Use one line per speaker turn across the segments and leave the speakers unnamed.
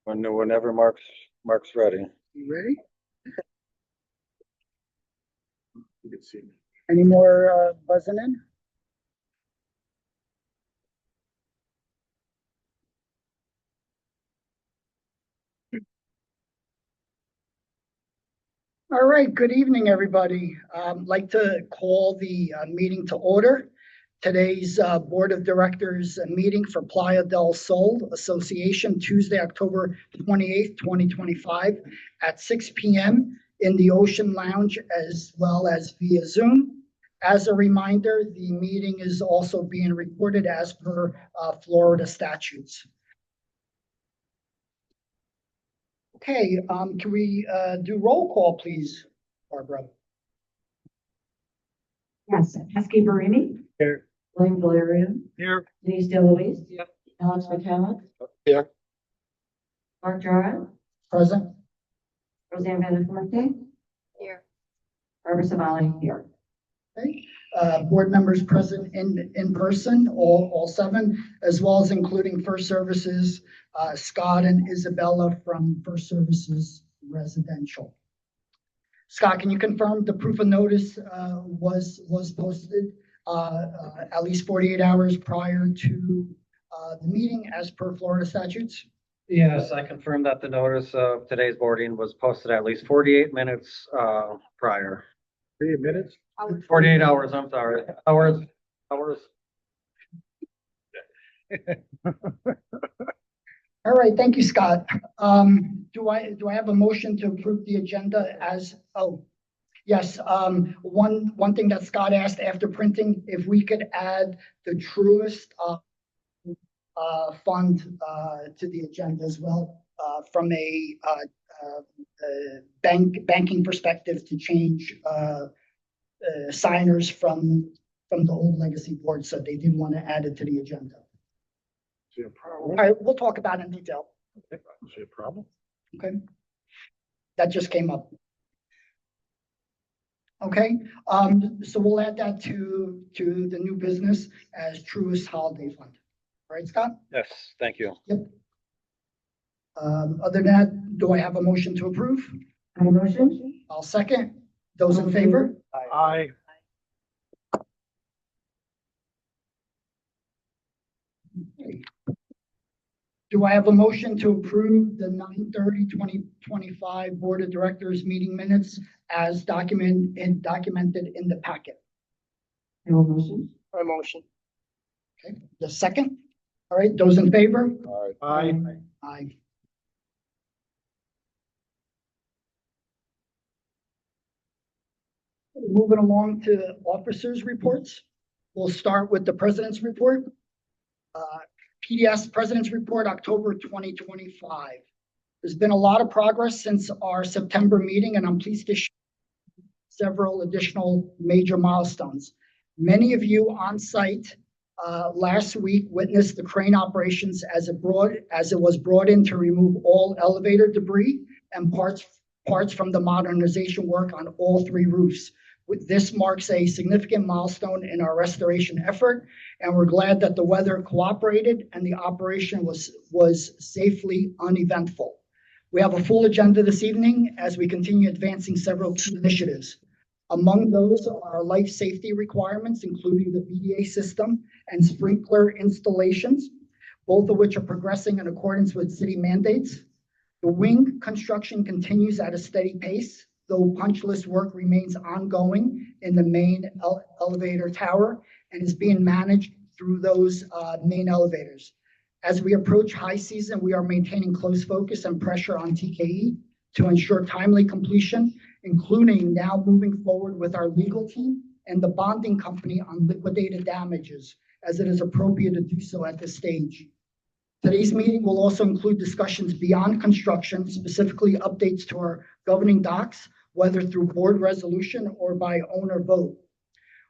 Whenever Mark's ready.
You ready? You can see me. Any more buzzing in? All right, good evening, everybody. I'd like to call the meeting to order. Today's Board of Directors meeting for Playa del Sol Association, Tuesday, October 28th, 2025 at 6 p.m. in the Ocean Lounge as well as via Zoom. As a reminder, the meeting is also being recorded as per Florida statutes. Okay, can we do roll call, please, Barbara?
Yes, Heskey Barini.
Here.
William Valerian.
Here.
Denise DeLuise.
Yep.
Alex McCallum.
Here.
Mark Jara.
Present.
Roseanne Beneforte.
Here.
Barbara Savali here.
Okay. Board members present in person, all seven, as well as including First Services, Scott and Isabella from First Services Residential. Scott, can you confirm the proof of notice was posted at least 48 hours prior to the meeting as per Florida statutes?
Yes, I confirm that the notice of today's boarding was posted at least 48 minutes prior.
3 minutes?
48 hours, I'm sorry. Hours.
All right, thank you, Scott. Do I have a motion to approve the agenda as, oh, yes, one thing that Scott asked after printing, if we could add the Truist fund to the agenda as well, from a banking perspective to change signers from the old legacy board, so they did want to add it to the agenda.
See a problem?
All right, we'll talk about it in detail.
See a problem?
Okay. That just came up. Okay, so we'll add that to the new business as Truist Holiday Fund. All right, Scott?
Yes, thank you.
Yep. Other than that, do I have a motion to approve?
I motion.
I'll second. Those in favor?
Aye.
Okay. Do I have a motion to approve the 9/30/2025 Board of Directors meeting minutes as documented in the packet?
I will motion.
I motion.
Okay, the second. All right, those in favor?
Aye.
Aye. Moving along to officers' reports. We'll start with the president's report. PDS President's Report, October 2025. There's been a lot of progress since our September meeting, and I'm pleased to share several additional major milestones. Many of you on site last week witnessed the crane operations as it was brought in to remove all elevator debris and parts from the modernization work on all 3 roofs. This marks a significant milestone in our restoration effort, and we're glad that the weather cooperated and the operation was safely uneventful. We have a full agenda this evening as we continue advancing several key initiatives. Among those are life safety requirements, including the BDA system and sprinkler installations, both of which are progressing in accordance with city mandates. The wing construction continues at a steady pace, though punch list work remains ongoing in the main elevator tower and is being managed through those main elevators. As we approach high season, we are maintaining close focus and pressure on TKE to ensure timely completion, including now moving forward with our legal team and the bonding company on liquidated damages, as it is appropriate to do so at this stage. Today's meeting will also include discussions beyond construction, specifically updates to our governing docs, whether through board resolution or by owner vote.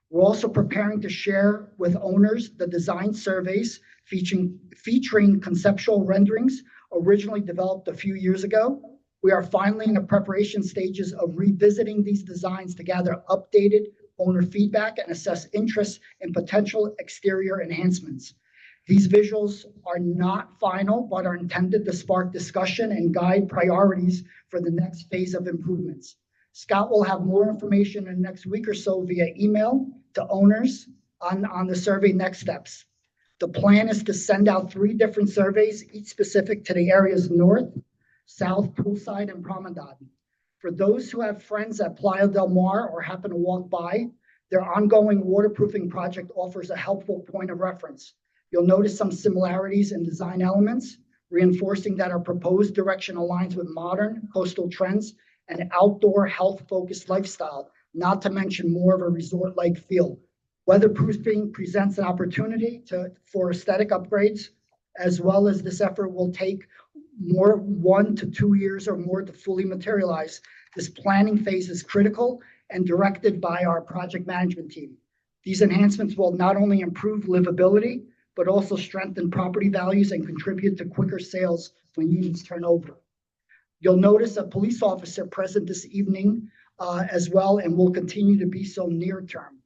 We're also preparing to share with owners the design surveys featuring conceptual renderings originally developed a few years ago. We are finally in the preparation stages of revisiting these designs to gather updated owner feedback and assess interest in potential exterior enhancements. These visuals are not final, but are intended to spark discussion and guide priorities for the next phase of improvements. Scott will have more information in the next week or so via email to owners on the survey next steps. The plan is to send out 3 different surveys, each specific to the areas north, south, poolside, and promenade. For those who have friends at Playa del Mar or happen to walk by, their ongoing waterproofing project offers a helpful point of reference. You'll notice some similarities in design elements, reinforcing that our proposed direction aligns with modern coastal trends and outdoor health-focused lifestyle, not to mention more of a resort-like feel. Weatherproofing presents an opportunity for aesthetic upgrades, as well as this effort will take 1 to 2 years or more to fully materialize. This planning phase is critical and directed by our project management team. These enhancements will not only improve livability, but also strengthen property values and contribute to quicker sales when units turn over. You'll notice a police officer present this evening as well, and will continue to be so near term.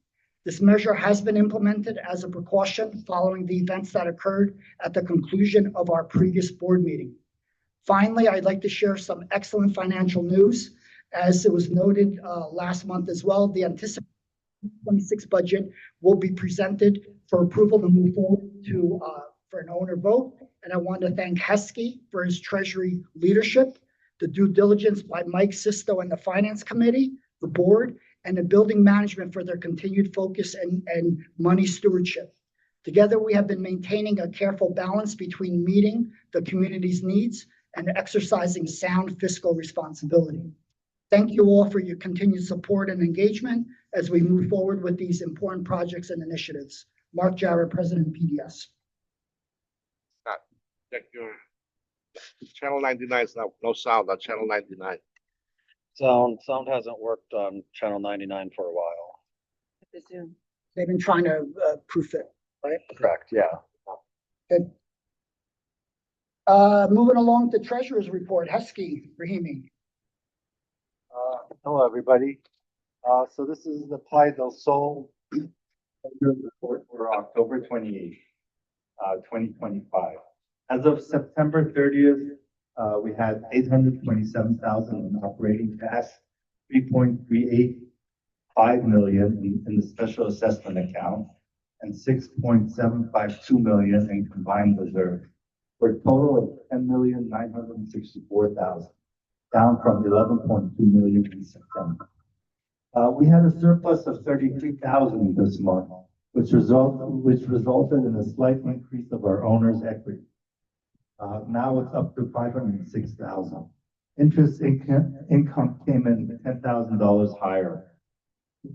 This measure has been implemented as a precaution following the events that occurred at the conclusion of our previous board meeting. Finally, I'd like to share some excellent financial news. As it was noted last month as well, the anticipated 26 budget will be presented for approval to move forward for an owner vote. And I want to thank Heskey for his treasury leadership, the due diligence by Mike Sisto and the finance committee, the board, and the building management for their continued focus and money stewardship. Together, we have been maintaining a careful balance between meeting the community's needs and exercising sound fiscal responsibility. Thank you all for your continued support and engagement as we move forward with these important projects and initiatives. Mark Jarrett, President of PDS.
Check your channel 99 is no sound on channel 99.
Sound hasn't worked on channel 99 for a while.
The Zoom.
They've been trying to proof it, right?
Correct, yeah.
Good. Moving along to Treasurer's Report, Heskey, Rahimi.
Hello, everybody. So this is the Playa del Sol report for October 28th, 2025. As of September 30th, we had 827,000 in operating cash, 3.385 million in the special assessment account, and 6.752 million in combined reserve, for a total of 10,964,000. Down from 11.2 million in September. We had a surplus of 33,000 this month, which resulted in a slight increase of our owner's equity. Now it's up to 506,000. Interest income came in $10,000 higher.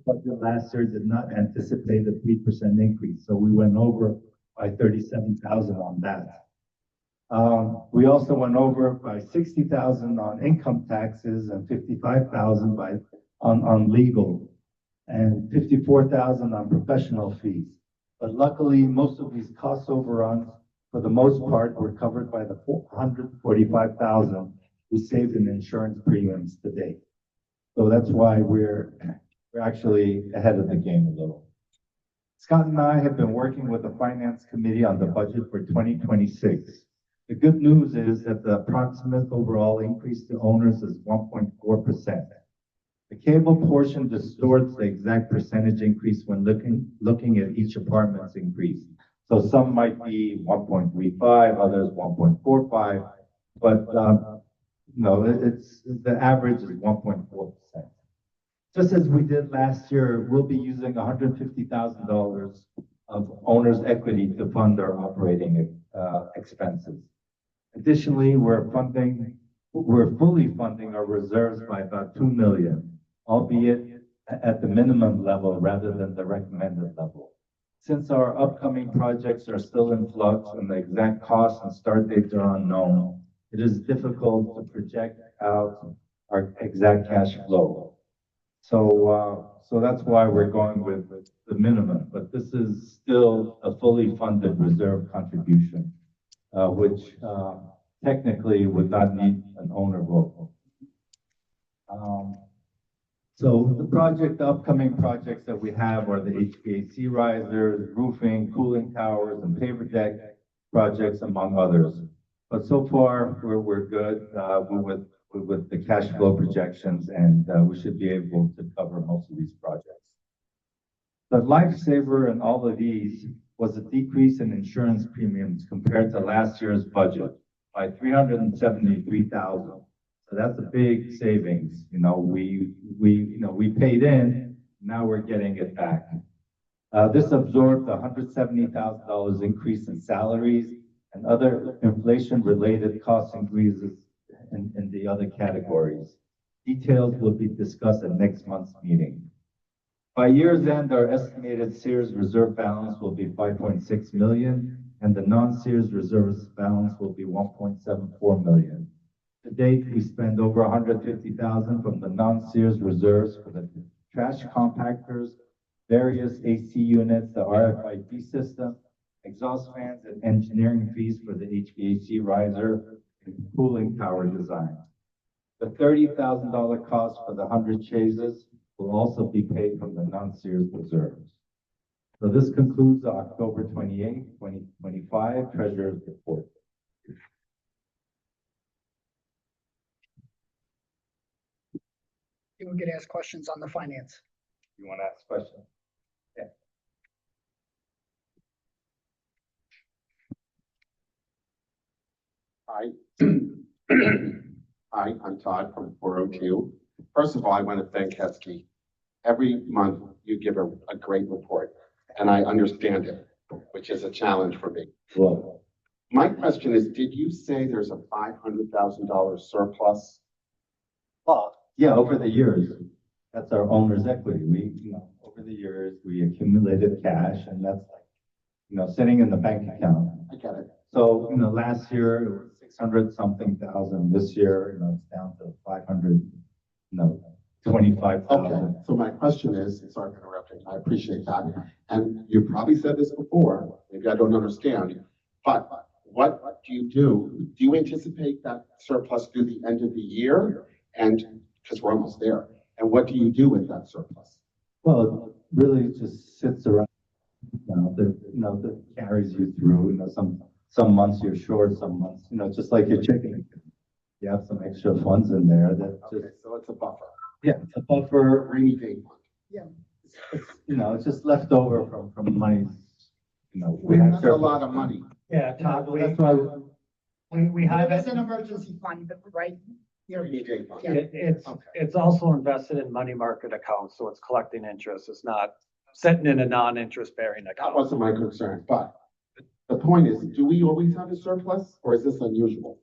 But last year did not anticipate a 3% increase, so we went over by 37,000 on that. We also went over by 60,000 on income taxes and 55,000 on legal and 54,000 on professional fees. But luckily, most of these cost overruns, for the most part, were covered by the 145,000 we saved in insurance premiums to date. So that's why we're actually ahead of the game a little. Scott and I have been working with the finance committee on the budget for 2026. The good news is that the approximate overall increase to owners is 1.4%. The cable portion distorts the exact percentage increase when looking at each apartment's increase. So some might be 1.35, others 1.45, but no, it's the average is 1.4%. Just as we did last year, we'll be using $150,000 of owner's equity to fund our operating expenses. Additionally, we're fully funding our reserves by about $2 million, albeit at the minimum level rather than the recommended level. Since our upcoming projects are still in flux and the exact costs and start dates are unknown, it is difficult to project out our exact cash flow. So that's why we're going with the minimum, but this is still a fully funded reserve contribution, which technically would not need an owner vote. So the upcoming projects that we have are the HVAC risers, roofing, cooling towers, and paver deck, projects, among others. But so far, we're good, with the cash flow projections, and, we should be able to cover most of these projects. The lifesaver in all of these was a decrease in insurance premiums compared to last year's budget by 373,000. So that's a big savings. We paid in, now we're getting it back. This absorbed $170,000 increase in salaries and other inflation-related cost increases in the other categories. Details will be discussed at next month's meeting. By year's end, our estimated Sears reserve balance will be 5.6 million, and the non-Sears reserves balance will be 1.74 million. To date, we spent over 150,000 from the non-Sears reserves for the trash compactors, various AC units, the RFID system, exhaust fans, and engineering fees for the HVAC riser and cooling tower design. The $30,000 cost for the 100 chases will also be paid from the non-Sears reserves. So this concludes the October 28, 2025 Treasurer's Report.
You can ask questions on the finance.
You want to ask questions? Yeah.
Hi. Hi, I'm Todd from 402. First of all, I want to thank Heskey. Every month you give a great report, and I understand it, which is a challenge for me.
Well,
My question is, did you say there's a $500,000 surplus?
yeah, over the years, that's our owner's equity. Over the years, we accumulated cash, and that's like, sitting in the bank account.
I get it.
So, last year it was 600 something thousand. This year, it's down to 500, 25,000.
Okay, so my question is, sorry for interrupting, I appreciate that. And you probably said this before, maybe I don't understand, but what do you do? Do you anticipate that surplus through the end of the year? And, because we're almost there, and what do you do with that surplus?
Well, it really just sits around, that carries you through, some months you're short, some months, just like your chicken. You have some extra funds in there that just,
Okay, so it's a buffer,
yeah, it's a buffer.
rainy day fund.
It's just left over from money, we
That's
have
a lot of money.
Yeah, Todd,
That's why,
we have
It is
it.
an emergency fund, right?
Rainy day fund.
Yeah.
It's also invested in money market accounts, so it's collecting interest. It's not sitting in a non-interest bearing
That
account.
wasn't my concern, but the point is, do we always have a surplus, or is this unusual?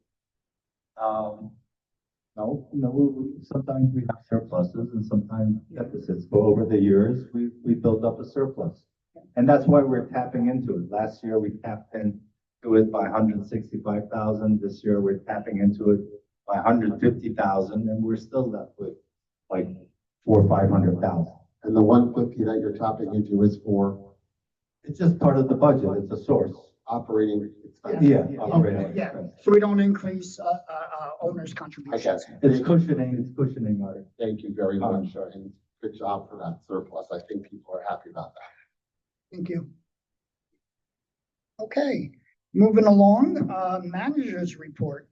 no, sometimes we have surpluses and sometimes deficits, but over the years, we built up a surplus. And that's why we're tapping into it. Last year, we tapped into it by 165,000. This year, we're tapping into it by 150,000, and we're still left with like 400,000 or 500,000.
And the 150 that you're tapping into is for
It's just part of the budget. It's a source.
operating expenses?
Yeah. Operating
Yeah,
expense.
so we don't increase, owner's
I
contributions.
guess.
It's cushioning our.
Thank you very much, and good job for that surplus. I think people are happy about that.
Thank you. Okay, moving along, managers report.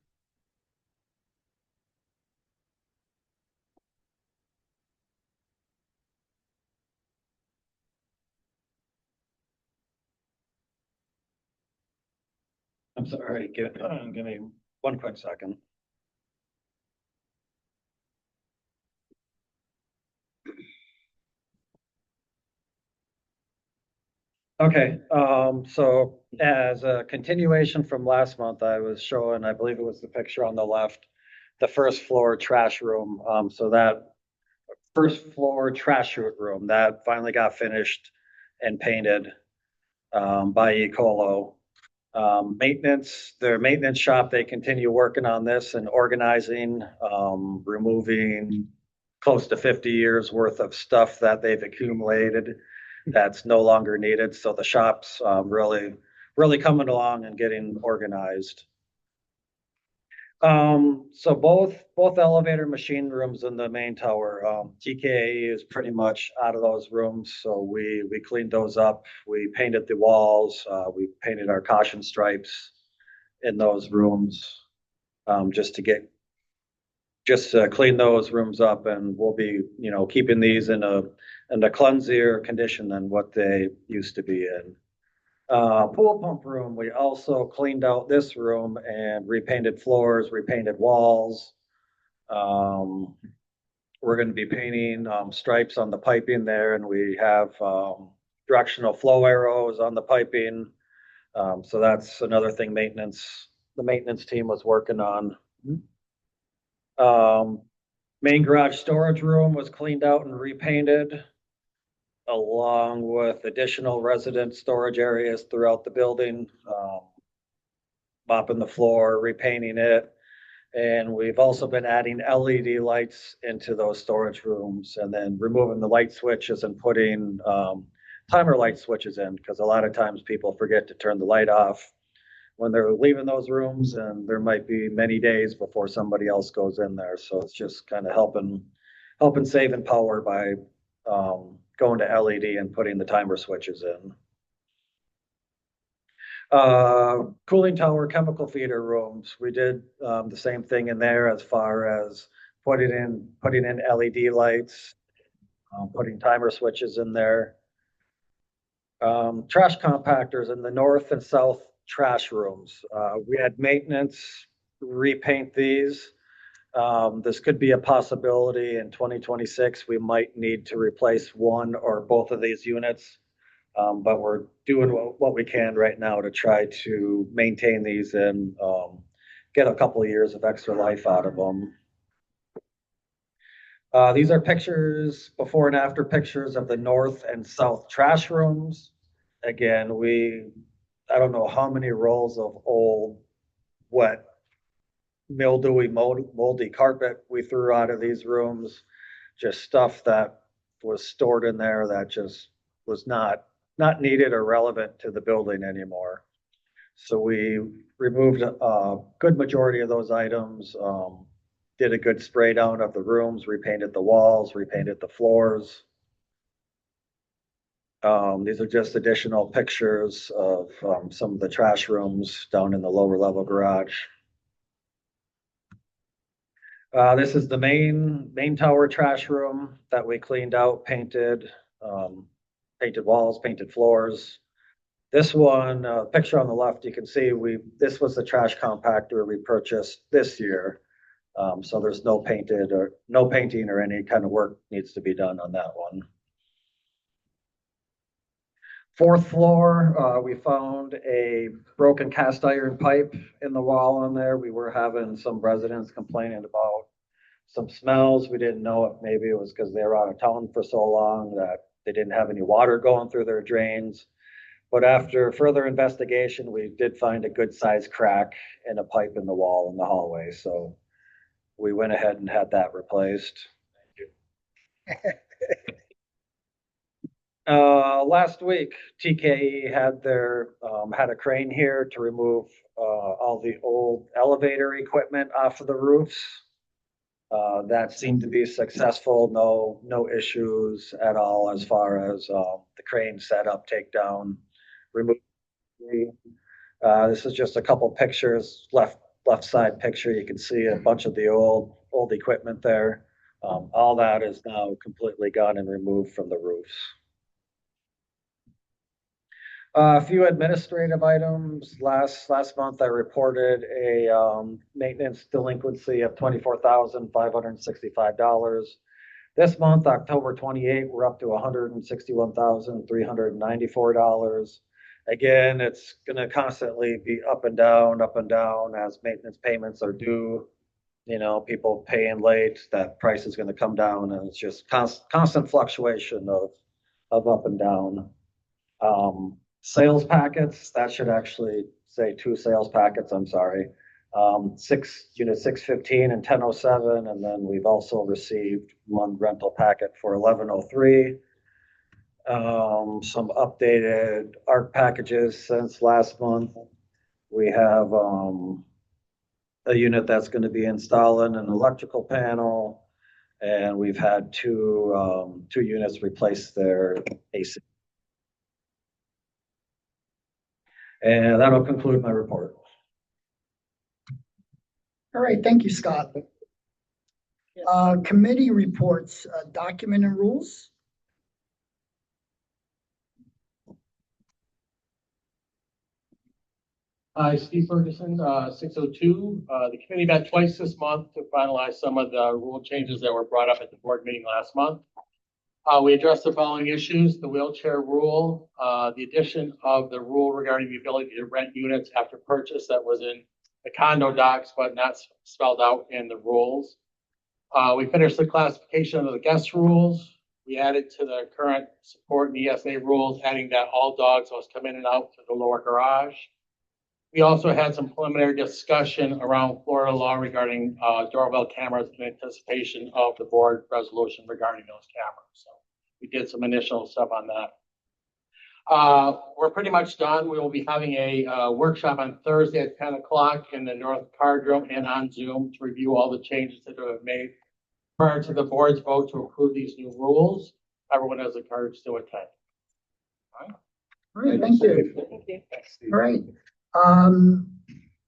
I'm sorry, give me one quick second. Okay, so as a continuation from last month, I was showing, I believe it was the picture on the left, the first floor trash room. So that first floor trash chute room, that finally got finished and painted by Ecolo. Their maintenance shop, they continue working on this and organizing, removing close to 50 years worth of stuff that they've accumulated that's no longer needed. So the shop's really coming along and getting organized. So both elevator machine rooms in the main tower, TKA is pretty much out of those rooms, so we cleaned those up. We painted the walls, we painted our caution stripes in those rooms, just to clean those rooms up, and we'll be, keeping these in a clumsier condition than what they used to be in. Pool pump room, we also cleaned out this room and repainted floors, repainted walls. Um, we're gonna be painting, stripes on the piping there, and we have, directional flow arrows on the piping. So that's another thing the maintenance team was working on. Um, main garage storage room was cleaned out and repainted, along with additional resident storage areas throughout the building. Mopping the floor, repainting it. And we've also been adding LED lights into those storage rooms, and then removing the light switches and putting, timer light switches in, because a lot of times people forget to turn the light off when they're leaving those rooms, and there might be many days before somebody else goes in there. So it's just kind of helping saving power by, going to LED and putting the timer switches in. Cooling tower chemical feeder rooms, we did, the same thing in there as far as putting in LED lights, putting timer switches in there. Trash compactors in the north and south trash rooms. We had maintenance repaint these. This could be a possibility in 2026. We might need to replace one or both of these units. But we're doing what we can right now to try to maintain these and, get a couple of years of extra life out of them. These are pictures, before and after pictures of the north and south trash rooms. Again, I don't know how many rolls of old, wet, mildewy, moldy carpet we threw out of these rooms. Just stuff that was stored in there that just was not needed or relevant to the building anymore. So we removed a good majority of those items, did a good spray down of the rooms, repainted the walls, repainted the floors. These are just additional pictures of, some of the trash rooms down in the lower level garage. This is the main tower trash room that we cleaned out, um, painted walls, painted floors. This one, picture on the left, you can see this was the trash compactor we purchased this year. So there's no painting or any kind of work needs to be done on that one. Fourth floor, we found a broken cast iron pipe in the wall on there. We were having some residents complaining about some smells. We didn't know if maybe it was because they were out of town for so long that they didn't have any water going through their drains. But after further investigation, we did find a good sized crack in a pipe in the wall in the hallway. So we went ahead and had that replaced. Last week, TKE had a crane here to remove, all the old elevator equipment off of the roofs. That seemed to be successful. No issues at all as far as, the crane setup, takedown, remove. This is just a couple pictures, left side picture. You can see a bunch of the old equipment there. All that is now completely gone and removed from the roofs. A few administrative items. Last month, I reported a, maintenance delinquency of $24,565. This month, October 28, we're up to $161,394. Again, it's gonna constantly be up and down as maintenance payments are due. People paying late, that price is gonna come down, and it's just constant fluctuation of up and down. Sales packets, that should actually say two sales packets, I'm sorry. Unit 615 and 1007, and then we've also received one rental packet for 1103. Some updated ARC packages since last month. We have, a unit that's going to be installing an electrical panel. And we've had two units replace their AC. And that'll conclude my report.
All right, thank you, Scott. Committee reports, document and rules.
Hi, Steve Ferguson, 602. The committee met twice this month to finalize some of the rule changes that were brought up at the board meeting last month. We addressed the following issues: the wheelchair rule, the addition of the rule regarding the ability to rent units after purchase that was in the condo docs but not spelled out in the rules. We finished the classification of the guest rules. We added to the current support and ESA rules, adding that all dogs must come in and out through the lower garage. We also had some preliminary discussion around Florida law regarding doorbell cameras in anticipation of the board resolution regarding those cameras. So we did some initial stuff on that. We're pretty much done. We will be having a workshop on Thursday at 10 o'clock in the North Card Room and on Zoom to review all the changes that have been made prior to the board's vote to approve these new rules. Everyone has encouraged to attend.
All right, thank you. All right.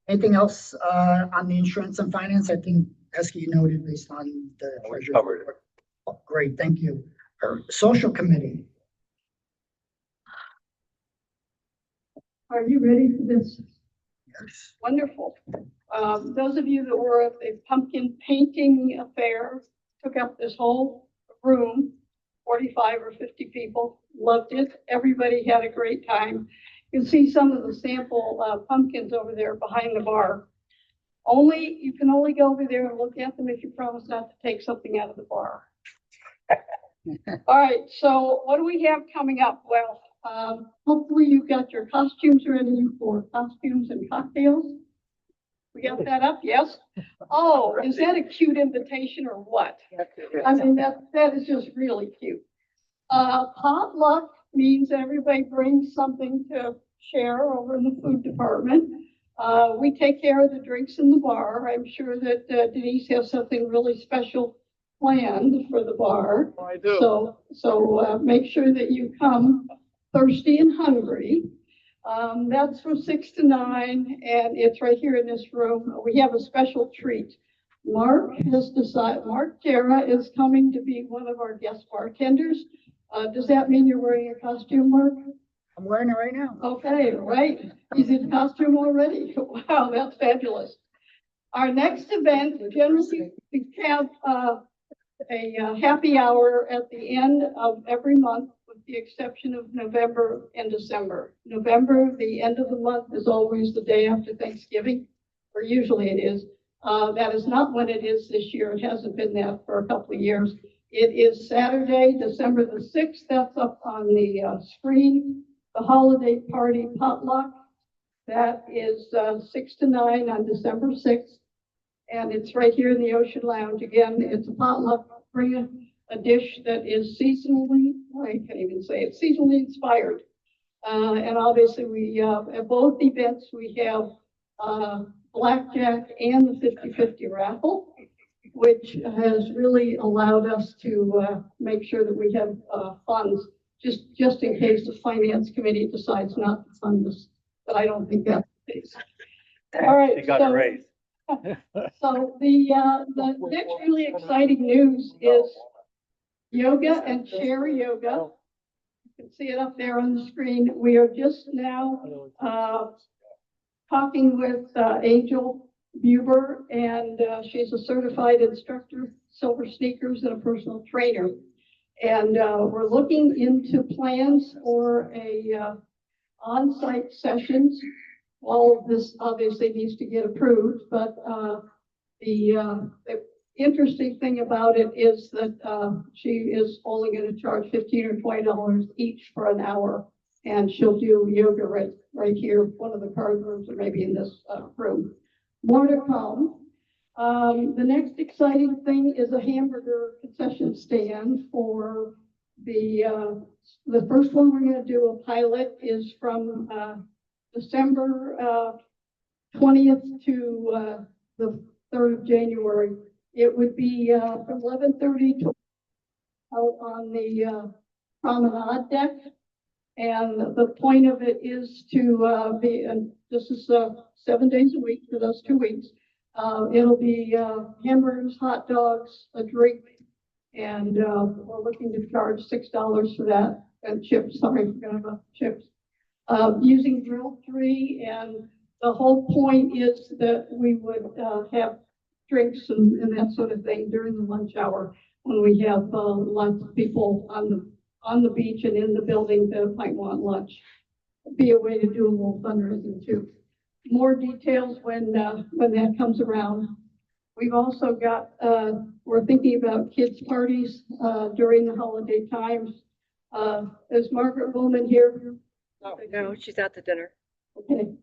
Anything else on the insurance and finance? I think Esky noted based on the treasurer's
covered it.
report. Oh, great, thank you. Social committee.
Are you ready for this?
Yes.
Wonderful. Those of you that were at the pumpkin painting affair took up this whole room, 45 or 50 people, loved it. Everybody had a great time. You can see some of the sample pumpkins over there behind the bar. You can only go over there and look at them if you promise not to take something out of the bar. All right, so what do we have coming up? Well, hopefully you've got your costumes ready for costumes and cocktails. We got that up, yes? Oh, is that a cute invitation or what? I mean, that is just really cute. Potluck means everybody brings something to share over in the food department. We take care of the drinks in the bar. I'm sure that Denise has something really special planned for the bar.
Oh, I do.
So make sure that you come thirsty and hungry. That's from 6 to 9, and it's right here in this room. We have a special treat. Mark Jara is coming to be one of our guest bartenders. Does that mean you're wearing a costume, Mark?
I'm wearing it right now.
Okay, right. He's in costume already. Wow, that's fabulous. Our next event, generally, we have a happy hour at the end of every month, with the exception of November and December. November, the end of the month, is always the day after Thanksgiving, or usually it is. That is not when it is this year. It hasn't been that for a couple of years. It is Saturday, December the 6th. That's up on the screen. The holiday party potluck. That is 6 to 9 on December 6th. And it's right here in the Ocean Lounge. Again, it's a potluck. Bring a dish that is seasonally, I can't even say it, seasonally inspired. And obviously we, at both events, we have blackjack and the 50-50 raffle, which has really allowed us to make sure that we have funds just in case the finance committee decides not to fund this. But I don't think that's the case. All right.
You got it right.
So the next really exciting news is yoga and share yoga. You can see it up there on the screen. We are just now talking with Angel Buber, and she's a certified instructor, silver sneakers, and a personal trainer. And we're looking into plans for a on-site sessions. All of this obviously needs to get approved, but the interesting thing about it is that she is only going to charge $15 or $20 each for an hour, and she'll do yoga right here, one of the card rooms, or maybe in this room. More to come. The next exciting thing is a hamburger concession stand for the first one we're going to do a pilot is from December 20th to the 3rd of January. It would be, 11:30 to out on the, promenade deck. And the point of it is to, and this is, 7 days a week for those 2 weeks. It'll be, hamburgers, hot dogs, a drink, and, we're looking to charge $6 for that, and chips, sorry, forgot about chips. Using grill tree, and the whole point is that we would, have drinks and that sort of thing during the lunch hour when we have, lots of people on the beach and in the building that might want lunch. Be a way to do a little fundraising too. More details when that comes around. We've also got, we're thinking about kids' parties, during the holiday times. Is Margaret Woolman here?
No, she's at the dinner.
Okay.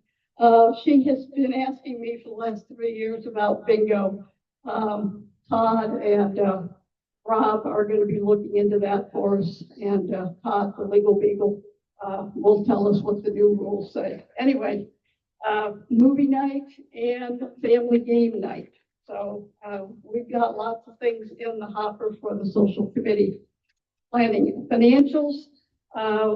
She has been asking me for the last 3 years about bingo. Todd and, Rob are going to be looking into that for us, and, Todd, the legal beagle, will tell us what the new rules say. Anyway, movie night and family game night. So, we've got lots of things in the hopper for the social committee. Planning financials,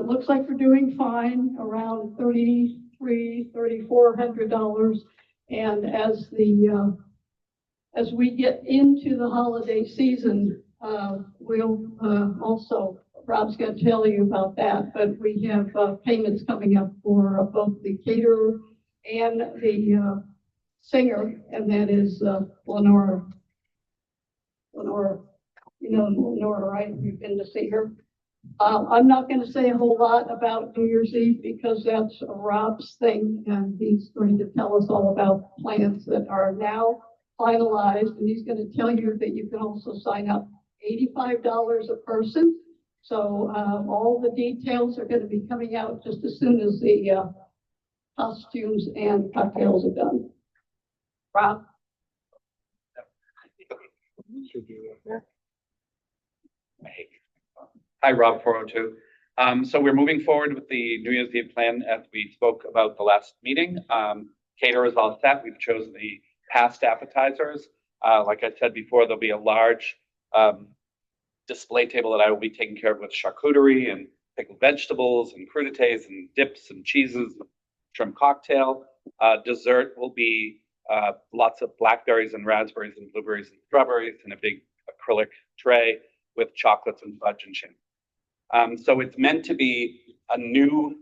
looks like we're doing fine, around $3,400. And as we get into the holiday season, we'll, also, Rob's going to tell you about that, but we have, payments coming up for both the caterer and the, singer, and that is, Lenora. Lenora, you know Lenora, right? You've been to see her. I'm not going to say a whole lot about New Year's Eve because that's Rob's thing, and he's going to tell us all about plans that are now finalized, and he's going to tell you that you can also sign up $85 a person. So, all the details are going to be coming out just as soon as the, costumes and cocktails are done. Rob?
Hi, Rob 402. So we're moving forward with the New Year's Eve plan as we spoke about the last meeting. Caterer is all set. We've chosen the past appetizers. Like I said before, there'll be a large display table that I will be taking care of with charcuterie and pickled vegetables and crudités and dips and cheeses, shrimp cocktail. Dessert will be lots of blackberries and raspberries and blueberries and strawberries in a big acrylic tray with chocolates and fudge and champagne. So it's meant to be a new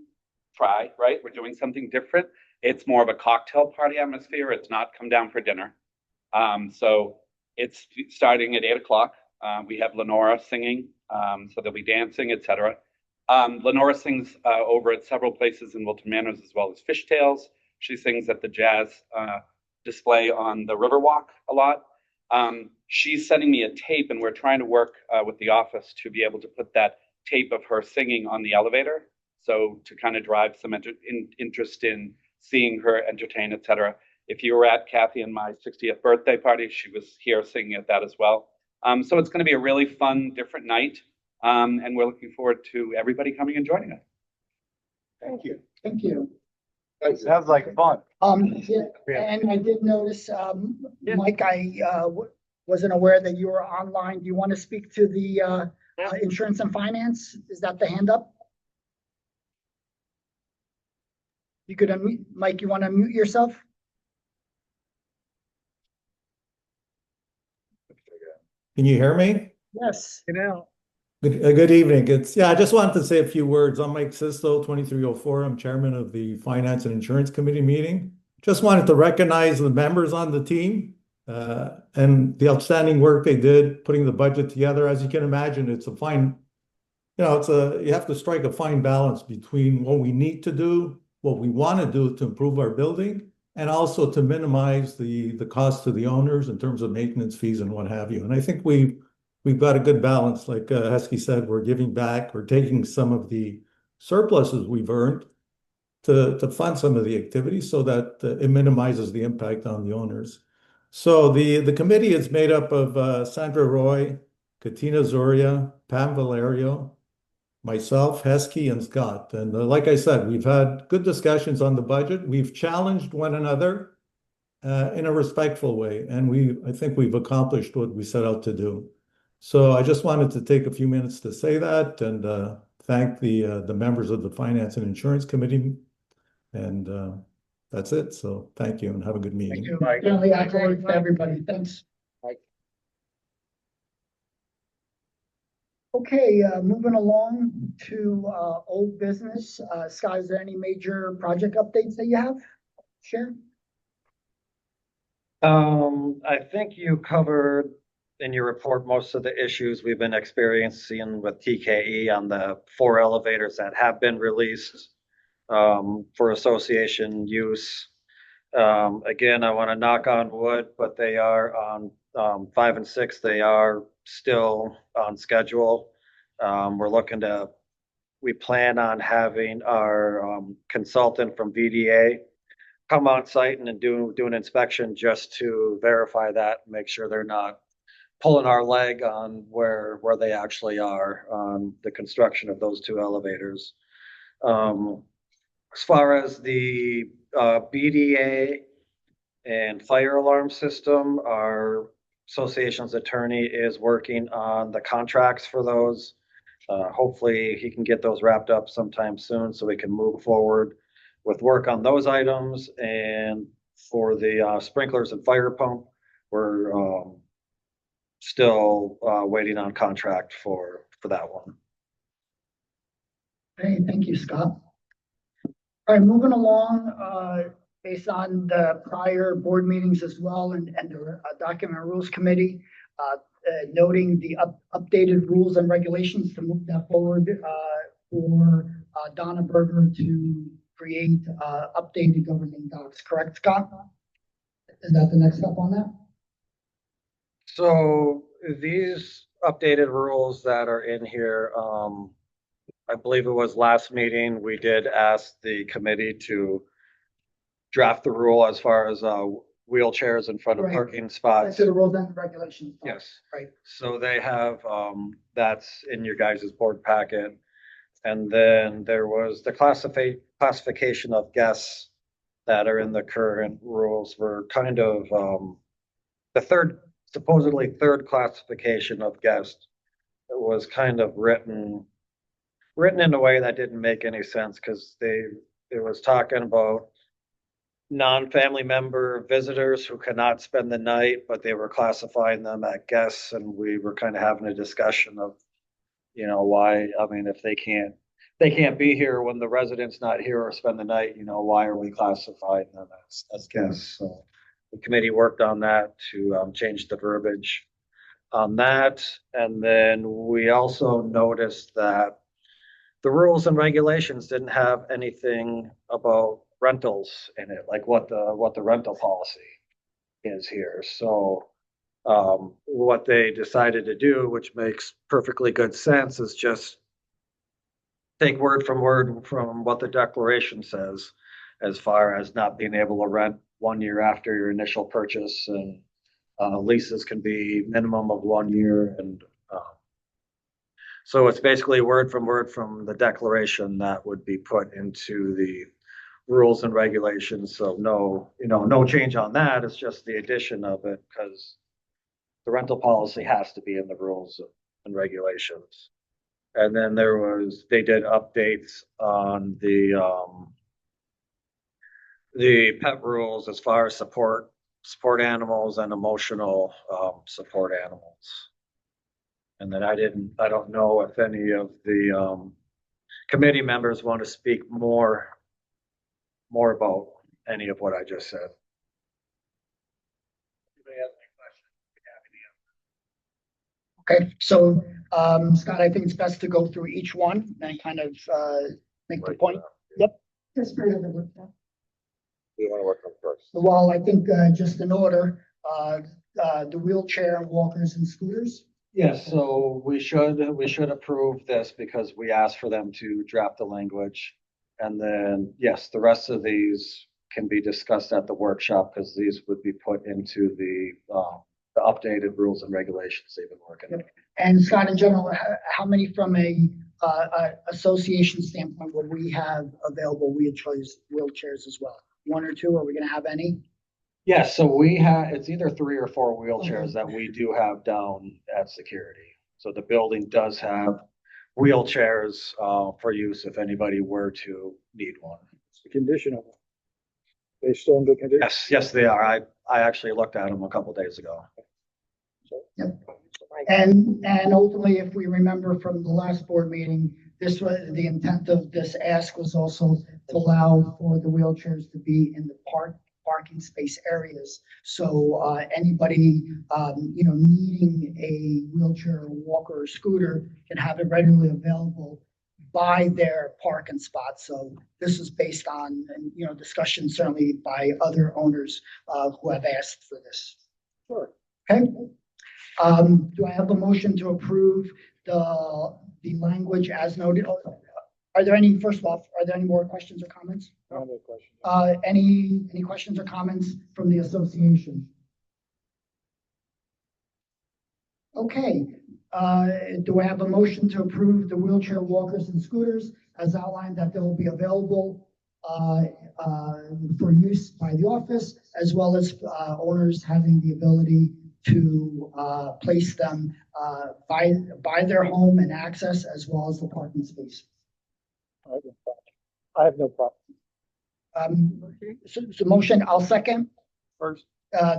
try, right? We're doing something different. It's more of a cocktail party atmosphere. It's not come down for dinner. So it's starting at 8 o'clock. We have Lenora singing, so there'll be dancing, etc. Lenora sings over at several places in Wilton Manors as well as Fishtails. She sings at the jazz display on the Riverwalk a lot. She's sending me a tape, and we're trying to work with the office to be able to put that tape of her singing on the elevator. So to kind of drive some interest in seeing her entertain, etc. If you were at Kathy and my 60th birthday party, she was here singing at that as well. So it's going to be a really fun, different night. And we're looking forward to everybody coming and joining us.
Thank you.
Thank you.
Sounds like fun.
Yeah, and I did notice, Mike, I wasn't aware that you were online. Do you want to speak to the insurance and finance? Is that the hand up? You could unmute, Mike, you want to unmute yourself?
Can you hear me?
Yes. You know.
Good evening. I just wanted to say a few words. I'm Mike Sisto, 2304. I'm chairman of the Finance and Insurance Committee meeting. Just wanted to recognize the members on the team and the outstanding work they did putting the budget together. As you can imagine, it's a fine, you have to strike a fine balance between what we need to do, what we want to do to improve our building, and also to minimize the cost to the owners in terms of maintenance fees and what have you. And I think we've got a good balance. Like Heskey said, we're giving back, we're taking some of the surpluses we've earned to fund some of the activities so that it minimizes the impact on the owners. So the committee is made up of Sandra Roy, Katina Zoria, Pam Valerio, myself, Heskey, and Scott. And like I said, we've had good discussions on the budget. We've challenged one another in a respectful way. And I think we've accomplished what we set out to do. So I just wanted to take a few minutes to say that and thank the members of the Finance and Insurance Committee. And that's it. So thank you and have a good
Thank
meeting.
you. Generally accolade to everybody. Thanks. Okay, moving along to old business. Scott, is there any major project updates that you have? Share?
I think you covered in your report most of the issues we've been experiencing with TKE on the 4 elevators that have been released for association use. Again, I want to knock on wood, but they are on 5 and 6. They are still on schedule. We plan on having our consultant from VDA come on site and do an inspection just to verify that, make sure they're not pulling our leg on where they actually are on the construction of those 2 elevators. As far as the BDA and fire alarm system, our association's attorney is working on the contracts for those. Hopefully he can get those wrapped up sometime soon so we can move forward with work on those items. And for the sprinklers and fire pump, we're still waiting on contract for that one.
Hey, thank you, Scott. All right, moving along, based on the prior board meetings as well and the document rules committee, noting the updated rules and regulations to move that forward for Donna Berger to create updated governing docs. Correct, Scott? Is that the next step on that?
So these updated rules that are in here, I believe it was last meeting, we did ask the committee to draft the rule as far as wheelchairs in front of
Right.
parking spots.
To the rules and regulations.
Yes.
Right.
So they have, that's in your guys' board packet. And then there was the classification of guests that are in the current rules were kind of, the supposedly third classification of guests was kind of written in a way that didn't make any sense because it was talking about non-family member visitors who cannot spend the night, but they were classifying them as guests, and we were kind of having a discussion of, why, I mean, if they can't be here when the resident's not here or spend the night, why are we classifying them as guests? So the committee worked on that to change the verbiage on that. And then we also noticed that the rules and regulations didn't have anything about rentals in it, like what the rental policy is here. So what they decided to do, which makes perfectly good sense, is just take word from what the declaration says, as far as not being able to rent 1 year after your initial purchase, and leases can be minimum of 1 year, and so it's basically word from the declaration that would be put into the rules and regulations. So no change on that. It's just the addition of it because the rental policy has to be in the rules and regulations. And then they did updates on the pet rules as far as support animals and emotional support animals. And then I don't know if any of the committee members want to speak more about any of what I just said. Anybody have any questions?
Okay, so Scott, I think it's best to go through each one and kind of make the point. Yep.
Just for the workshop.
We want to work on first.
Well, I think just in order, the wheelchair walkers and scooters.
Yes, so we should approve this because we asked for them to draft the language. And then, yes, the rest of these can be discussed at the workshop because these would be put into the updated rules and regulations they've been working on.
And Scott, in general, how many from a association standpoint would we have available wheelchairs as well? 1 or 2? Are we going to have any?
Yes, so we have, it's either 3 or 4 wheelchairs that we do have down at security. So the building does have wheelchairs, for use if anybody were to need one.
It's the condition of them. They still in good condition?
Yes, they are. I actually looked at them a couple days ago.
And ultimately, if we remember from the last board meeting, this was, the intent of this ask was also to allow for the wheelchairs to be in the parking space areas. So, anybody, needing a wheelchair or walker or scooter can have it readily available by their parking spot. So this is based on, discussion certainly by other owners, who have asked for this.
Sure.
Okay. Do I have a motion to approve the language as noted? Are there any, first of all, are there any more questions or comments?
No other question.
Any questions or comments from the association? Okay, do I have a motion to approve the wheelchair walkers and scooters as outlined, that they will be available for use by the office, as well as owners having the ability to place them by their home and access, as well as the parking space?
I have no problem.
So motion, I'll second.
First.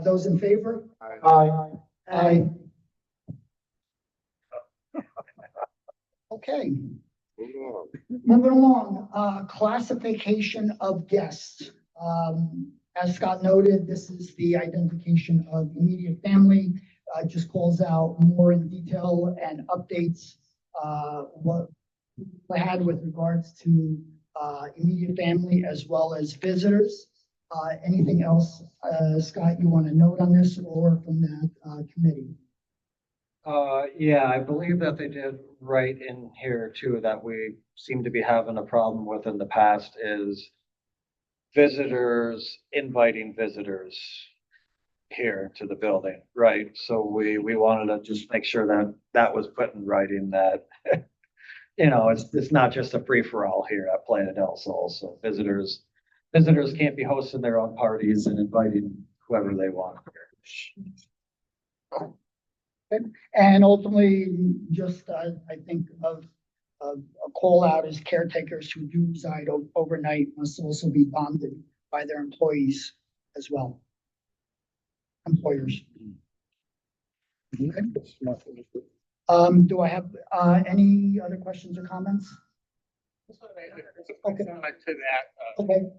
Those in favor?
Aye.
Aye. Okay, moving along, classification of guests. As Scott noted, this is the identification of immediate family. Just calls out more in detail and updates what we had with regards to immediate family as well as visitors. Anything else, Scott, you want to note on this, or from that committee?
Yeah, I believe that they did write in here too, that we seem to be having a problem with in the past is visitors inviting visitors here to the building, right? So we wanted to just make sure that that was put in writing, that, it's not just a free-for-all here at Playa del Sol. So visitors can't be hosting their own parties and inviting whoever they want here.
And ultimately, just, I think of a call out is caretakers who do reside overnight must also be bonded by their employees as well. Employers. Okay. Do I have, any other questions or comments?
Okay. To that,
Okay.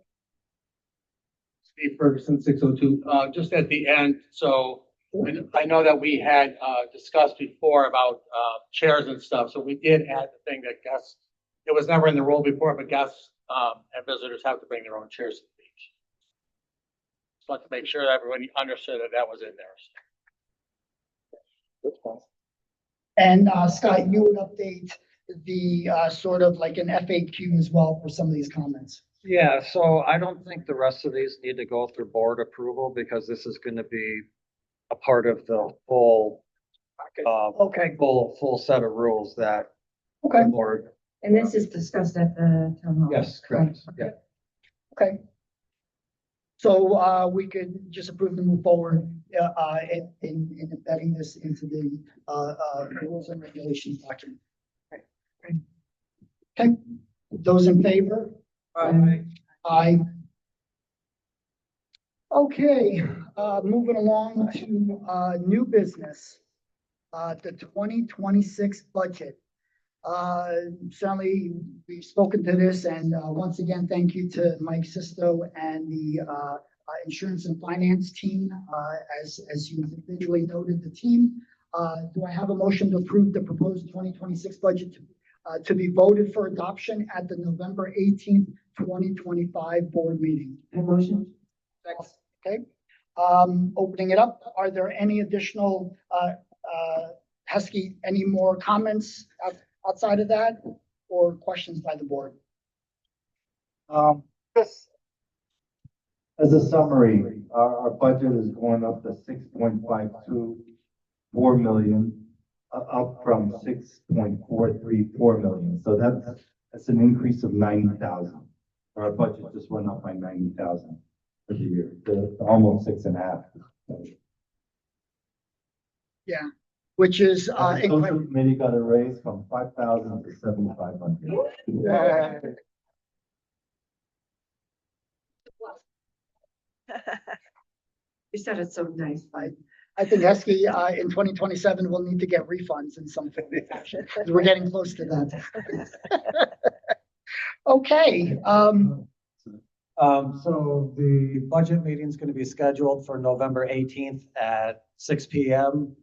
Steve Ferguson, 602, just at the end, so I know that we had discussed before about chairs and stuff, so we did add the thing that guests, it was never in the rule before, but guests and visitors have to bring their own chairs to the beach. Just want to make sure that everybody understood that that was in there.
That's fine.
And Scott, you would update the sort of like an FAQ as well for some of these comments.
Yeah, so I don't think the rest of these need to go through board approval, because this is going to be a part of the full,
Okay.
full set of rules that
Okay.
the board.
And this is discussed at the town hall.
Yes, correct. Yeah.
Okay. So we could just approve to move forward in embedding this into the rules and regulations document. Okay, those in favor? Aye. Okay, moving along to new business, the 2026 budget. Certainly, we've spoken to this, and once again, thank you to Mike Sisto and the insurance and finance team, as you individually noted the team. Do I have a motion to approve the proposed 2026 budget to be voted for adoption at the November 18th, 2025 board meeting?
A motion?
Okay, opening it up, are there any additional, Heskey, any more comments outside of that, or questions by the board?
Just as a summary, our budget is going up to 6.524 million, up from 6.434 million. So that's an increase of 90,000. Our budget just went up by 90,000. for the year, almost 6.5.
which is,
And the social committee got a raise from 5,000 to 7,500.
You said it so nice.
I think Heskey, in 2027 will need to get refunds in some form or fashion, 'cause we're getting close to that. Okay,
So the budget meeting is going to be scheduled for November 18th at 6 PM.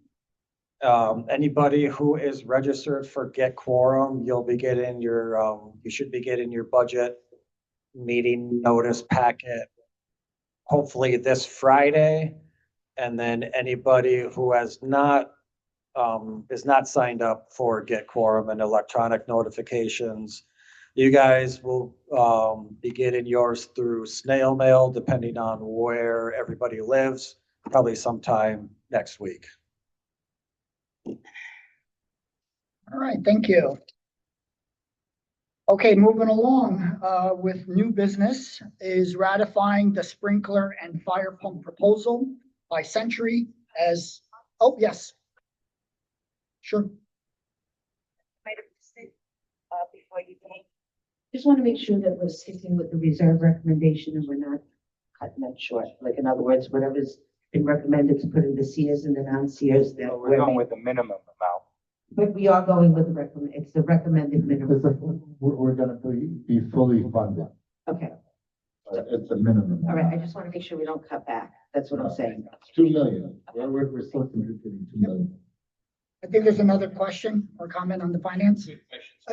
Anybody who is registered for Get Quorum, you'll be getting your, you should be getting your budget meeting notice packet hopefully this Friday. And then anybody who has not, is not signed up for Get Quorum and electronic notifications, you guys will, be getting yours through snail mail, depending on where everybody lives, probably sometime next week.
all right, thank you. Okay, moving along, with new business is ratifying the sprinkler and fire pump proposal by Century as, oh, yes. Sure.
Before you take. Just want to make sure that we're sticking with the reserve recommendation and we're not cutting that short. Like, in other words, whatever's been recommended to put in the Sears and the non-Sears that
We're going with the minimum amount.
But we are going with the it's the recommended minimum.
We're gonna be fully funded.
Okay,
It's a minimum.
all right. I just want to make sure we don't cut back. That's what I'm saying.
2 million. We're still contributing 2 million.
I think there's another question or comment on the finance.
Why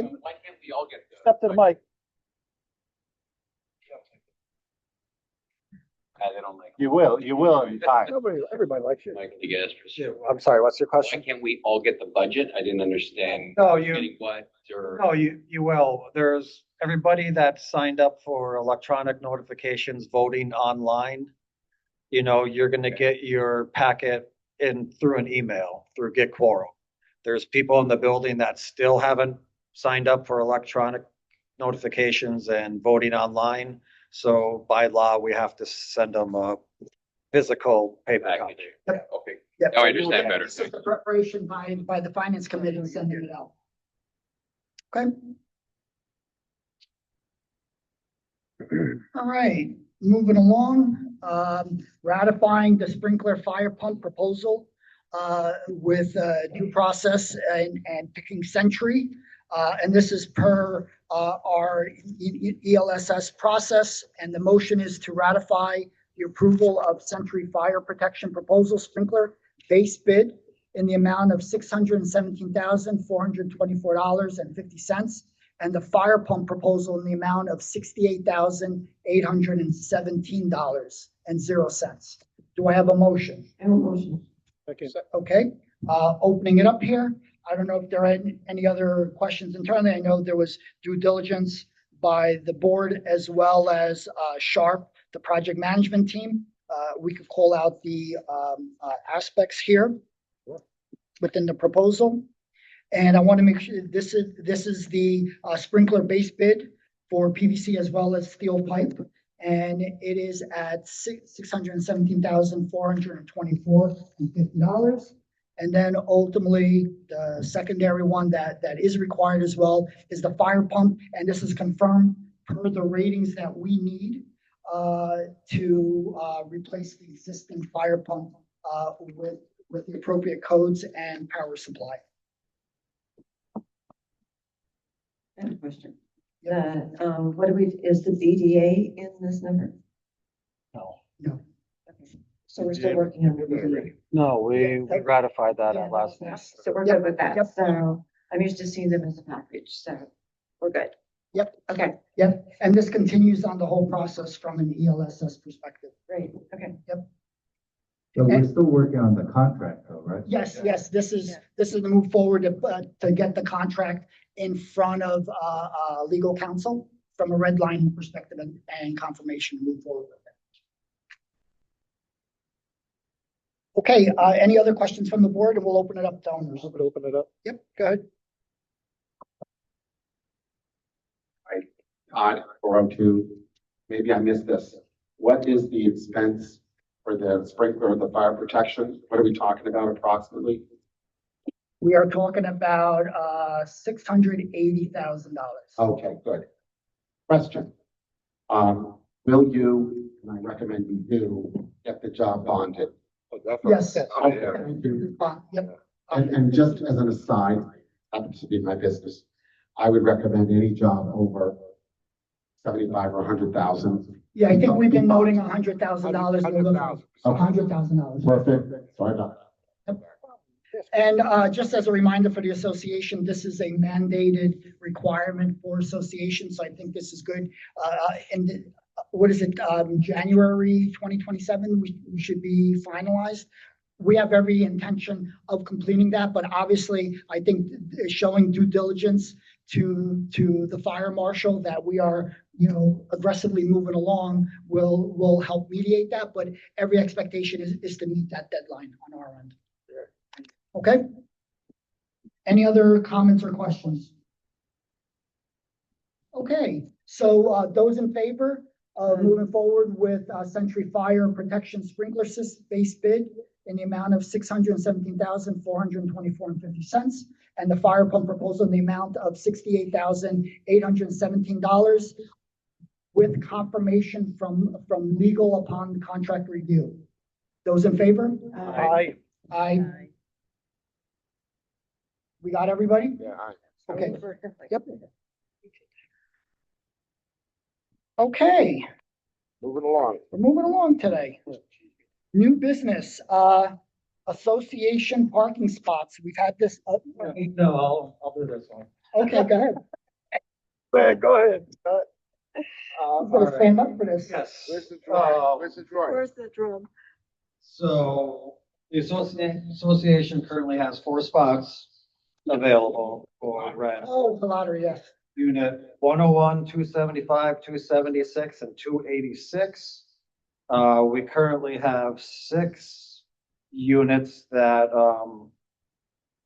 can't we all get?
Step to the mic.
They don't like.
You will in time.
Everybody likes you.
Mike, you guys,
I'm sorry, what's your
why
question?
can't we all get the budget? I didn't understand.
No, you,
Getting what, or,
no, you will. There's everybody that signed up for electronic notifications voting online. You know, you're gonna get your packet in through an email, through Get Quorum. There's people in the building that still haven't signed up for electronic notifications and voting online. So by law, we have to send them a physical paper copy.
package? Okay,
Yep.
now I understand better.
This is the preparation by the finance committee and sending it out. Okay. All right, moving along, ratifying the sprinkler fire pump proposal with due process and picking Century. And this is per our ELSS process. And the motion is to ratify the approval of Century Fire Protection Proposal Sprinkler base bid in the amount of $617,424.50. And the fire pump proposal in the amount of $68,817.00. Do I have a motion? Okay, opening it up here. I don't know if there are any other questions internally. I know there was due diligence by the board as well as Sharp, the project management team. We could call out the aspects here within the proposal. And I want to make sure this is the sprinkler base bid for PVC as well as steel pipe. And it is at $617,424.50. And then ultimately, the secondary one that is required as well is the fire pump. And this is confirmed per the ratings that we need to replace the existing fire pump with the appropriate codes and power supply.
I have a question. Is the BDA in this number?
No.
No.
Okay. So we're still working on the BDA.
No, we ratified that
Yeah,
at last meeting.
So we're
Yep,
good with that.
yep.
So I'm used to seeing them as a package, so we're good.
Yep.
Okay,
Yep. And this continues on the whole process from an ELSS perspective.
great. Okay.
So we're still working on the contract though, right?
Yes, this is to move forward to get the contract in front of legal counsel from a red line perspective and confirmation to move forward with it. Okay, any other questions from the board? And we'll open it up to owners.
I'm gonna open it up.
Yep, go ahead.
Odd 402, maybe I missed this. what is the expense for the sprinkler, the fire protection? What are we talking about approximately?
We are talking about, $680,000.
Okay, good. Question. Will you, and I recommend you do, get the job bonded?
Oh, definitely.
Yes.
Oh, yeah.
Thank you.
Yep.
And just as an aside, happens to be my business, I would recommend any job over 75 or 100,000.
Yeah, I think we've been noting $100,000.
$100,000.
$100,000.
Perfect. Sorry about that.
And just as a reminder for the association, this is a mandated requirement for associations, so I think this is good. What is it, January 2027, we should be finalized. We have every intention of completing that, but obviously, I think showing due diligence to the fire marshal that we are, aggressively moving along will help mediate that, but every expectation is to meet that deadline on our end. Okay? Any other comments or questions? Okay, so those in favor of moving forward with Century Fire Protection Sprinkler System base bid in the amount of $617,424.50, and the fire pump proposal in the amount of $68,817 with confirmation from legal upon contract review. Those in favor?
Aye.
Aye. We got everybody?
Yeah, aye.
Okay. Yep. Okay,
Moving along.
we're moving along today. New business, association parking spots. We've had this.
No, I'll do this one.
Okay, go ahead.
Go ahead.
I'm gonna stand up for this.
Yes.
Where's the drawing? Where's the drawing?
Where's the drum?
So the association currently has 4 spots available for rent.
Oh, the lottery, yes.
Unit 101, 275, 276, and 286. We currently have 6 units that,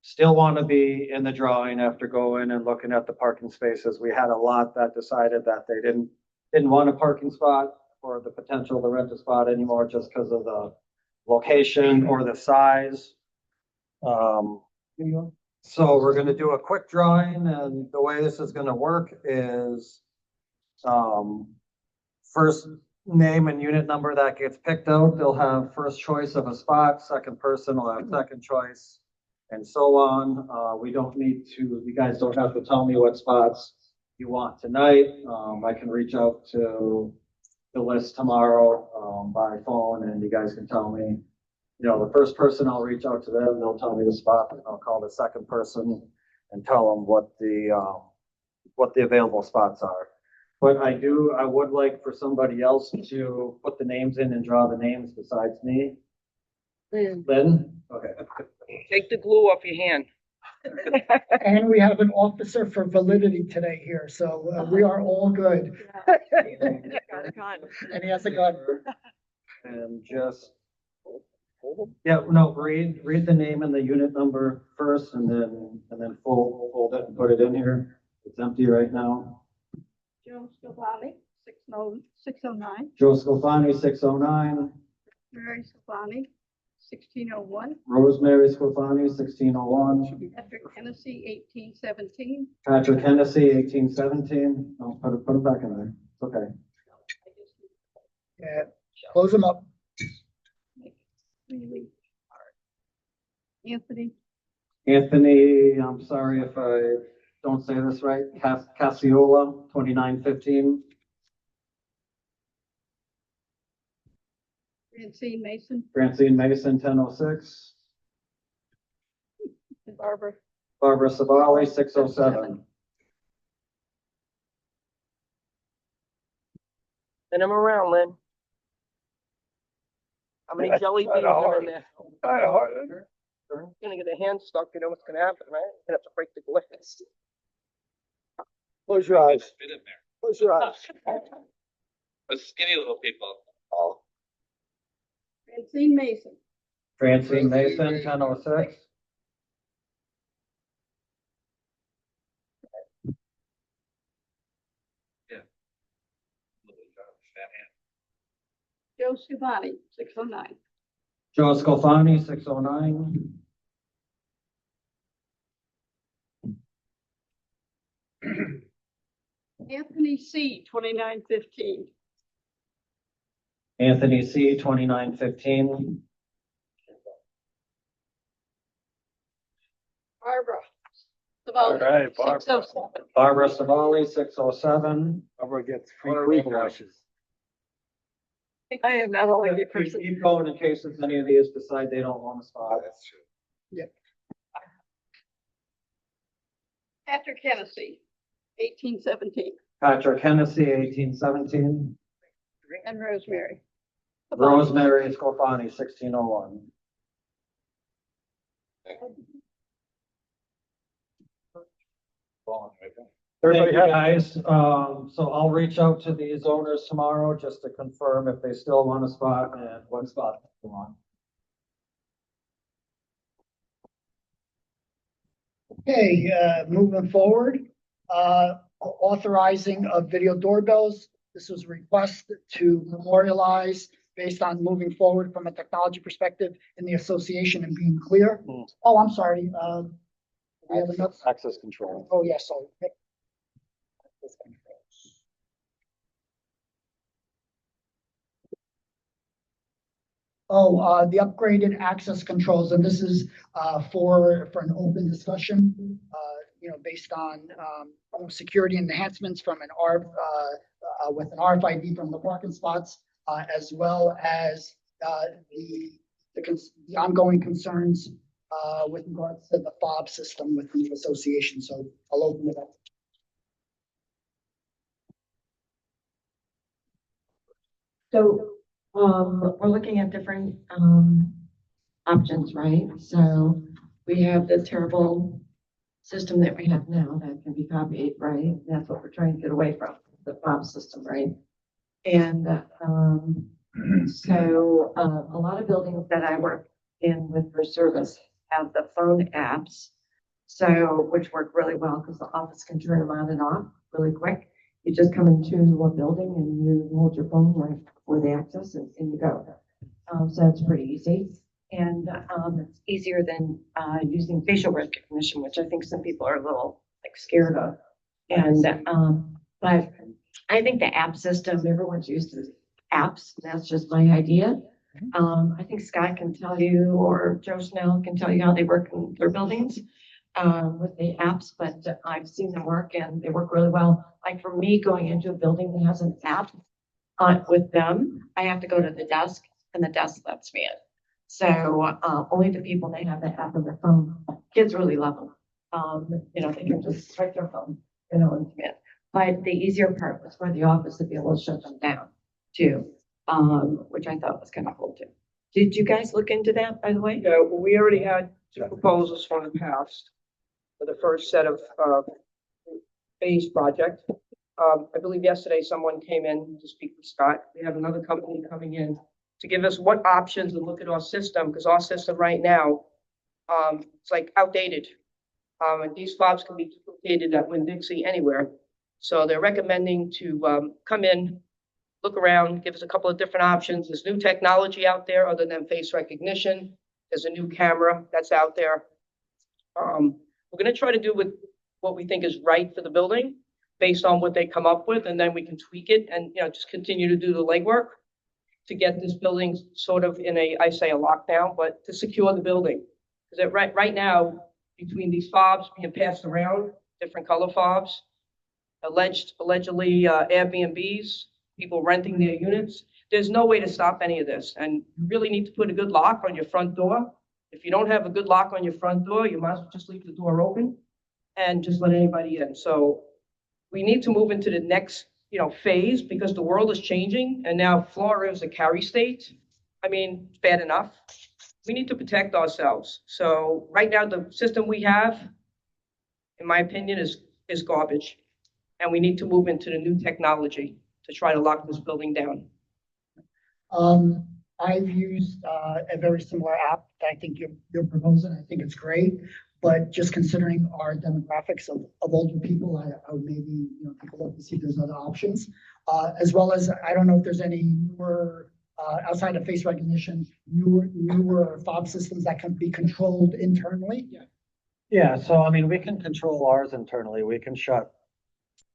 still want to be in the drawing after going and looking at the parking spaces. We had a lot that decided that they didn't want a parking spot or the potential to rent a spot anymore just because of the location or the size. So we're gonna do a quick drawing, and the way this is gonna work is, first name and unit number that gets picked out, they'll have first choice of a spot, second person will have second choice, and so on. We don't need to, you guys don't have to tell me what spots you want tonight. I can reach out to the list tomorrow, by phone, and you guys can tell me, the first person, I'll reach out to them, they'll tell me the spot, and I'll call the second person and tell them what the available spots are. But I would like for somebody else to put the names in and draw the names besides me. Lynn? Okay.
Take the glue off your hand.
And we have an officer for validity today here, so we are all good.
Got a gun.
And he has a gun.
And just, yeah, no, read the name and the unit number first, and then fold it and put it in here. It's empty right now.
Joe Scovani, 609,
Joe Scofani, 609.
Mary Scovani, 1601,
Rosemary Scofani, 1601.
Patrick Hennessy, 1817.
Patrick Hennessy, 1817. No, put it back in there. It's okay.
Yeah, close them up.
Anthony,
I'm sorry if I don't say this right. Cassiola, 2915.
Francine Mason,
Francine Mason, 1006.
Barbara,
Barbara Savali, 607.
Send them around, Lynn. How many jelly beans are in there? You're gonna get a hand stuck, you know what's gonna happen, right? You're gonna have to break the glass.
Close your eyes.
Fit in there.
Close your eyes.
The skinny little people.
Francine Mason,
Francine Mason, 1006.
Yeah. Little fat hand.
Joe Scavani, 609.
Joe Scalfani, 609.
Anthony C, 2915.
Anthony C, 2915.
Barbara.
All right, Barbara.
607.
Barbara Savali, 607.
Barbara gets free washes.
I am not only the
Keep
person.
keep going in case if any of these decide they don't want to spot.
That's true.
Patrick Hennessy, 1817.
Patrick Hennessy, 1817.
And Rosemary.
Rosemary Scalfani, 1601. Thank you, guys. So I'll reach out to these owners tomorrow just to confirm if they still want a spot and what spot they want.
Okay, moving forward, authorizing of video doorbells. This was a request to memorialize based on moving forward from a technology perspective in the association and being clear. Oh, I'm sorry. We have enough.
Access control.
Oh, yes, sorry. Oh, the upgraded access controls, and this is for an open discussion, based on security enhancements from an with an RFID from the parking spots, as well as the ongoing concerns with regards to the fob system within the association. So I'll open it up.
So, we're looking at different, options, right? So we have the terrible system that we have now that can be copied, right? That's what we're trying to get away from, the fob system, right? And, a lot of buildings that I work in with for service have the phone apps. So, which work really well because the office can turn them on and off really quick. You just come into a building and you hold your phone right for the access and you go. So it's pretty easy. And it's easier than using facial recognition, which I think some people are a little scared of. And but I think the app system, everyone's used to apps. That's just my idea. I think Scott can tell you, or Joe Snell can tell you how they work in their buildings with the apps, but I've seen them work and they work really well. Like for me, going into a building that has an app with them, I have to go to the desk and the desk lets me in. So only the people that have the app on their phone, kids really love them. They can just swipe their phone, and come in. But the easier part was for the office to be able to shut them down too, which I thought was kind of cool too. Did you guys look into that, by the way?
Yeah, well, we already had two proposals from the past for the first set of phase project. I believe yesterday someone came in to speak with Scott. We have another company coming in to give us what options and look at our system, because our system right now, it's like outdated. And these fobs can be duplicated at Winn-Dixie anywhere. So they're recommending to come in, look around, give us a couple of different options. There's new technology out there other than face recognition. There's a new camera that's out there. We're going to try to do with what we think is right for the building based on what they come up with, and then we can tweak it and just continue to do the legwork to get this building sort of in a lockdown, but to secure the building. Because right now, between these fobs being passed around, different color fobs, allegedly Airbnbs, people renting their units, there's no way to stop any of this. And you really need to put a good lock on your front door. If you don't have a good lock on your front door, you might as well just leave the door open and just let anybody in. So we need to move into the next phase, because the world is changing and now Florida is a carry state. I mean, it's bad enough. We need to protect ourselves. So right now, the system we have, in my opinion, is garbage. And we need to move into the new technology to try to lock this building down.
I've used a very similar app that I think you're proposing. I think it's great. But just considering our demographics of older people, I would maybe take a look to see if there's other options. As well as, I don't know if there's any newer outside of face recognition, newer fob systems that can be controlled internally?
Yeah, so I mean, we can control ours internally. We can shut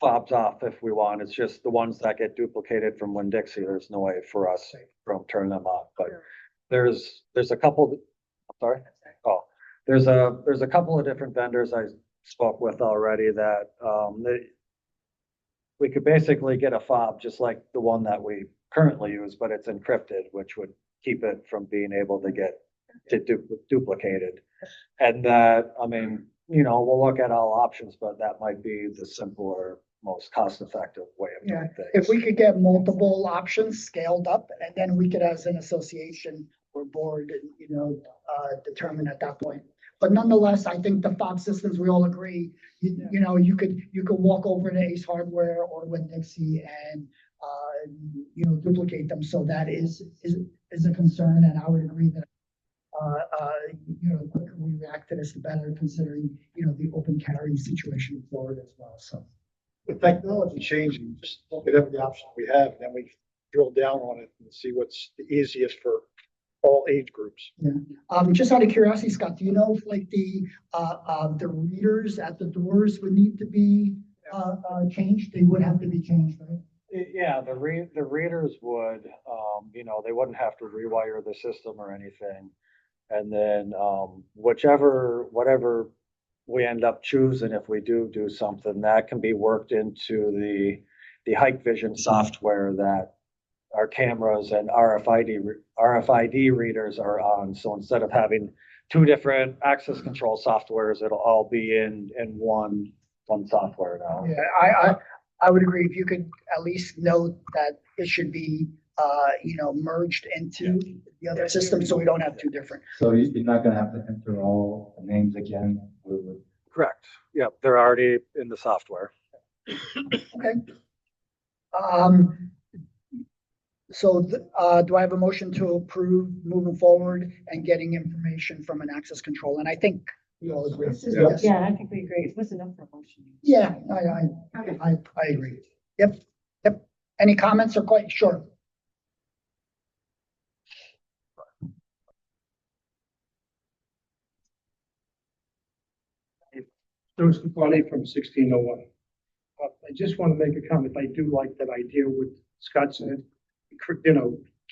fobs off if we want. It's just the ones that get duplicated from Winn-Dixie, there's no way for us to turn them off, but there's a couple, sorry? Oh, there's a couple of different vendors I spoke with already that, we could basically get a fob just like the one that we currently use, but it's encrypted, which would keep it from being able to get duplicated. And that, I mean, we'll look at all options, but that might be the simpler, most cost-effective way of doing things.
If we could get multiple options scaled up, and then we could, as an association or board, determine at that point. But nonetheless, I think the fob systems, we all agree, you could walk over to Ace Hardware or Winn-Dixie and, duplicate them. So that is a concern, and I would agree that, the quicker we react to this, the better, considering, the open carry situation in Florida as well, so.
With technology changing, just look at every option we have, and then we drill down on it and see what's the easiest for all age groups.
Just out of curiosity, Scott, do you know if like the readers at the doors would need to be changed? They would have to be changed, right?
Yeah, the readers would, they wouldn't have to rewire the system or anything. And then, whatever we end up choosing, if we do something, that can be worked into the Hike Vision software that our cameras and RFID readers are on. So instead of having two different access control softwares, it'll all be in one software now.
Yeah, I would agree. If you could at least note that it should be, merged into the other system, so we don't have two different.
So you're not gonna have to enter all the names again?
Correct. Yep, they're already in the software.
Okay. So, do I have a motion to approve moving forward and getting information from an access control? And I think we all agree. Yes.
Yeah, I think we agree. It was enough for a motion.
Yeah, I agree. Yep. Any comments or quite sure?
Bruce Capani from 1601. I just want to make a comment. I do like that idea with Scott said,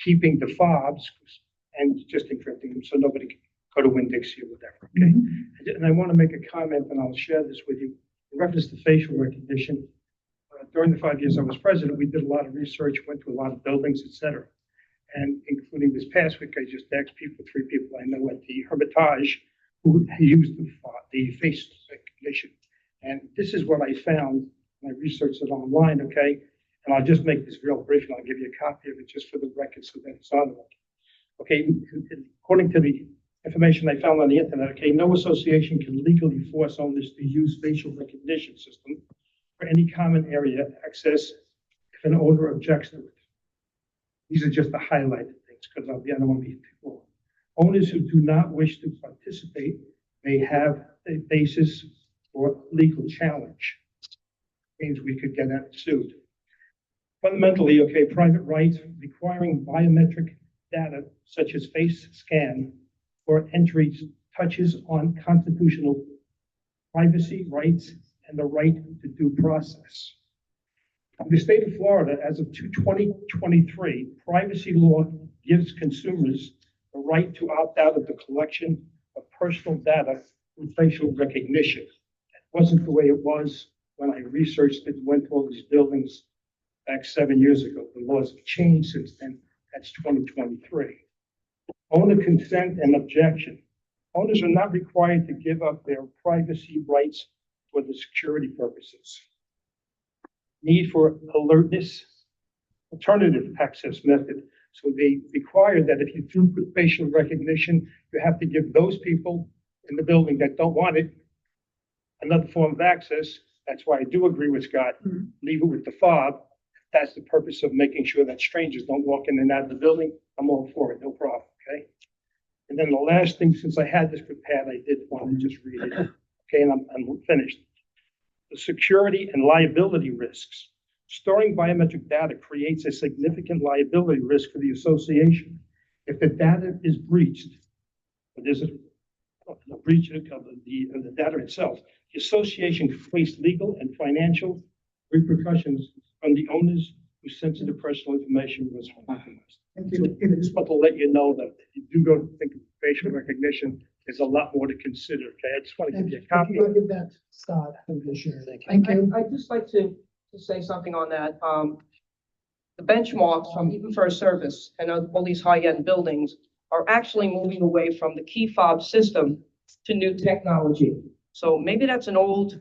keeping the fobs and just encrypting them so nobody can go to Winn-Dixie or whatever. Okay. And I want to make a comment, and I'll share this with you in reference to facial recognition. During the 5 years I was president, we did a lot of research, went to a lot of buildings, etc. And including this past week, I just asked three people I know at the Hermitage who used the face recognition. And this is what I found when I researched it online, okay? And I'll just make this real brief, and I'll give you a copy of it just for the record so that it's on it. Okay, according to the information I found on the internet, okay, no association can legally force owners to use facial recognition system for any common area access if an owner objects to it. These are just the highlighted things, because I don't want to be too long. Owners who do not wish to participate may have a basis for legal challenge. Means we could get sued. Fundamentally, okay, private rights requiring biometric data such as face scan or entries touches on constitutional privacy rights and the right to due process. In the state of Florida, as of 2023, privacy law gives consumers the right to opt out of the collection of personal data with facial recognition. It wasn't the way it was when I researched it and went to all these buildings back 7 years ago. The laws have changed since then. That's 2023. Owner consent and objection. Owners are not required to give up their privacy rights for the security purposes. Need for alertness, alternative access method. So they require that if you do put facial recognition, you have to give those people in the building that don't want it another form of access. That's why I do agree with Scott. Leave it with the fob. That's the purpose of making sure that strangers don't walk in and out of the building. I'm all for it, no problem, okay? And then the last thing, since I had this prepared, I did want to just read it. Okay, and I'm finished. The security and liability risks. Storing biometric data creates a significant liability risk for the association. If the data is breached, or there's a breach of the data itself, the association can face legal and financial repercussions on the owners whose sensitive personal information was compromised. So I just want to let you know that if you do go to think of facial recognition, there's a lot more to consider, okay? I just want to give you a copy.
I'll give that to Scott. Thank you.
I'd just like to say something on that. The benchmarks from even First Service and all these high-end buildings are actually moving away from the key fob system to new technology. So maybe that's an old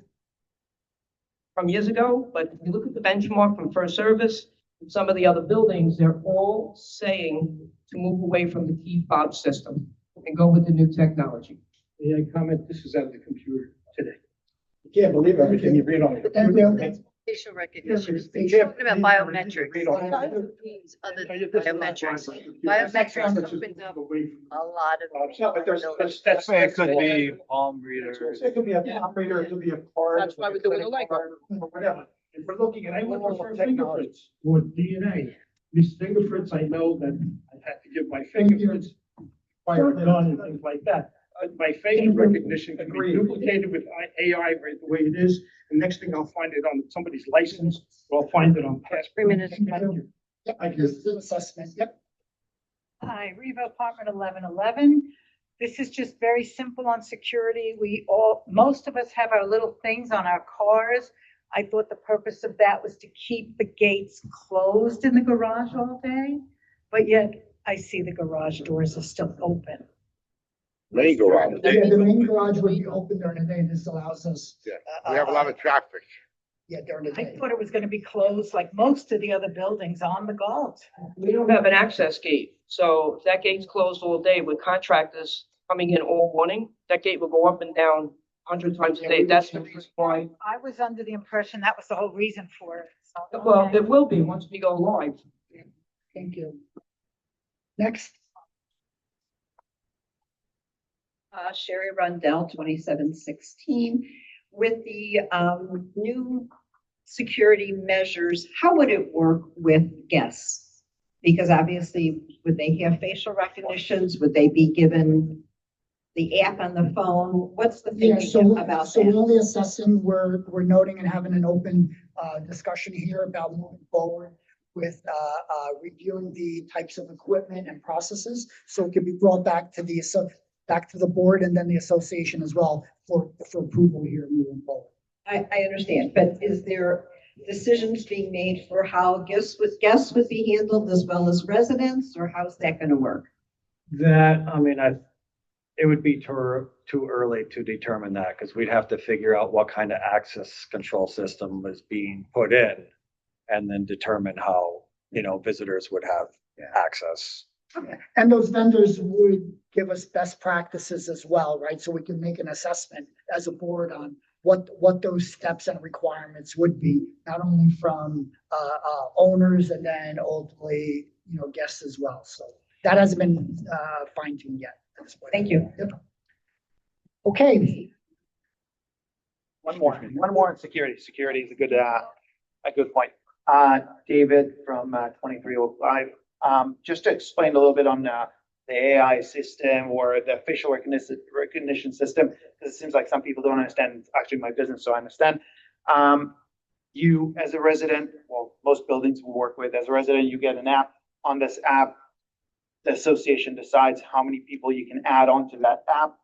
from years ago, but if you look at the benchmark from First Service and some of the other buildings, they're all saying to move away from the key fob system and go with the new technology.
May I comment? This is out of the computer today. You can't believe everything you read on it.
Thank you.
Facial recognition.
You
You're
can't
talking about biometrics.
read on it.
Other than biometrics. Biometrics opens up a lot of.
No, but that's.
It could be palm readers.
It could be a operator, it could be a card.
That's why we're doing it like that.
Or whatever. If we're looking at, I would prefer fingerprints or DNA. These fingerprints, I know that I've had to give my fingerprints, fire it on and things like that. My facial recognition can be duplicated with AI right the way it is. The next thing I'll find it on somebody's license, or I'll find it on passport.
3 minutes.
Yep, I guess the assessment, yep.
Hi, Reva, apartment 1111. This is just very simple on security. Most of us have our little things on our cars. I thought the purpose of that was to keep the gates closed in the garage all day, but yet I see the garage doors are still open.
Main garage.
Yeah, the main garage would be open during the day. This allows us.
Yeah, we have a lot of traffic.
Yeah, during the
I
day.
thought it was going to be closed like most of the other buildings on the Gulf.
We don't have an access gate, so if that gate's closed all day with contractors coming in all morning, that gate will go up and down 100 times a day. That's the reason why.
I was under the impression that was the whole reason for it. So,
Well,
okay.
it will be once we go live.
Thank you. Next.
Sherry Rundell, 2716. With the new security measures, how would it work with guests? Because obviously, would they have facial recognitions? Would they be given the app on the phone? What's the
Yeah,
thinking about
so we're
that?
only assessing, we're noting and having an open discussion here about moving forward with reviewing the types of equipment and processes. So it can be brought back to the board and then the association as well for approval here moving forward.
I understand, but is there decisions being made for how guests would be handled as well as residents, or how's that gonna work?
That, I mean, it would be too early to determine that, because we'd have to figure out what kind of access control system is being put in, and then determine how, visitors would have access.
And those vendors would give us best practices as well, right? So we can make an assessment as a board on what those steps and requirements would be, not only from owners and then ultimately, guests as well. So that hasn't been fine-tuned yet.
Thank you.
Yep. Okay.
One more on security. Security is a good point. David from 2305. Just to explain a little bit on the AI system or the facial recognition system, because it seems like some people don't understand. It's actually my business, so I understand. You, as a resident, well, most buildings we work with, as a resident, you get an app. On this app, the association decides how many people you can add onto that app.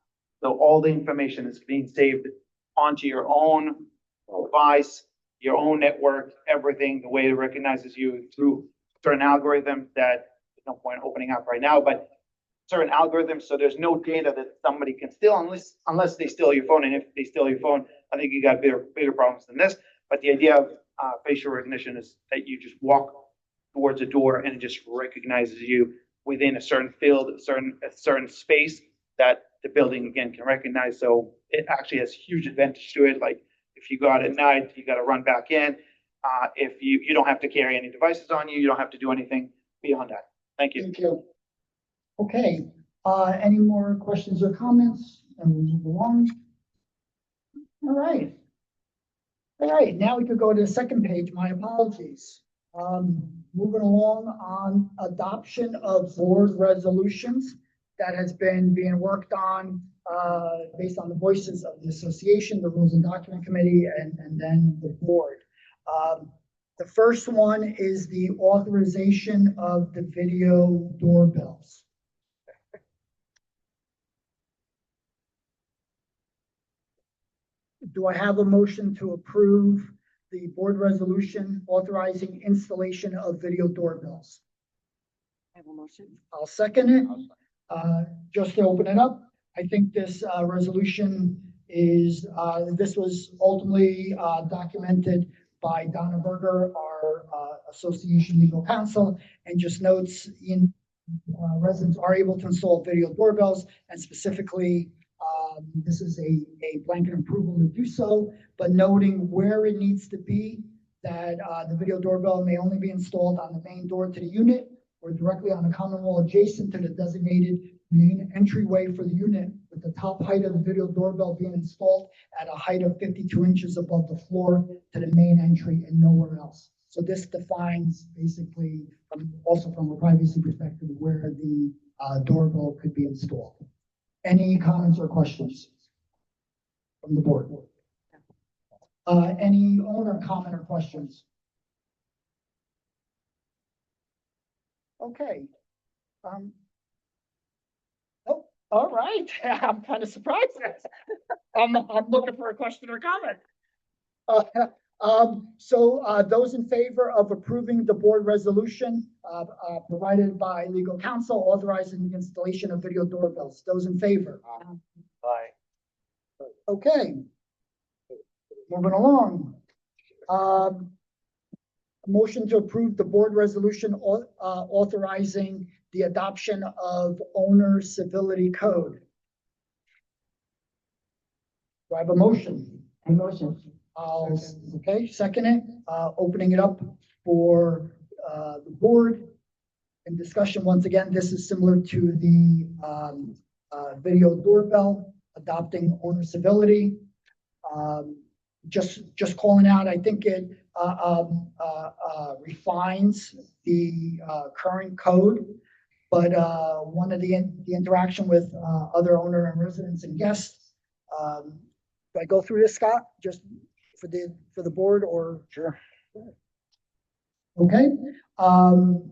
So all the information is being saved onto your own device, your own network, everything, the way it recognizes you through certain algorithms that there's no point opening up right now, but certain algorithms. So there's no data that somebody can steal unless they steal your phone. And if they steal your phone, I think you got bigger problems than this. But the idea of facial recognition is that you just walk towards a door and it just recognizes you within a certain field, a certain space that the building again can recognize. So it actually has huge advantage to it. Like if you go out at night, you got to run back in. If you don't have to carry any devices on you, you don't have to do anything beyond that. Thank you.
Thank you. Okay, any more questions or comments? And we move along. All right. All right, now we could go to the second page. My apologies. Moving along on adoption of board resolutions that has been being worked on, based on the voices of the association, the Rules and Document Committee, and then the board. The first one is the authorization of the video doorbells. Do I have a motion to approve the board resolution authorizing installation of video doorbells?
I have a motion.
I'll second it. Just to open it up, I think this resolution is, this was ultimately documented by Donna Berger, our association legal counsel, and just notes in residents are able to install video doorbells, and specifically, this is a blanket approval to do so, but noting where it needs to be, that the video doorbell may only be installed on the main door to the unit or directly on the common wall adjacent to the designated main entryway for the unit, with the top height of the video doorbell being installed at a height of 52 inches above the floor to the main entry and nowhere else. So this defines basically, also from a privacy perspective, where the doorbell could be installed. Any comments or questions from the board? Any owner comment or questions? Okay. Oh, all right. I'm kind of surprised. I'm looking for a question or comment. Those in favor of approving the board resolution provided by legal counsel authorizing the installation of video doorbells, those in favor?
Aye.
Okay. Moving along. Motion to approve the board resolution authorizing the adoption of owner civility code. Do I have a motion?
A motion.
Okay, second it, opening it up for the board and discussion. Once again, this is similar to the video doorbell, adopting owner civility. Just calling out, I think it refines the current code, but one of the interaction with other owner and residents and guests. Do I go through this, Scott, just for the board, or?
Sure.
Okay. No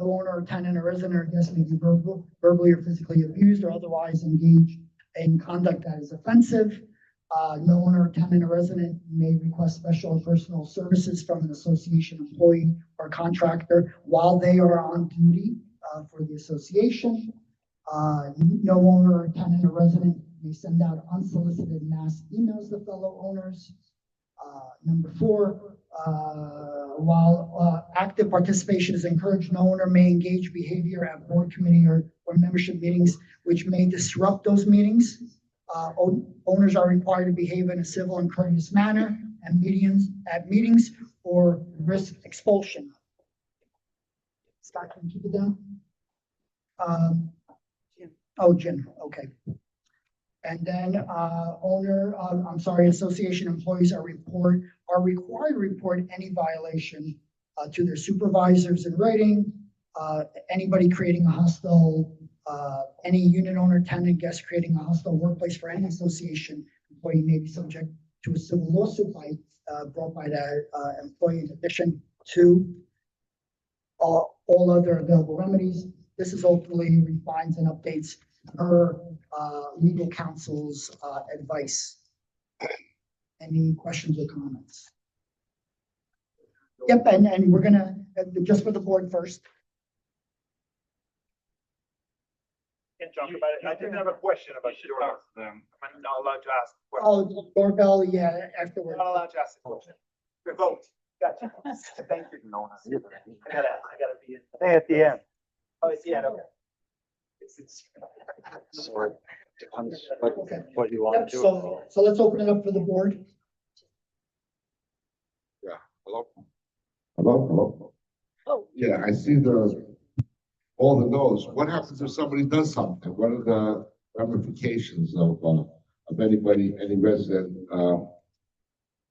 owner or tenant or resident or guest may be verbally or physically abused or otherwise engaged in conduct that is offensive. No owner or tenant or resident may request special or personal services from an association employee or contractor while they are on duty for the association. No owner or tenant or resident may send out unsolicited mass emails to fellow owners. Number 4, while active participation is encouraged, no owner may engage behavior at board committee or membership meetings which may disrupt those meetings. Owners are required to behave in a civil and courteous manner at meetings or risk expulsion. Scott, can you keep it down? Jim, okay. And then association employees are required to report any violation to their supervisors in writing. Anybody creating a hostile, any unit owner, tenant, guest creating a hostile workplace for any association employee may be subject to a civil lawsuit brought by the employee, in addition to all other available remedies. This is ultimately refines and updates her legal counsel's advice. Any questions or comments? Yep, and we're gonna, just for the board first.
Can talk about it. I did have a question about your, I'm not allowed to ask.
Oh, doorbell, yeah, afterwards.
Not allowed to ask the question. Revote. Gotcha. Thank you. No, I gotta be in. Hey, at the end. Oh, it's the end, okay.
So it depends
Okay.
what you want
Yep,
to do.
so let's open it up for the board.
Yeah, hello? Hello?
Oh.
Yeah, I see all the no's. What happens if somebody does something? What are the ramifications of of anybody, any resident,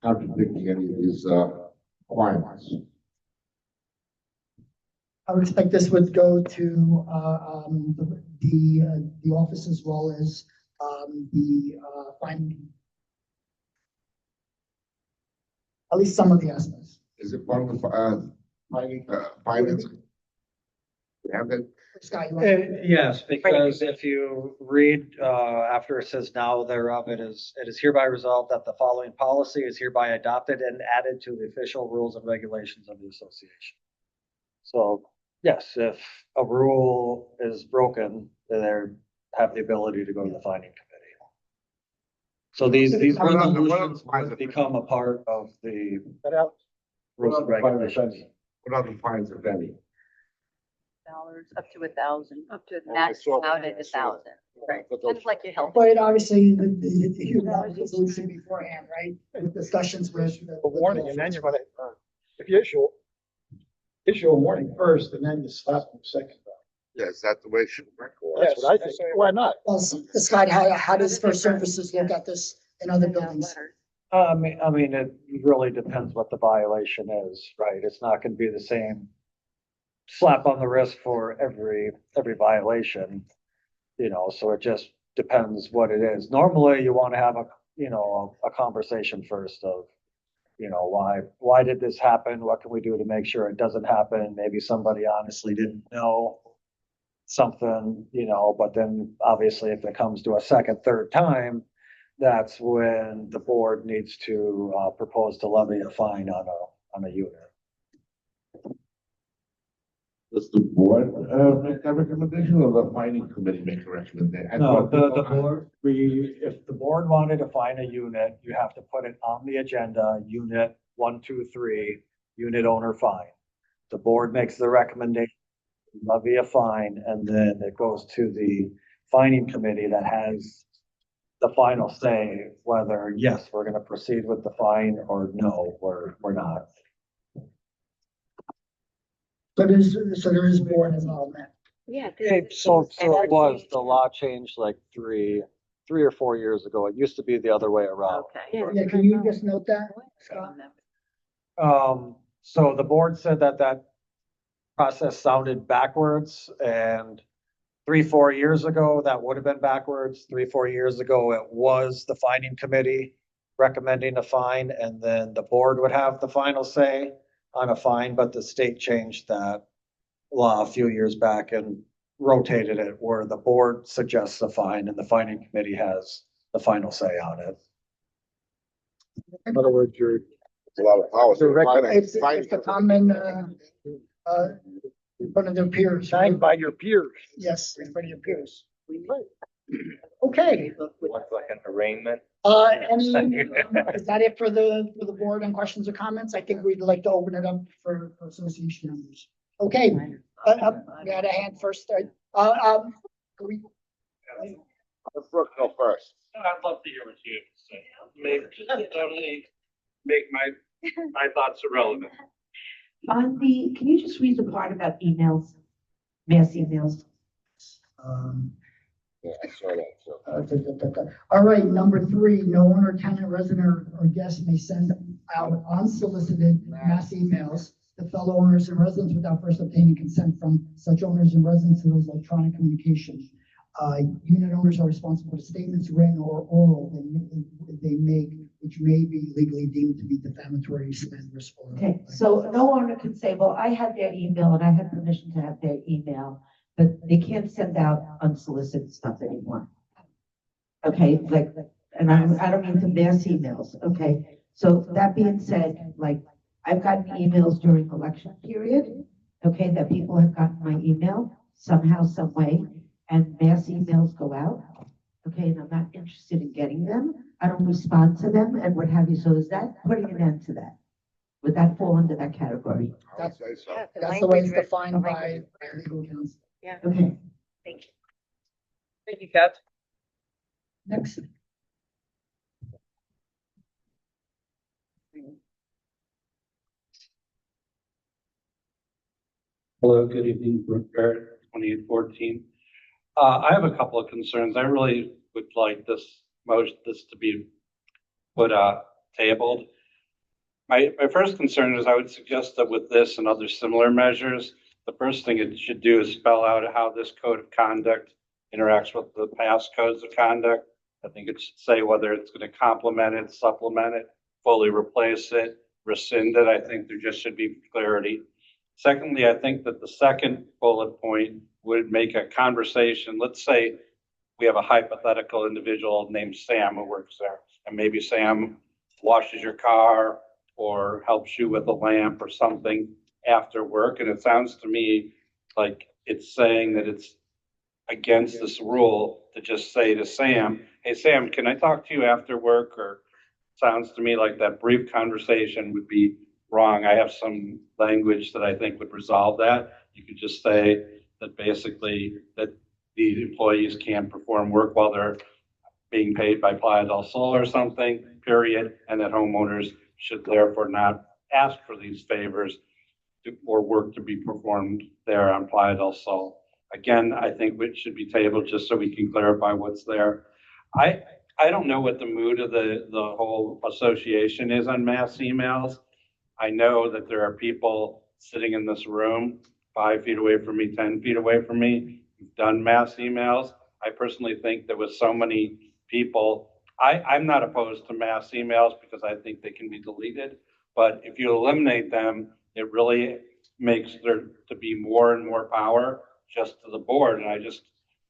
contradicting any of these, requirements.
I would expect this would go to, the office as well as, finding. At least some of the aspects.
Is it part of the, finance? You have that?
Scott, you want-
Yes, because if you read, after it says now thereof, it is hereby resolved that the following policy is hereby adopted and added to the official rules and regulations of the association. So, yes, if a rule is broken, they have the ability to go to the finding committee. So these resolutions would become a part of the rules and regulations.
What other fines, if any?
Dollars, up to 1,000. Up to
I
max
saw
out
that,
at
I saw that.
1,000. Right.
But those-
Kind of like your health.
But obviously, you have a resolution beforehand, right? With discussions with.
A warning, and then you're gonna, if you issue a warning first, and then you slap them second.
Yeah, is that the way it should work? Or-
That's what I think. Why not?
Well, Scott, how does First Services look at this in other buildings?
I mean, it really depends what the violation is, right? It's not gonna be the same slap on the wrist for every violation, so it just depends what it is. Normally, you want to have a conversation first of, why did this happen? What can we do to make sure it doesn't happen? Maybe somebody honestly didn't know something, but then obviously if it comes to a second, third time, that's when the board needs to propose to levy a fine on a unit.
Does the board, make that recommendation, or the finding committee make a recommendation?
No, the board, if the board wanted to find a unit, you have to put it on the agenda, unit 1, 2, 3, unit owner fine. The board makes the recommendation, levy a fine, and then it goes to the finding committee that has the final say whether, yes, we're gonna proceed with the fine, or no, we're not.
So there is board involvement.
Yeah.
So it was, the law changed like three or 4 years ago. It used to be the other way around.
Okay.
Yeah, can you just note that, Scott?
So the board said that process sounded backwards, and 3, 4 years ago, that would have been backwards. 3, 4 years ago, it was the finding committee recommending a fine, and then the board would have the final say on a fine, but the state changed that law a few years back and rotated it where the board suggests a fine and the finding committee has the final say on it.
In other words, you're.
It's a lot of powers.
It's a common, in front of their peers. right?
Signed by your peers.
Yes, in front of your peers. Okay,
Looks like an arraignment.
is that it for the board on questions or comments? I think we'd like to open it up for association members. Okay, we had a hand first. Can we-
Let's Brooke go first.
I'd love to hear what you have to say. Totally make my thoughts irrelevant.
Can you just read the part about emails, mass emails?
Yeah, I saw that, so.
All right, number 3, no owner, tenant, resident, or guest may send out unsolicited mass emails to fellow owners and residents without first obtaining consent from such owners and residents to those electronic communications. Unit owners are responsible for statements, written or oral, they make, which may be legally deemed to be defamatory, slanderous, or.
Okay, so no owner can say, well, I had their email and I had permission to have their email, but they can't send out unsolicited stuff anymore. Okay, and I don't mean to mass emails, okay? So that being said, I've gotten emails during election period, okay, that people have gotten my email somehow, some way, and mass emails go out, okay, and I'm not interested in getting them. I don't respond to them and what have you. So is that putting an end to that? Would that fall under that category?
I would say so.
That's the way it's defined by legal counsel.
Yeah.
Okay.
Thank you.
Thank you, Kat.
Next.
Hello, good evening, Brooke Barrett, 2814. I have a couple of concerns. I really would like this
motion this to be put, tabled. My first concern is I would suggest that with this and other similar measures, the first thing it should do is spell out how this code of conduct interacts with the past codes of conduct. I think it should say whether it's going to complement it, supplement it, fully replace it, rescind it. I think there just should be clarity. Secondly, I think that the second bullet point would make a conversation. Let's say we have a hypothetical individual named Sam who works there, and maybe Sam washes your car or helps you with a lamp or something after work. And it sounds to me like it's saying that it's against this rule to just say to Sam, hey, Sam, can I talk to you after work? Or sounds to me like that brief conversation would be wrong. I have some language that I think would resolve that. You could just say that basically that the employees can't perform work while they're being paid by Playa del Sol or something, period, and that homeowners should therefore not ask for these favors or work to be performed there on Playa del Sol. Again, I think it should be tabled just so we can clarify what's there. I don't know what the mood of the whole association is on mass emails. I know that there are people sitting in this room 5 feet away from me, 10 feet away from me, who've done mass emails. I personally think that with so many people, I'm not opposed to mass emails because I think they can be deleted. But if you eliminate them, it really makes there to be more and more power just to the board. And I just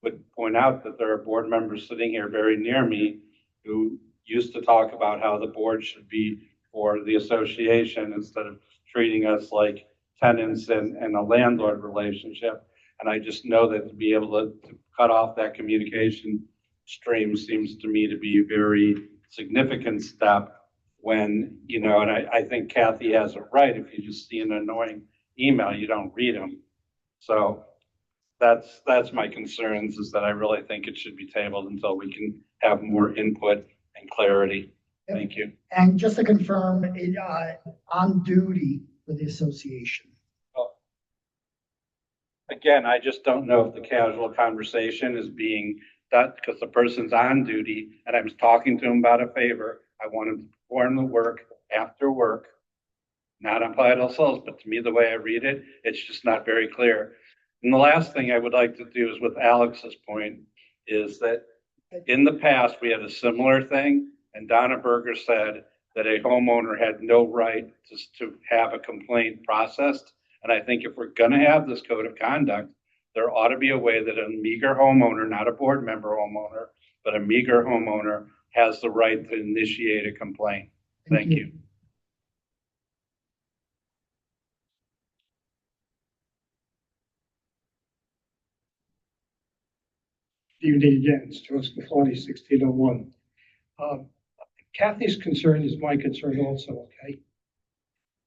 would point out that there are board members sitting here very near me who used to talk about how the board should be for the association instead of treating us like tenants and a landlord relationship. And I just know that to be able to cut off that communication stream seems to me to be a very significant step when, you know, and I think Kathy has it right. If you just see an annoying email, you don't read them. So that's my concerns, is that I really think it should be tabled until we can have more input and clarity. Thank you.
And just to confirm, on duty for the association.
Again, I just don't know if the casual conversation is being done because the person's on duty and I was talking to him about a favor. I want him to perform the work after work, not on Playa del Sol, but to me, the way I read it, it's just not very clear. And the last thing I would like to do is with Alex's point is that in the past, we had a similar thing, and Donna Berger said that a homeowner had no right to have a complaint processed. And I think if we're gonna have this code of conduct, there ought to be a way that a meager homeowner, not a board member homeowner, but a meager homeowner has the right to initiate a complaint. Thank you.
Evening again, it's Joseph Mahoney, 1601. Kathy's concern is my concern also, okay?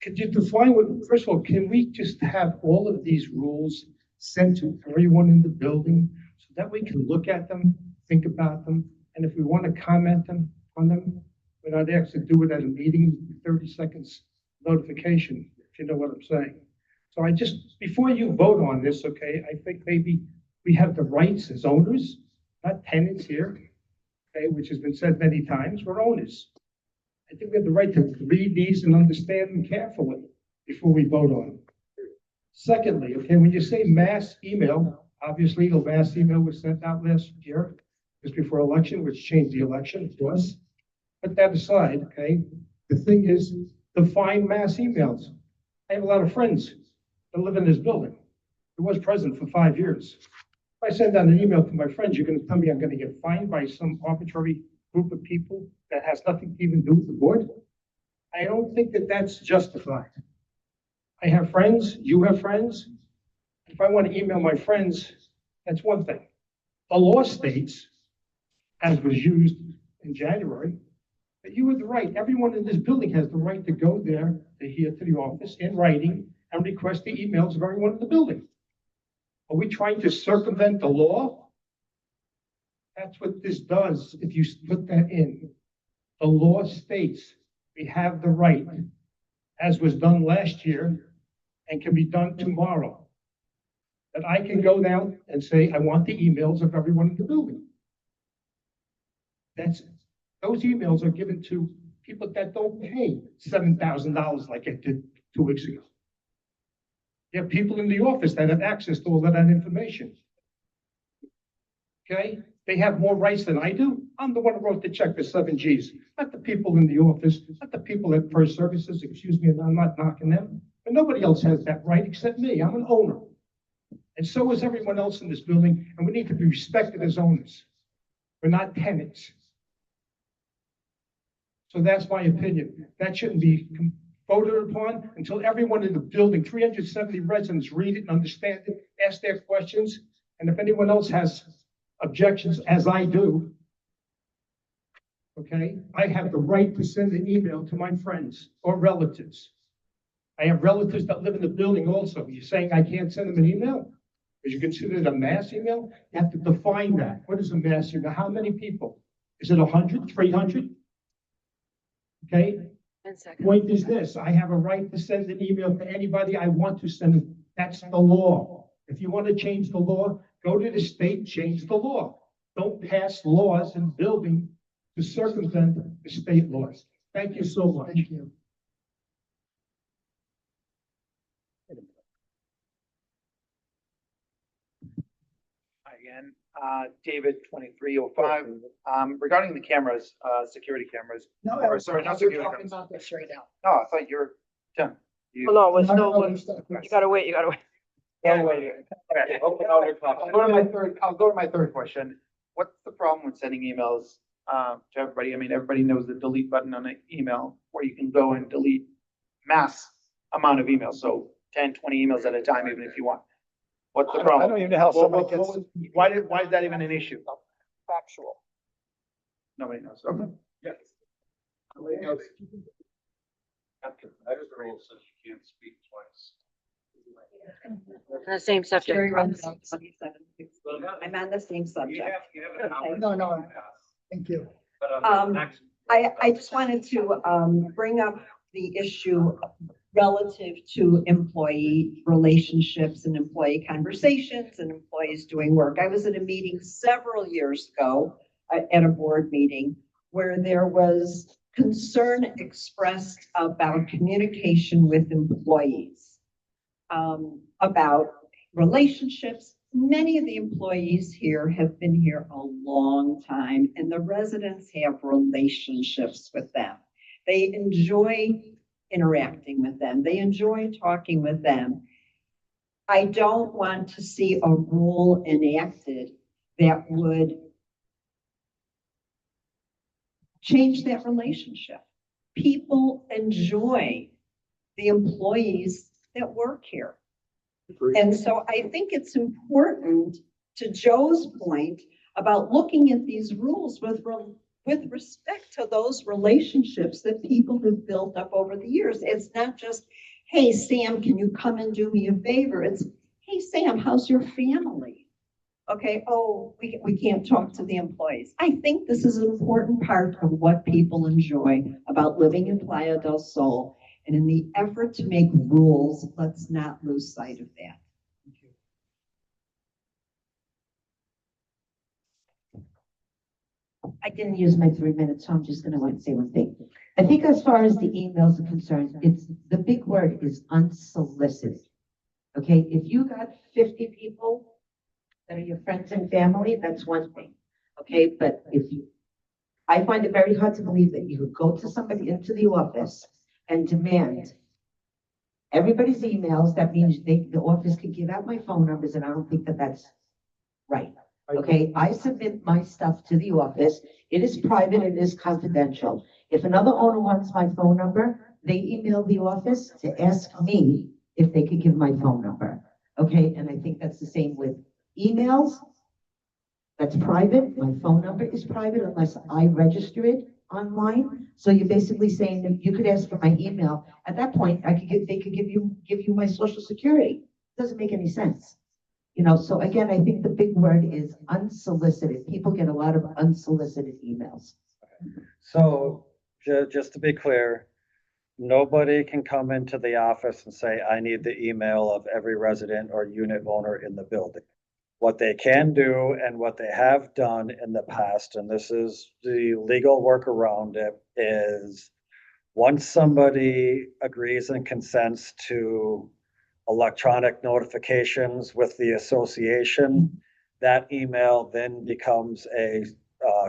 Could you define what, first of all, can we just have all of these rules sent to everyone in the building so that we can look at them, think about them, and if we want to comment on them, we're not asked to do it at a meeting, 30 seconds notification, if you know what I'm saying. So I just, before you vote on this, okay, I think maybe we have the rights as owners, not tenants here, okay, which has been said many times, we're owners. I think we have the right to read these and understand them carefully before we vote on them. Secondly, okay, when you say mass email, obviously the mass email was sent out last year, just before election, which changed the election, of course. Put that aside, okay? The thing is, define mass emails. I have a lot of friends that live in this building. It was present for 5 years. If I send out an email to my friends, you're going to tell me I'm going to get fined by some arbitrary group of people that has nothing to even do with the board? I don't think that that's justified. I have friends, you have friends. If I want to email my friends, that's one thing. The law states, as was used in January, that you have the right, everyone in this building has the right to go there, to the office in writing and request the emails of everyone in the building. Are we trying to circumvent the law? That's what this does if you put that in. The law states we have the right, as was done last year and can be done tomorrow, that I can go down and say, I want the emails of everyone in the building. Those emails are given to people that don't pay $7,000 like I did 2 weeks ago. You have people in the office that have access to all of that information. Okay? They have more rights than I do. I'm the one who wrote the check for 7Gs, not the people in the office, not the people at First Services, excuse me, and I'm not knocking them. But nobody else has that right except me. I'm an owner. And so is everyone else in this building, and we need to be respected as owners. We're not tenants. So that's my opinion. That shouldn't be voted upon until everyone in the building, 370 residents, read it and understand it, ask their questions. And if anyone else has objections, as I do, okay, I have the right to send an email to my friends or relatives. I have relatives that live in the building also. You're saying I can't send them an email? Is you consider it a mass email? You have to define that. What is a mass email? How many people? Is it 100, 300? Okay? Point is this, I have a right to send an email to anybody I want to send it. That's the law. If you want to change the law, go to the state, change the law. Don't pass laws in building to circumvent the state laws. Thank you so much.
Thank you.
Again, David, 2305. Regarding the cameras, security cameras.
No,
Or, sorry, not
we're
security
talking
cameras.
about this right now.
No, I thought you were done.
Hold on, we're
No, no, no,
still, you gotta wait, you gotta wait.
Yeah, wait. Okay. I'll go to my third question. What's the problem with sending emails to everybody? I mean, everybody knows the delete button on an email where you can go and delete mass amount of emails. So 10, 20 emails at a time, even if you want. What's the problem?
I don't even know how somebody
What-
gets.
Why is that even an issue?
Factual.
Nobody knows. Okay.
Yes.
There's the rule says you can't speak twice.
The same subject.
Sherry runs down 27. I'm on the same subject.
No, no, thank you.
I just wanted to, bring up the issue relative to employee relationships and employee conversations and employees doing work. I was at a meeting several years ago, at a board meeting, where there was concern expressed about communication with employees, about relationships. Many of the employees here have been here a long time, and the residents have relationships with them. They enjoy interacting with them. They enjoy talking with them. I don't want to see a rule enacted that would change that relationship. People enjoy the employees that work here. And so I think it's important, to Joe's point, about looking at these rules with respect to those relationships that people have built up over the years. It's not just, hey, Sam, can you come and do me a favor? It's, hey, Sam, how's your family? Okay, oh, we can't talk to the employees. I think this is an important part of what people enjoy about living in Playa del Sol. And in the effort to make rules, let's not lose sight of that.
I didn't use my 3 minutes, so I'm just gonna say one thing. I think as far as the emails are concerned, it's, the big word is unsolicited. Okay, if you got 50 people that are your friends and family, that's one thing. Okay, but I find it very hard to believe that you could go to somebody into the office and demand everybody's emails. That means the office could give out my phone numbers, and I don't think that that's right. Okay, I submit my stuff to the office. It is private, it is confidential. If another owner wants my phone number, they email the office to ask me if they could give my phone number. Okay, and I think that's the same with emails. That's private. My phone number is private unless I register it online. So you're basically saying that you could ask for my email. At that point, they could give you my social security. Doesn't make any sense. You know, so again, I think the big word is unsolicited. People get a lot of unsolicited emails.
So just to be clear, nobody can come into the office and say, I need the email of every resident or unit owner in the building. What they can do and what they have done in the past, and this is the legal work around it, is once somebody agrees and consents to electronic notifications with the association, that email then becomes a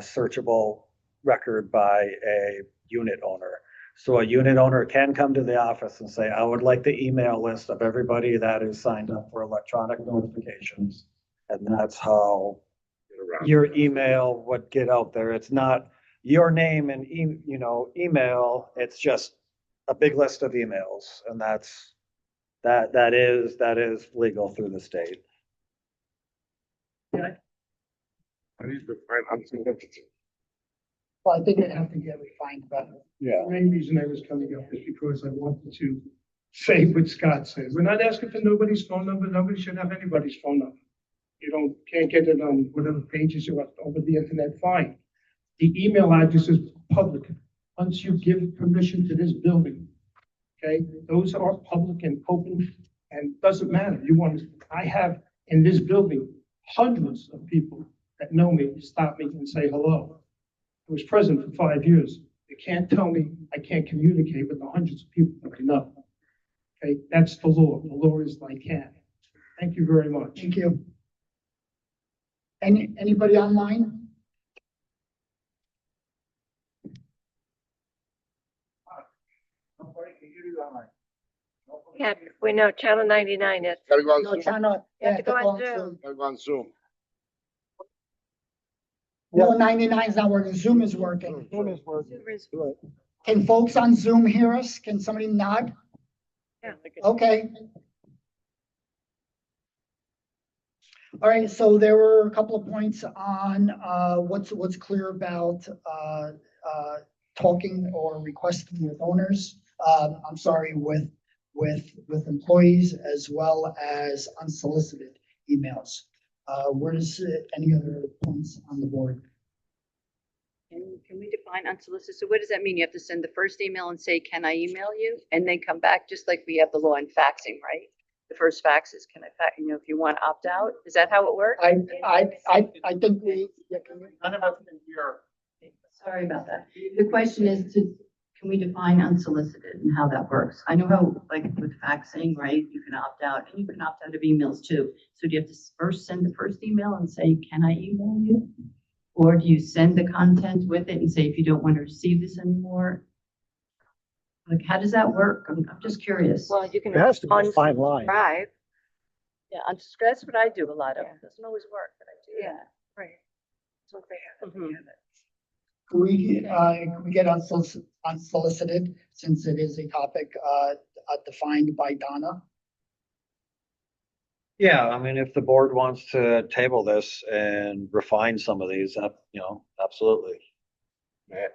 searchable record by a unit owner. So a unit owner can come to the office and say, I would like the email list of everybody that is signed up for electronic notifications. And that's how your email would get out there. It's not your name and email, it's just a big list of emails. And that is legal through the state.
I need to find unsolicited.
Well, I think it'd have to get refined better.
The main reason I was coming up is because I wanted to say what Scott said. We're not asking for nobody's phone number. Nobody should have anybody's phone number. You can't get it on whatever pages you have over the internet, fine. The email address is public. Once you give permission to this building, okay, those are public and open, and doesn't matter. I have in this building hundreds of people that know me, stop me and say hello. I was president for 5 years. You can't tell me I can't communicate with the hundreds of people that I know. Okay, that's the law. The law is I can. Thank you very much.
Thank you. Anybody online?
Yeah, we know channel 99 is.
Gotta go on
No,
Zoom.
channel.
You have to go on Zoom.
Gotta go on Zoom.
No, 99 is not working. Zoom is working.
Zoom is working. Good.
Can folks on Zoom hear us? Can somebody nod?
Yeah.
Okay. All right, so there were a couple of points on what's clear about talking or requesting with owners. I'm sorry, with employees as well as unsolicited emails. Where does any other points on the board?
Can we define unsolicited? So what does that mean? You have to send the first email and say, can I email you? And then come back, just like we have the law in faxing, right? The first fax is, can I fax, if you want to opt out? Is that how it works?
I think we.
None of us can hear.
Sorry about that. The question is can we define unsolicited and how that works? I know how, like with faxing, right, you can opt out and you can opt out of emails too. So do you have to first send the first email and say, can I email you? Or do you send the content with it and say, if you don't want to receive this anymore? Like, how does that work? I'm just curious.
Well, you can
It has to be a fine line.
unsubscribe. Yeah, unsubscribe, that's what I do a lot of. It doesn't always work, but I do. Yeah, right. Mhm.
Can we get unsolicited, since it is a topic defined by Donna?
Yeah, I mean, if the board wants to table this and refine some of these, absolutely.
Yeah,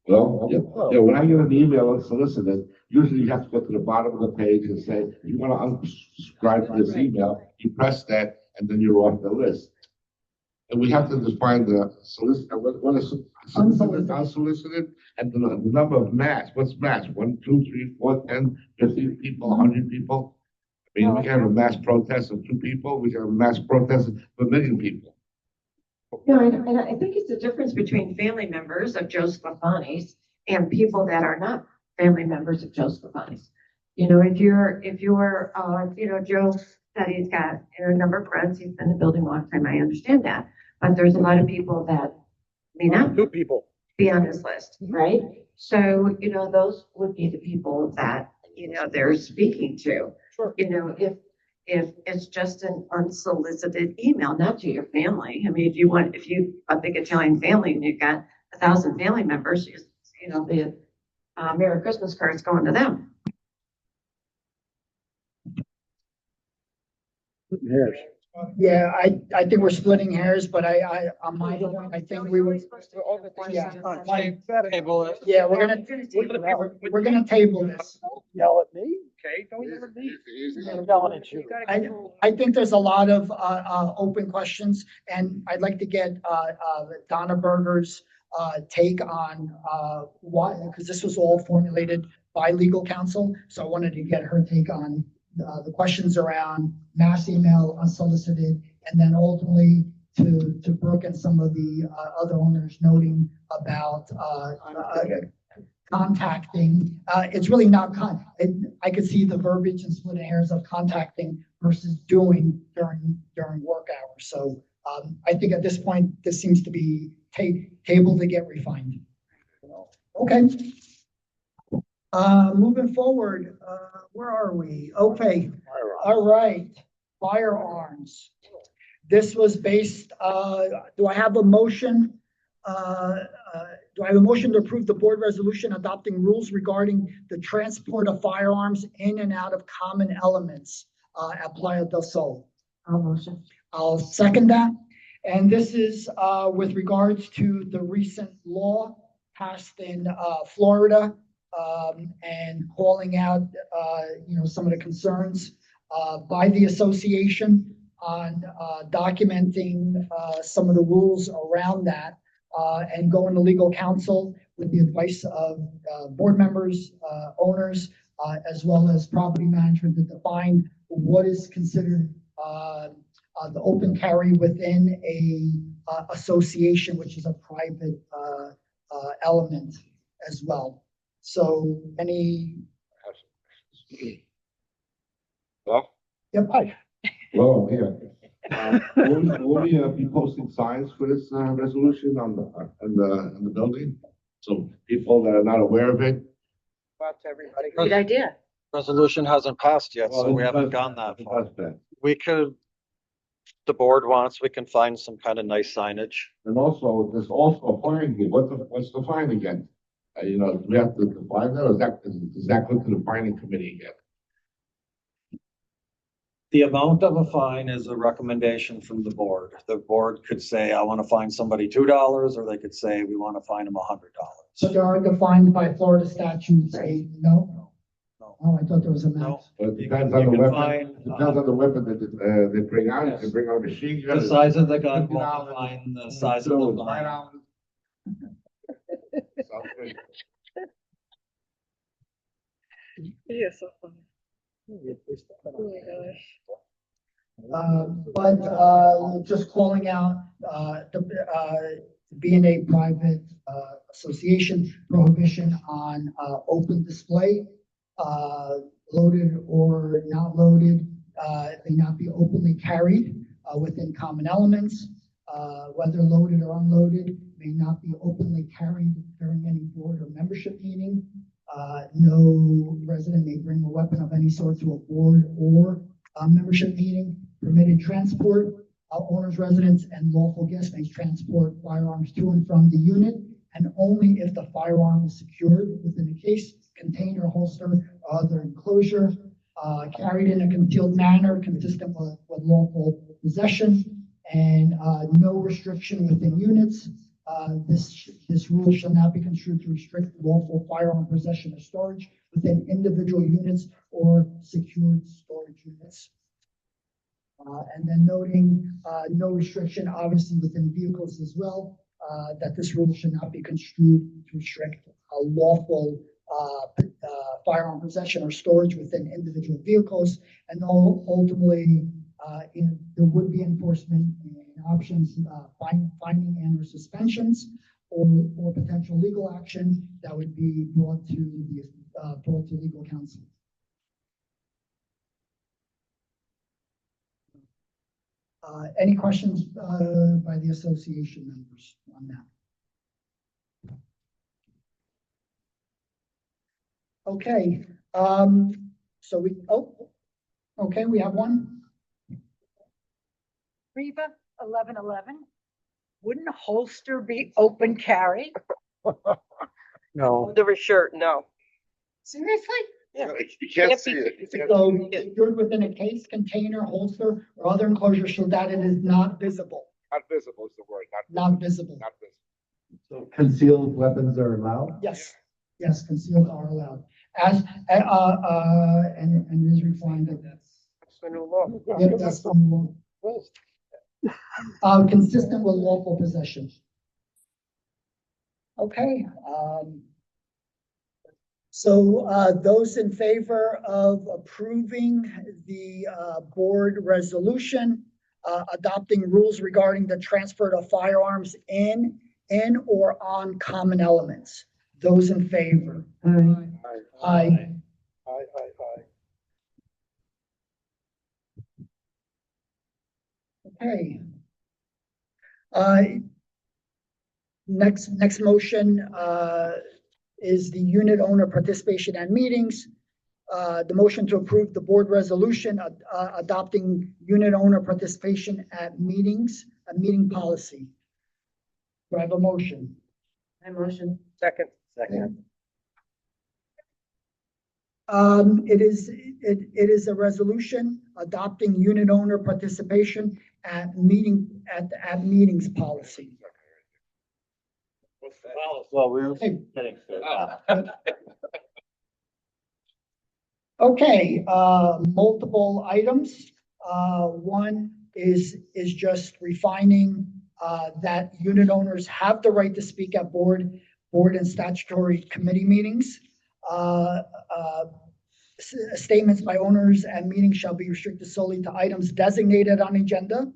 Well, yeah, when I get an email unsolicited, usually you have to go to the bottom of the page and say, if you want to unsubscribe to this email, you press that, and then you're off the list. And we have to define the what is unsolicited, and the number of mass. What's mass? 1, 2, 3, 4, 10, 50 people, 100 people. I mean, we can have a mass protest of 2 people. We can have a mass protest of 1 million people.
No, and I think it's the difference between family members of Joe Sclafani's and people that are not family members of Joe Sclafani's. If you're, Joe said he's got a number of friends, he's been in the building a long time, I understand that. But there's a lot of people that may not be on his list, right? So, those would be the people that, they're speaking to. Sure. If it's just an unsolicited email, not to your family. I mean, if you a big Italian family and you've got 1,000 family members, the Merry Christmas card's going to them.
Yeah, I think we're splitting hairs, but on my point, I think we would. Yeah, yeah, we're gonna table this.
Yell at me, okay? Don't yell at me. I'm yelling at you.
I think there's a lot of open questions, and I'd like to get Donna Berger's take on why, because this was all formulated by legal counsel, so I wanted to get her take on the questions around mass email, unsolicited, and then ultimately to Brooke and some of the other owners noting about contacting. It's really not I could see the verbiage and splitting hairs of contacting versus doing during work hours. So I think at this point, this seems to be tabled to get refined. Okay. Moving forward, where are we? Okay. All right. Firearms. This was based, do I have a motion? Do I have a motion to approve the board resolution adopting rules regarding the transport of firearms in and out of common elements at Playa del Sol?
I'll motion.
I'll second that. And this is with regards to the recent law passed in Florida and calling out, some of the concerns by the association on documenting some of the rules around that and going to legal counsel with the advice of board members, owners, as well as property management to define what is considered the open carry within a association, which is a private element as well. So any?
Well,
Yep. Hi.
well, yeah. Will we be posting signs for this resolution on the building? So people that are not aware of it.
That's everybody.
Good idea.
Resolution hasn't passed yet, so we haven't gone that far. We could, the board wants, we can find some kind of nice signage.
And also, there's also a fine here. What's the fine again? Do we have to define that, or does that go to the fining committee again?
The amount of a fine is a recommendation from the board. The board could say, I want to fine somebody $2, or they could say, we want to fine them $100.
So they are defined by Florida statutes, no?
No.
Oh, I thought there was a
No.
map.
But it
You
depends
can
on the weapon.
fine,
Depends on the weapon that they bring out. If they bring out a machine gun.
The size of the gun will
$50,
define the size of the fine.
$5. Something.
Yes. Oh my gosh.
But just calling out being a private association, prohibition on open display, loaded or not loaded, may not be openly carried within common elements, whether loaded or unloaded, may not be openly carried during any board or membership meeting. No resident may bring a weapon of any sort to a board or a membership meeting. Permitted transport, owners, residents, and lawful guests may transport firearms to and from the unit, and only if the firearm is secured within a case, container, holster, or other enclosure, carried in a concealed manner consistent with lawful possession, and no restriction within units. This rule shall not be construed to restrict lawful firearm possession or storage within individual units or secured storage units. And then noting no restriction, obviously within vehicles as well, that this rule should not be construed to restrict a lawful firearm possession or storage within individual vehicles. And ultimately, there would be enforcement options, finding and or suspensions, or potential legal action that would be brought to legal counsel. Any questions by the association members on that? Okay, so we have one.
Reba, 1111. Wouldn't a holster be open carry?
No.
Under a shirt, no.
Seriously?
Yeah.
You can't see it.
So secured within a case, container, holster, or other enclosure so that it is not visible.
Not visible is the word.
Not visible.
Not visible.
So concealed weapons are allowed?
Yes, yes, concealed are allowed. As, and it is refined that
That's the new law.
Yep, that's the new law. Consistent with lawful possession. Okay, So those in favor of approving the board resolution, adopting rules regarding the transfer of firearms in or on common elements. Those in favor? Aye.
Aye, aye, aye.
Okay. Next motion is the unit owner participation at meetings. The motion to approve the board resolution adopting unit owner participation at meetings, a meeting policy. Do I have a motion?
My motion.
Second.
It is a resolution adopting unit owner participation at meetings policy.
Well, we're getting to it.
Okay, multiple items. One is just refining that unit owners have the right to speak at board and statutory committee meetings. Statements by owners at meetings shall be restricted solely to items designated on agenda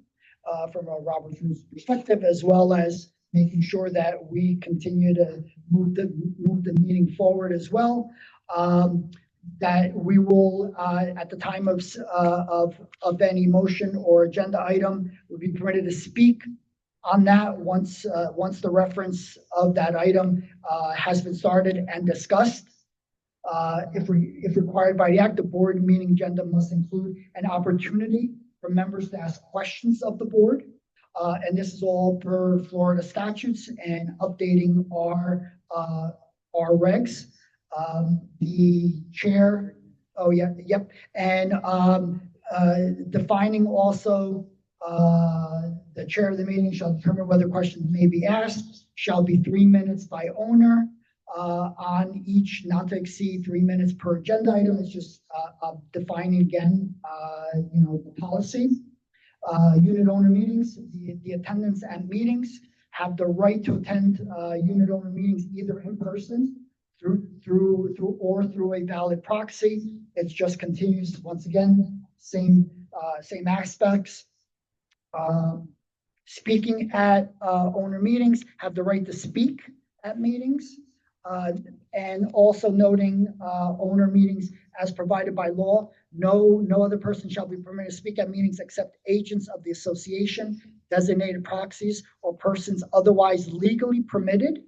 from a Robert's Rules perspective, as well as making sure that we continue to move the meeting forward as well. That we will, at the time of any motion or agenda item, will be permitted to speak on that once the reference of that item has been started and discussed. If required by the act, the board meeting agenda must include an opportunity for members to ask questions of the board. And this is all per Florida statutes and updating our regs. The chair, and defining also the chair of the meeting shall determine whether questions may be asked, shall be 3 minutes by owner on each, not to exceed 3 minutes per agenda item. It's just defining again, the policy. Unit owner meetings, the attendance at meetings have the right to attend unit owner meetings either in person through a valid proxy. It's just continues once again, same aspects. Speaking at owner meetings have the right to speak at meetings. And also noting owner meetings as provided by law. No other person shall be permitted to speak at meetings except agents of the association, designated proxies, or persons otherwise legally permitted.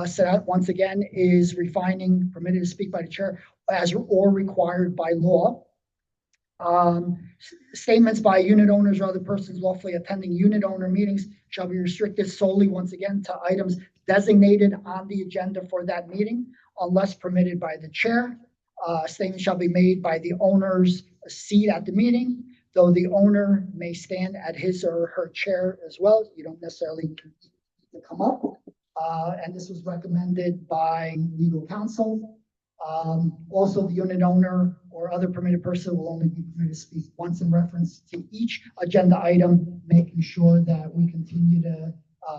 So that once again is refining permitted to speak by the chair as or required by law. Statements by unit owners or other persons lawfully attending unit owner meetings shall be restricted solely once again to items designated on the agenda for that meeting unless permitted by the chair. Statements shall be made by the owner's seat at the meeting, though the owner may stand at his or her chair as well. You don't necessarily need to come up. And this was recommended by legal counsel. Also, the unit owner or other permitted person will only be permitted to speak once in reference to each agenda item, making sure that we continue to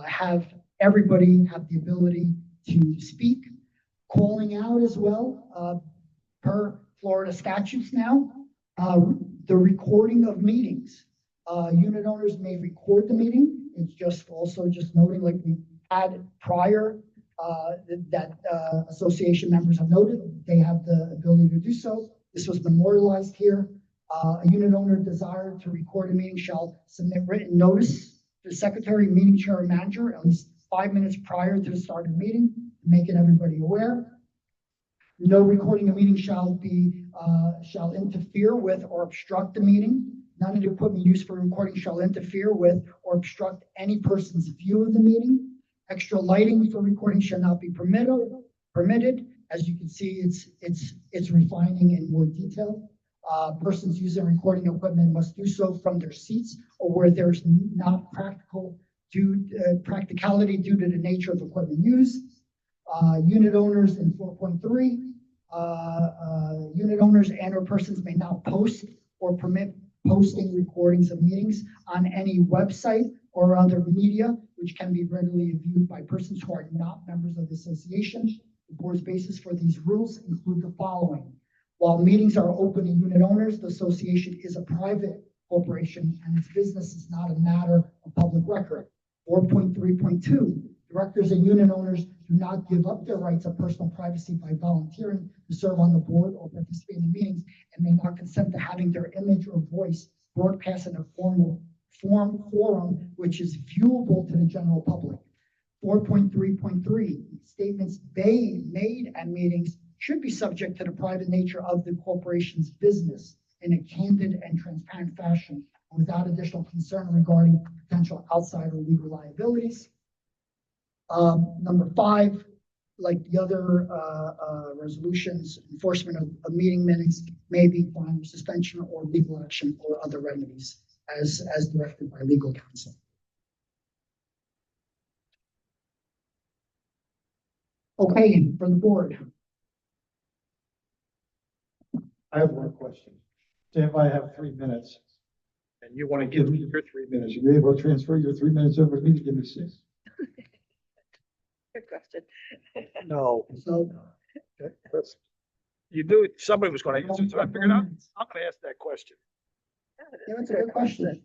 have everybody have the ability to speak. Calling out as well, per Florida statutes now, the recording of meetings. Unit owners may record the meeting. It's just also just noting, like we had prior, that association members have noted, they have the ability to do so. This was memorialized here. A unit owner desired to record a meeting shall submit written notice to the secretary, meeting chair, or manager at least 5 minutes prior to the start of the meeting, making everybody aware. No recording of meeting shall interfere with or obstruct the meeting. None of the equipment used for recording shall interfere with or obstruct any person's view of the meeting. Extra lighting for recording shall not be permitted. As you can see, it's refining in more detail. Persons using recording equipment must do so from their seats or where there's not practicality due to the nature of equipment used. Unit owners in 4.3, unit owners and or persons may not post or permit posting recordings of meetings on any website or other media, which can be readily viewed by persons who are not members of the association. The board's basis for these rules include the following. While meetings are open to unit owners, the association is a private corporation and its business is not a matter of public record. 4.3.2, directors and unit owners do not give up their rights of personal privacy by volunteering to serve on the board or participate in meetings and may not consent to having their image or voice broadcast in a forum which is viewable to the general public. 4.3.3, statements made at meetings should be subject to the private nature of the corporation's business in a candid and transparent fashion without additional concern regarding potential outside or legal liabilities. Number 5, like the other resolutions, enforcement of meeting minutes may be fine, suspension or legal action or other remedies as directed by legal counsel. Okay, for the board.
I have one question. Say if I have 3 minutes and you want to give me your 3 minutes, you're able to transfer your 3 minutes over to me to give me 6?
Good question.
No.
So
Okay, you knew somebody was going to answer, so I figured out, I'm going to ask that question.
yeah, that's a good question.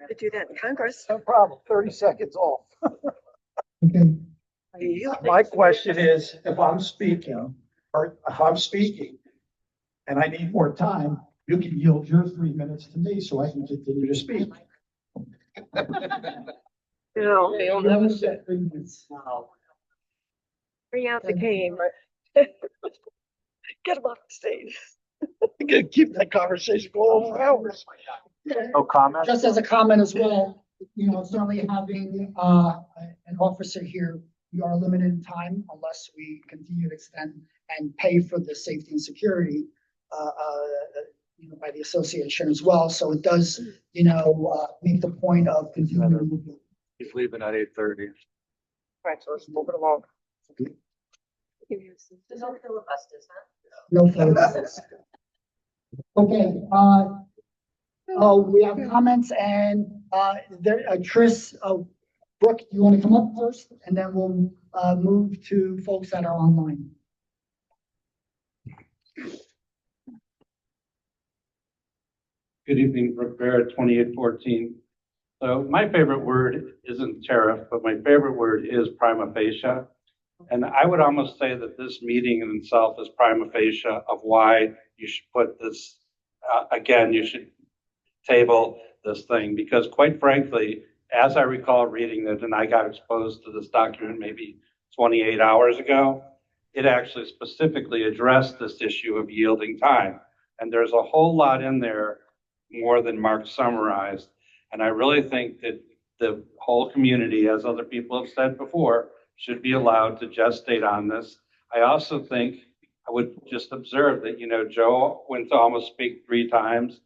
To do that in Congress.
No problem, 30 seconds off.
Okay.
My question is, if I'm speaking, and I need more time, you can yield your 3 minutes to me so I can continue to speak.
No,
You'll never set 3 minutes.
bring out the cane. Get him off the stage.
I'm gonna keep that conversation going for hours.
No comment?
Just as a comment as well, certainly having an officer here, we are limited in time unless we continue to extend and pay for the safety and security by the association as well. So it does, make the point of continuing.
He's leaving at 8:30.
Right, so let's move it along.
There's no filibusters, huh?
No further. Okay, we have comments and Tris, Brooke, you want to come up first and then we'll move to folks that are online.
Good evening, Brooke Barrett, 2814. So my favorite word isn't tariff, but my favorite word is prima facie. And I would almost say that this meeting in itself is prima facie of why you should put this, again, you should table this thing. Because quite frankly, as I recall reading it, and I got exposed to this document maybe 28 hours ago, it actually specifically addressed this issue of yielding time. And there's a whole lot in there more than Mark summarized. And I really think that the whole community, as other people have said before, should be allowed to gestate on this. I also think I would just observe that, Joe went to almost speak 3 times.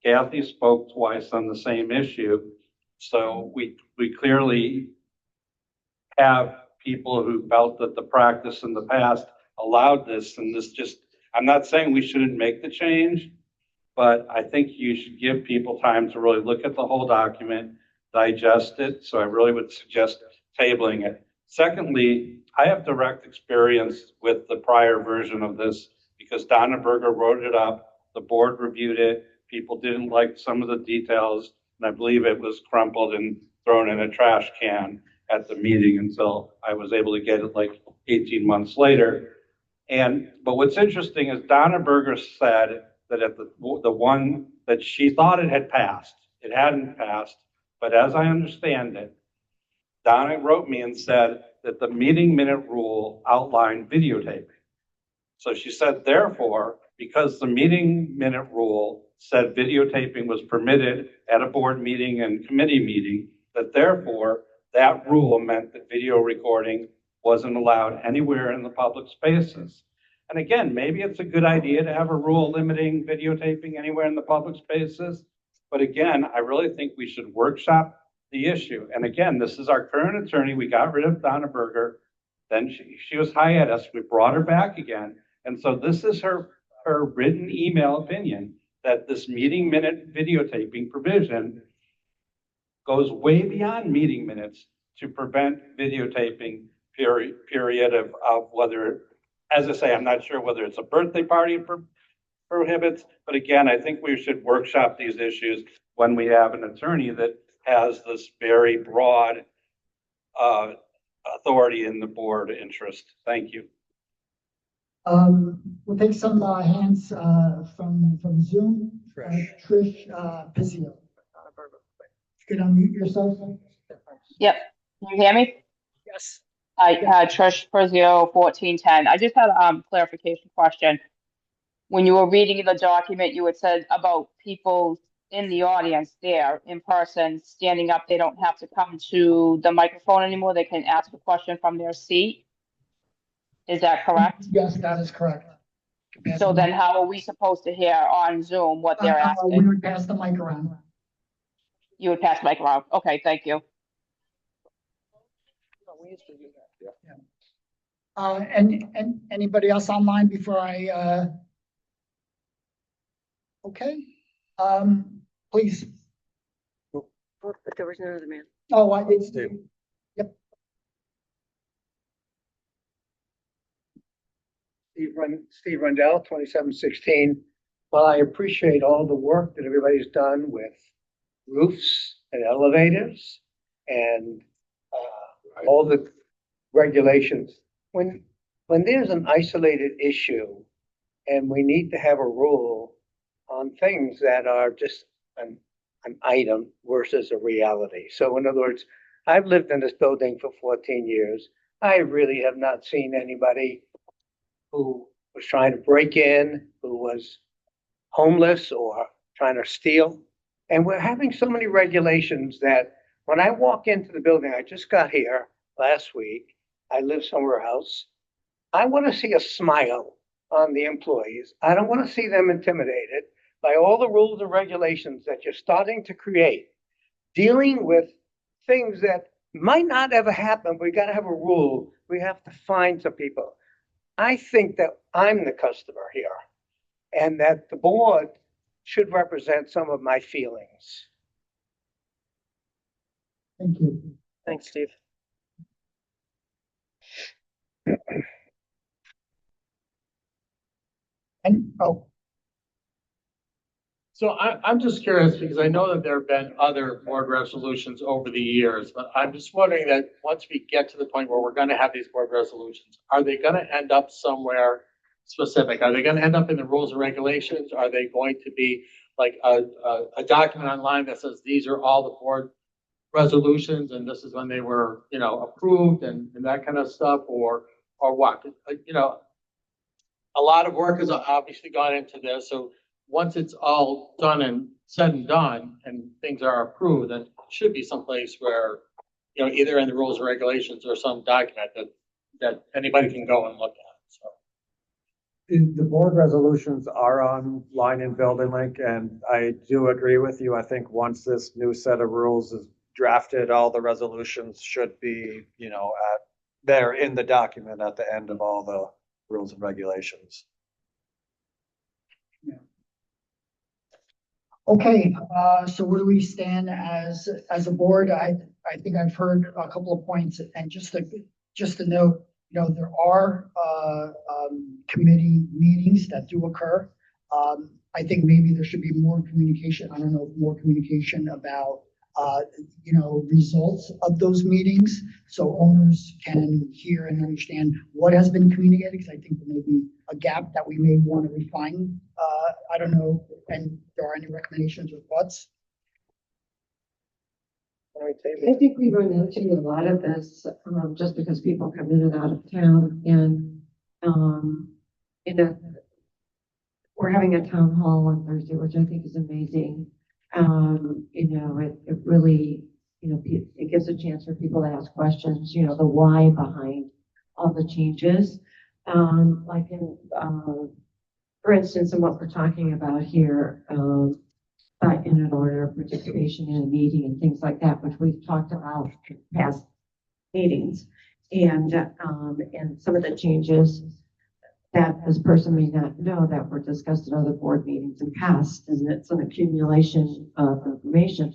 Kathy spoke twice on the same issue. So we clearly have people who felt that the practice in the past allowed this, and this just, I'm not saying we shouldn't make the change, but I think you should give people time to really look at the whole document, digest it. So I really would suggest tabling it. Secondly, I have direct experience with the prior version of this because Donna Berger wrote it up, the board reviewed it, people didn't like some of the details, and I believe it was crumpled and thrown in a trash can at the meeting until I was able to get it like 18 months later. But what's interesting is Donna Berger said that at the one that she thought it had passed, it hadn't passed, but as I understand it, Donna wrote me and said that the meeting minute rule outlined videotaping. So she said, therefore, because the meeting minute rule said videotaping was permitted at a board meeting and committee meeting, that therefore that rule meant that video recording wasn't allowed anywhere in the public spaces. And again, maybe it's a good idea to have a rule limiting videotaping anywhere in the public spaces. But again, I really think we should workshop the issue. And again, this is our current attorney. We got rid of Donna Berger. Then she was hiatus. We brought her back again. And so this is her written email opinion that this meeting minute videotaping provision goes way beyond meeting minutes to prevent videotaping period of whether, as I say, I'm not sure whether it's a birthday party prohibits, but again, I think we should workshop these issues when we have an attorney that has this very broad authority in the board interest. Thank you.
We'll take some hands from Zoom. Trish Pizio. You could unmute yourself.
Yep. Can you hear me?
Yes.
Hi, Trish Perzio, 1410. I just had a clarification question. When you were reading the document, you had said about people in the audience there in person, standing up, they don't have to come to the microphone anymore. They can ask a question from their seat. Is that correct?
Yes, that is correct.
So then how are we supposed to hear on Zoom what they're
We
asking?
would pass the mic around.
You would pass the mic around. Okay, thank you.
And anybody else online before I, okay, please.
There was no other man.
Oh, I did. Steve. Yep.
Steve Rundell, 2716. Well, I appreciate all the work that everybody's done with roofs and elevators and all the regulations. When there's an isolated issue and we need to have a rule on things that are just an item versus a reality. So in other words, I've lived in this building for 14 years. I really have not seen anybody who was trying to break in, who was homeless or trying to steal. And we're having so many regulations that when I walk into the building, I just got here last week, I live somewhere else. I want to see a smile on the employees. I don't want to see them intimidated by all the rules and regulations that you're starting to create, dealing with things that might not ever happen. We got to have a rule. We have to find some people. I think that I'm the customer here and that the board should represent some of my feelings.
Thank you.
Thanks, Steve.
And, oh,
So I'm just curious because I know that there have been other board resolutions over the years, but I'm just wondering that once we get to the point where we're going to have these board resolutions, are they going to end up somewhere specific? Are they going to end up in the rules and regulations? Are they going to be like a document online that says these are all the board resolutions and this is when they were, approved and that kind of stuff, or what? A lot of work has obviously gone into this. So once it's all done and said and done and things are approved, then it should be someplace where, either in the rules or regulations or some document that anybody can go and look at. So.
The board resolutions are online in Building Link, and I do agree with you. I think once this new set of rules is drafted, all the resolutions should be, they're in the document at the end of all the rules and regulations.
okay. So where do we stand as a board? I think I've heard a couple of points, and just to note, there are committee meetings that do occur. I think maybe there should be more communication. I don't know, more communication about results of those meetings, so owners can hear and understand what has been communicated, because I think there may be a gap that we may want to refine. I don't know, and there are any recommendations or thoughts?
I think we run into a lot of this just because people come in and out of town, and we're having a town hall on Thursday, which I think is amazing. It really, it gives a chance for people to ask questions, the why behind all the changes. Like for instance, in what we're talking about here, in an order of participation in a meeting and things like that, which we've talked about in past meetings, and some of the changes that this person may not know that were discussed in other board meetings and past, and it's an accumulation of information.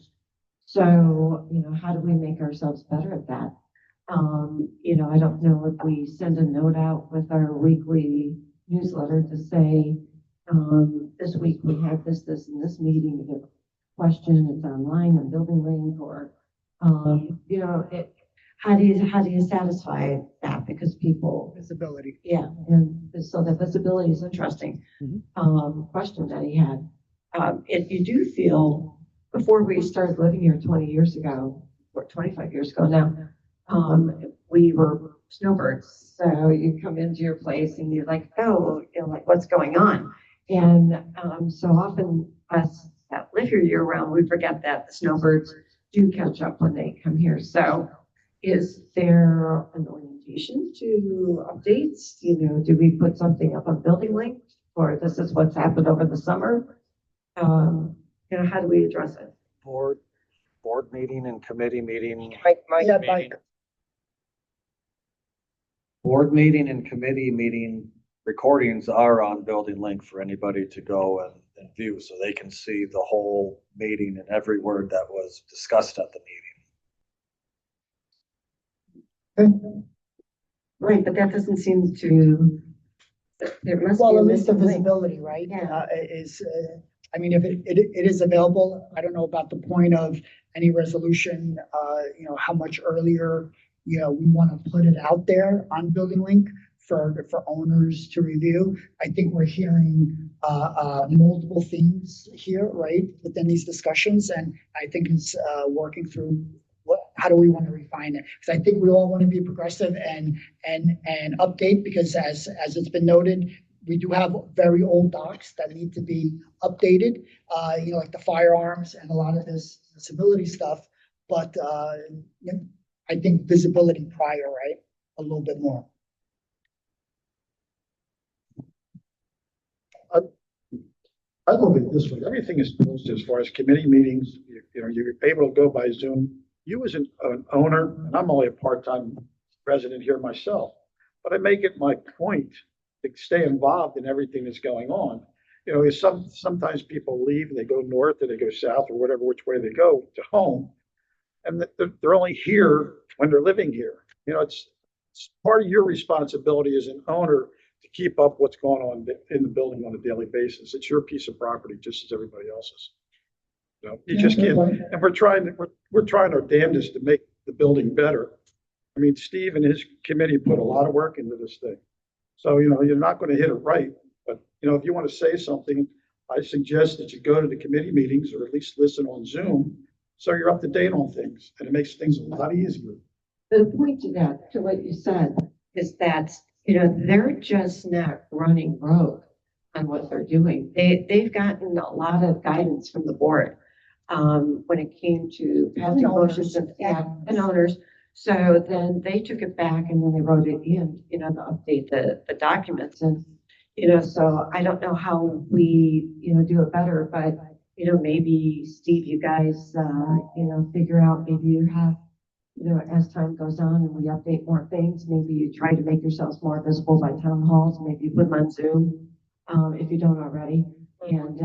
So, how do we make ourselves better at that? I don't know if we send a note out with our weekly newsletter to say, this week we have this, and this meeting, if you have a question, it's online on Building Link, or, how do you satisfy that? Because people,
Visibility.
yeah, and so the visibility is interesting. Question that he had. If you do feel, before we started living here 20 years ago, or 25 years ago now, we were snowbirds. So you come into your place and you're like, oh, like what's going on? And so often us that live here year round, we forget that the snowbirds do catch up when they come here. So is there an orientation to updates? Do we put something up on Building Link, or this is what's happened over the summer? How do we address it?
Board meeting and committee meeting.
Mike.
Board meeting and committee meeting recordings are on Building Link for anybody to go and view, so they can see the whole meeting and every word that was discussed at the meeting.
Right, but that doesn't seem to, there must be
Well,
a
at least the
missing link.
visibility, right?
Yeah.
If it is available, I don't know about the point of any resolution, how much earlier, we want to put it out there on Building Link for owners to review. I think we're hearing, multiple themes here, right, within these discussions, and I think it's, working through how do we want to refine it? Because I think we all want to be progressive and update, because as it's been noted, we do have very old docs that need to be updated, like the firearms and a lot of this disability stuff. But I think visibility prior, right, a little bit more.
I look at it this way, everything is posted as far as committee meetings, you're able to go by Zoom. You as an owner, and I'm only a part-time resident here myself, but I make it my point to stay involved in everything that's going on. Sometimes people leave and they go north or they go south or whatever, which way they go to home. And they're only here when they're living here. It's part of your responsibility as an owner to keep up what's going on in the building on a daily basis. It's your piece of property just as everybody else's. You just can't, and we're trying our damnedest to make the building better. I mean, Steve and his committee put a lot of work into this thing. So, you're not going to hit it right, but, if you want to say something, I suggest that you go to the committee meetings or at least listen on Zoom, so you're up to date on things, and it makes things a lot easier.
The point to that, to what you said, is that, they're just not running rogue on what they're doing. They've gotten a lot of guidance from the board, when it came to passing motions and owners. So then they took it back and then they wrote it in, to update the documents. And, so I don't know how we, do it better, but, maybe Steve, you guys, figure out, maybe you have, as time goes on and we update more things, maybe you try to make yourselves more visible by town halls, maybe you put them on Zoom, if you don't already. And,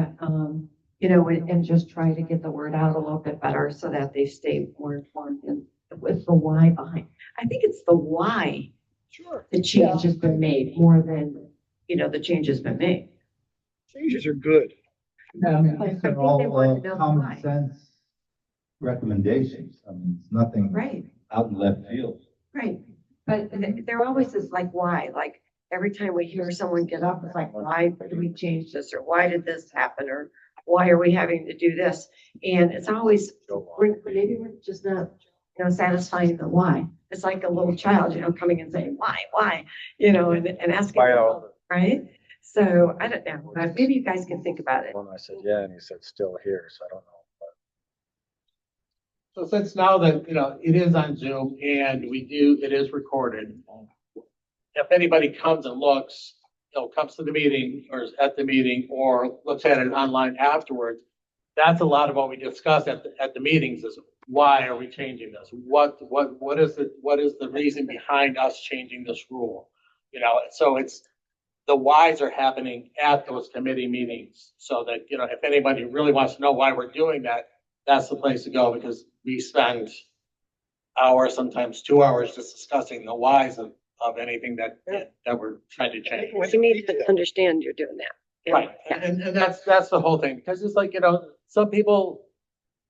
and just try to get the word out a little bit better so that they stay more informed and with the why behind. I think it's the why.
Sure.
The change has been made more than, the change has been made.
Changes are good.
Yeah,
I
these
think
are all
they want to know
common
why.
sense recommendations. It's nothing
Right.
out in left field.
Right. But there always is like, why? Like every time we hear someone get up, it's like, why did we change this? Or why did this happen? Or why are we having to do this? And it's always, maybe we're just not, satisfying the why. It's like a little child, coming and saying, why, and asking, right? So I don't know, but maybe you guys can think about it.
When I said, yeah, and he said, still here, so I don't know.
So since now that, it is on Zoom and it is recorded, if anybody comes and looks, comes to the meeting or is at the meeting or looks at it online afterwards, that's a lot of what we discuss at the meetings is why are we changing this? What is the reason behind us changing this rule? So it's, the whys are happening at those committee meetings so that, if anybody really wants to know why we're doing that, that's the place to go because we spend hour, sometimes 2 hours, just discussing the whys of anything that we're trying to change.
You need to understand you're doing that. Yeah.
Right, and that's the whole thing, because it's like, some people,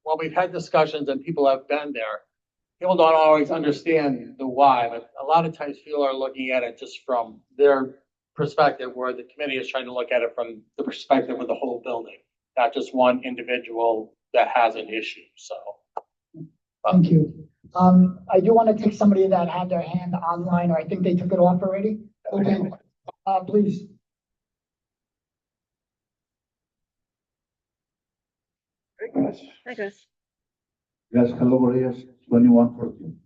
well, we've had discussions and people have been there. People don't always understand the why, but a lot of times people are looking at it just from their perspective, where the committee is trying to look at it from the perspective of the whole building, not just one individual that has an issue, so.
Thank you. I do want to take somebody that had their hand online, or I think they took it off already. Okay, please.
Hi, Chris.
Yes, hello, Maria, 2114.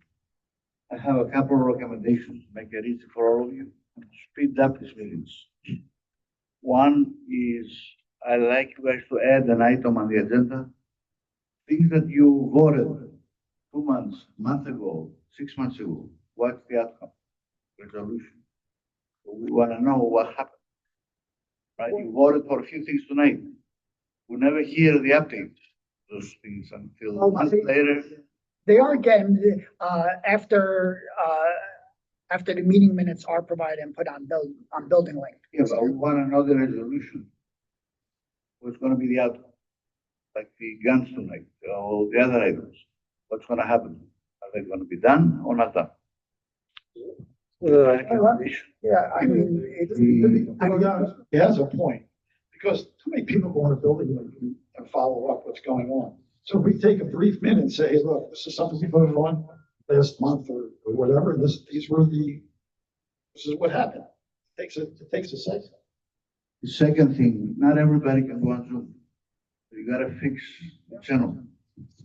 I have a couple of recommendations to make it easy for all of you and speed up these meetings. One is, I like you guys to add an item on the agenda. Things that you voted 2 months, a month ago, 6 months ago, what's the outcome? Resolution. So we want to know what happened. Right, you voted for a few things tonight. We never hear the updates, those things until a month later.
They are getting, after the meeting minutes are provided and put on Building Link.
Yeah, but we want to know the resolution. What's going to be the outcome? Like the guns tonight, or the other items. What's going to happen? Are they going to be done or not done?
Yeah, I mean, to be honest, he has a point, because too many people go in a building and follow up what's going on. So if we take a brief minute and say, hey, look, this is something we voted on last month or whatever, this is what happened. It takes a second.
The second thing, not everybody can go on Zoom. You gotta fix the channel.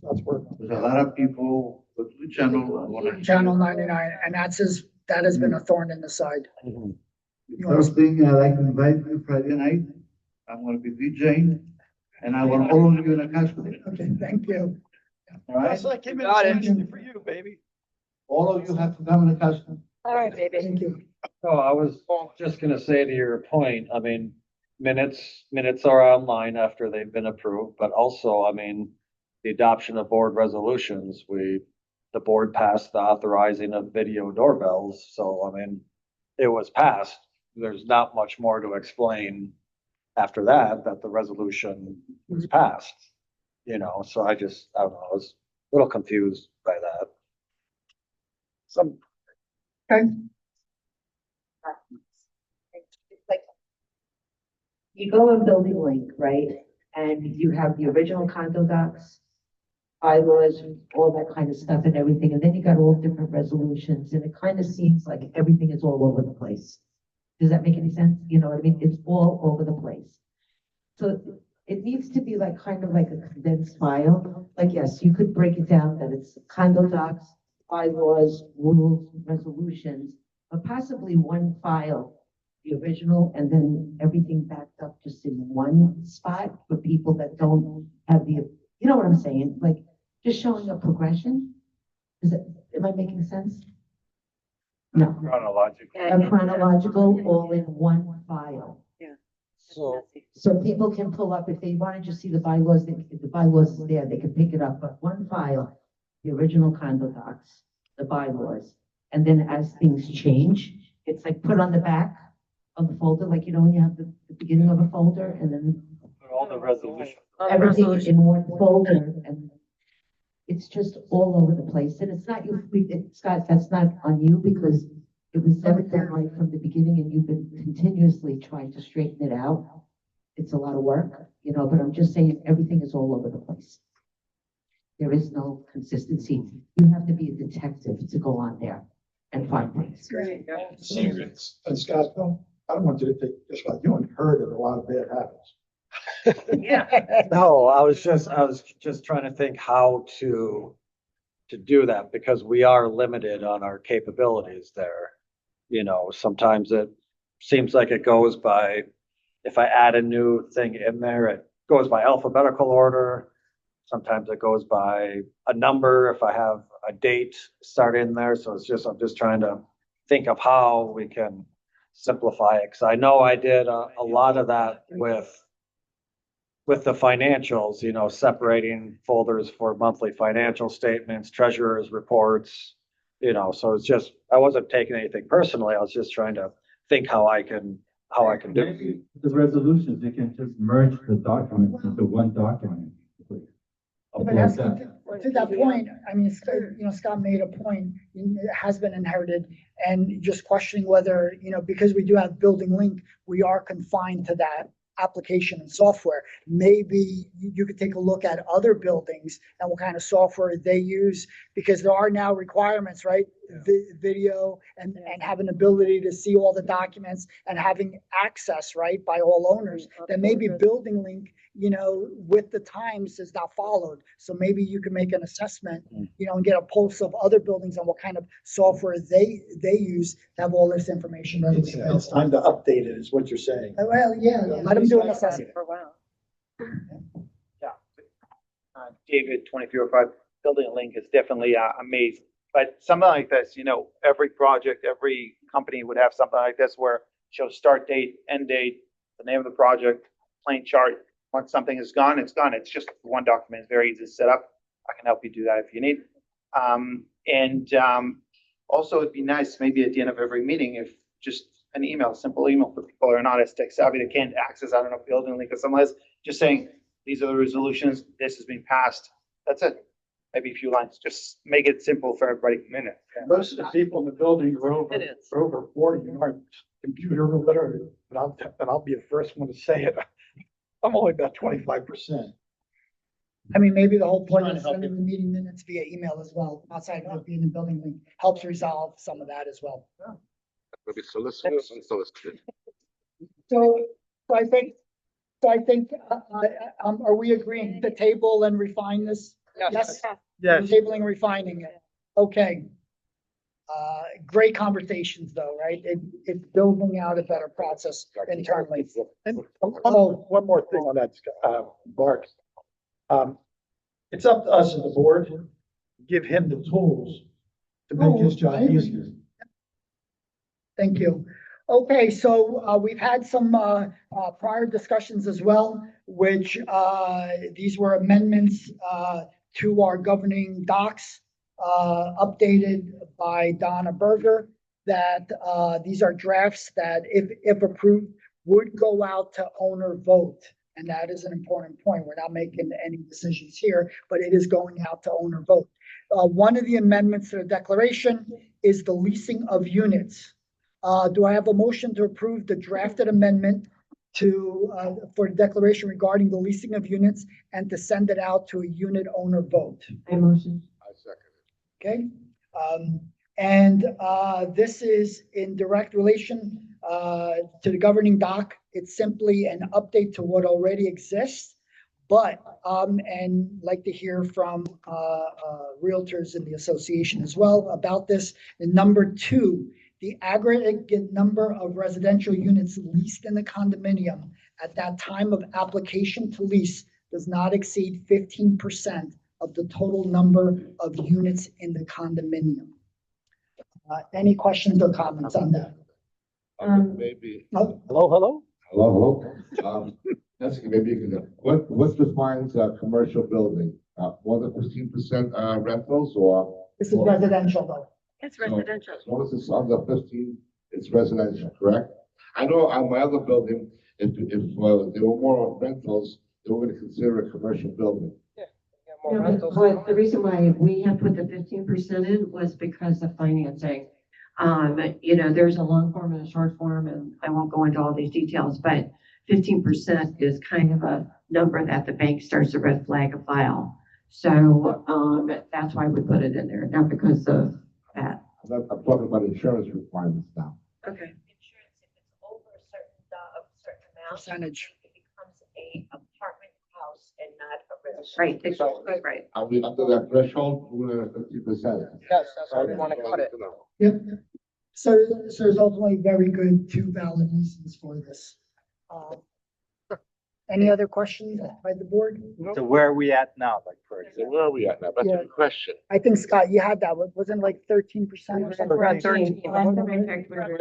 That's working.
There's a lot of people go to the channel. and wanna-
Channel 99, and that has been a thorn in the side.
The first thing, I like to invite you Friday night. I'm gonna be DJing, and I want all of you in a costume.
Okay, thank you.
All right?
I came in for you, baby.
All of you have to come in a costume.
All right, baby.
Thank you.
So I was just gonna say to your point, I mean, minutes are online after they've been approved, but also, I mean, the adoption of board resolutions, the board passed the authorizing of video doorbells, so I mean, it was passed. There's not much more to explain after that the resolution was passed. So I don't know, I was a little confused by that.
Okay.
Like, you go on Building Link, right? And you have the original condo docs, bylaws, all that kind of stuff and everything. And then you got all different resolutions, and it kind of seems like everything is all over the place. Does that make any sense? You know what I mean? It's all over the place. So it needs to be like kind of like a condensed file. Like, yes, you could break it down that it's condo docs, bylaws, rules, resolutions, but possibly one file, the original, and then everything backed up just in one spot for people that don't have you know what I'm saying? Like, just showing a progression. Am I making sense? No. Chronological, all in one file.
Yeah.
So people can pull up, if they want to just see the bylaws, if the bylaws is there, they can pick it up, but one file, the original condo docs, the bylaws, and then as things change, it's like put on the back of the folder, like, when you have the beginning of a folder, and then
All the resolutions.
everything in one folder, and it's just all over the place, and it's not you, Scott, that's not on you, because it was never done right from the beginning, and you've been continuously trying to straighten it out. It's a lot of work, but I'm just saying, everything is all over the place. There is no consistency. You have to be a detective to go on there and find things.
Great.
Secrets. And Scott, I don't want you to take this one. You inherited a lot of bad habits.
No, I was just trying to think how to do that, because we are limited on our capabilities there. Sometimes it seems like it goes by, if I add a new thing in there, it goes by alphabetical order. Sometimes it goes by a number if I have a date start in there. So I'm just trying to think of how we can simplify it. Cause I know I did a lot of that with with the financials, separating folders for monthly financial statements, treasurer's reports, so it's just, I wasn't taking anything personally. I was just trying to think how I can do it.
Maybe the resolutions, they can just merge the documents into one document.
But that's, to that point, I mean, Scott made a point, it has been inherited, and just questioning whether, because we do have Building Link, we are confined to that application and software. Maybe you could take a look at other buildings and what kind of software they use, because there are now requirements, right? Video and having ability to see all the documents and having access, right, by all owners. That maybe Building Link, with the times is not followed. So maybe you can make an assessment, and get a pulse of other buildings on what kind of software they use to have all this information.
It's time to update it, is what you're saying.
Well, yeah, let them do an assessment.
For a while.
Yeah. David, 2305, Building a Link is definitely amazing. But something like this, every project, every company would have something like this where it shows start date, end date, the name of the project, plain chart. Once something is gone, it's gone. It's just one document. It's very easy to set up. I can help you do that if you need. Also, it'd be nice maybe at the end of every meeting if just an email, simple email for people who are not as tech savvy, they can't access, I don't know, Building Link or something else, just saying, these are the resolutions, this has been passed. That's it. Maybe a few lines. Just make it simple for everybody. Minute.
Most of the people in the building are over 40, aren't computer literate, and I'll be the first one to say it. I'm only about 25%.
I mean, maybe the whole point of sending the meeting minutes via email as well, outside of being in Building Link, helps resolve some of that as well.
Maybe solicitors and solicitors.
So I think, are we agreeing to table and refine this? Yes.
Yes.
Tabling and refining it. Okay. Great conversations though, right? It's building out a better process internally.
And one more thing on that, Mark. It's up to us as the board to give him the tools to make his job easier.
Thank you. Okay, so we've had some prior discussions as well, which these were amendments to our governing docs, updated by Donna Berger, that these are drafts that if approved would go out to owner vote. And that is an important point. We're not making any decisions here, but it is going out to owner vote. One of the amendments to the declaration is the leasing of units. Do I have a motion to approve the drafted amendment for the declaration regarding the leasing of units and to send it out to a unit owner vote?
I motion.
I second
Okay. This is in direct relation to the governing doc. It's simply an update to what already exists, but and like to hear from realtors in the association as well about this. And number 2, the aggregate number of residential units leased in the condominium at that time of application to lease does not exceed 15% of the total number of units in the condominium. Any questions or comments on that?
Maybe.
Hello.
That's maybe you can. What defines a commercial building? More than 15% rentals, or?
This is residential though.
It's residential.
As long as it's under 15, it's residential, correct? I know on my other building, if there were more rentals, they were going to consider a commercial building.
No, but the reason why we have put the 15% in was because of financing. There's a long form and a short form, and I won't go into all these details, but 15% is kind of a number that the bank starts to red flag a file. So that's why we put it in there, not because of that.
I'm talking about insurance requirements now.
Okay.
Insurance, if it's over a certain amount.
Percentage.
It becomes a apartment house and not a residential.
Right, exactly, right.
Are we under that threshold? We're at 50%.
Yes, that's why we want to cut it.
Yep. So there's ultimately very good 2 valid reasons for this. Any other questions by the board?
So where are we at now, like, for
So
example?
where are we at now? That's
Yeah.
a good question.
I think, Scott, you had that, wasn't like 13% or something?
We're at 13.
Last time I checked, we were at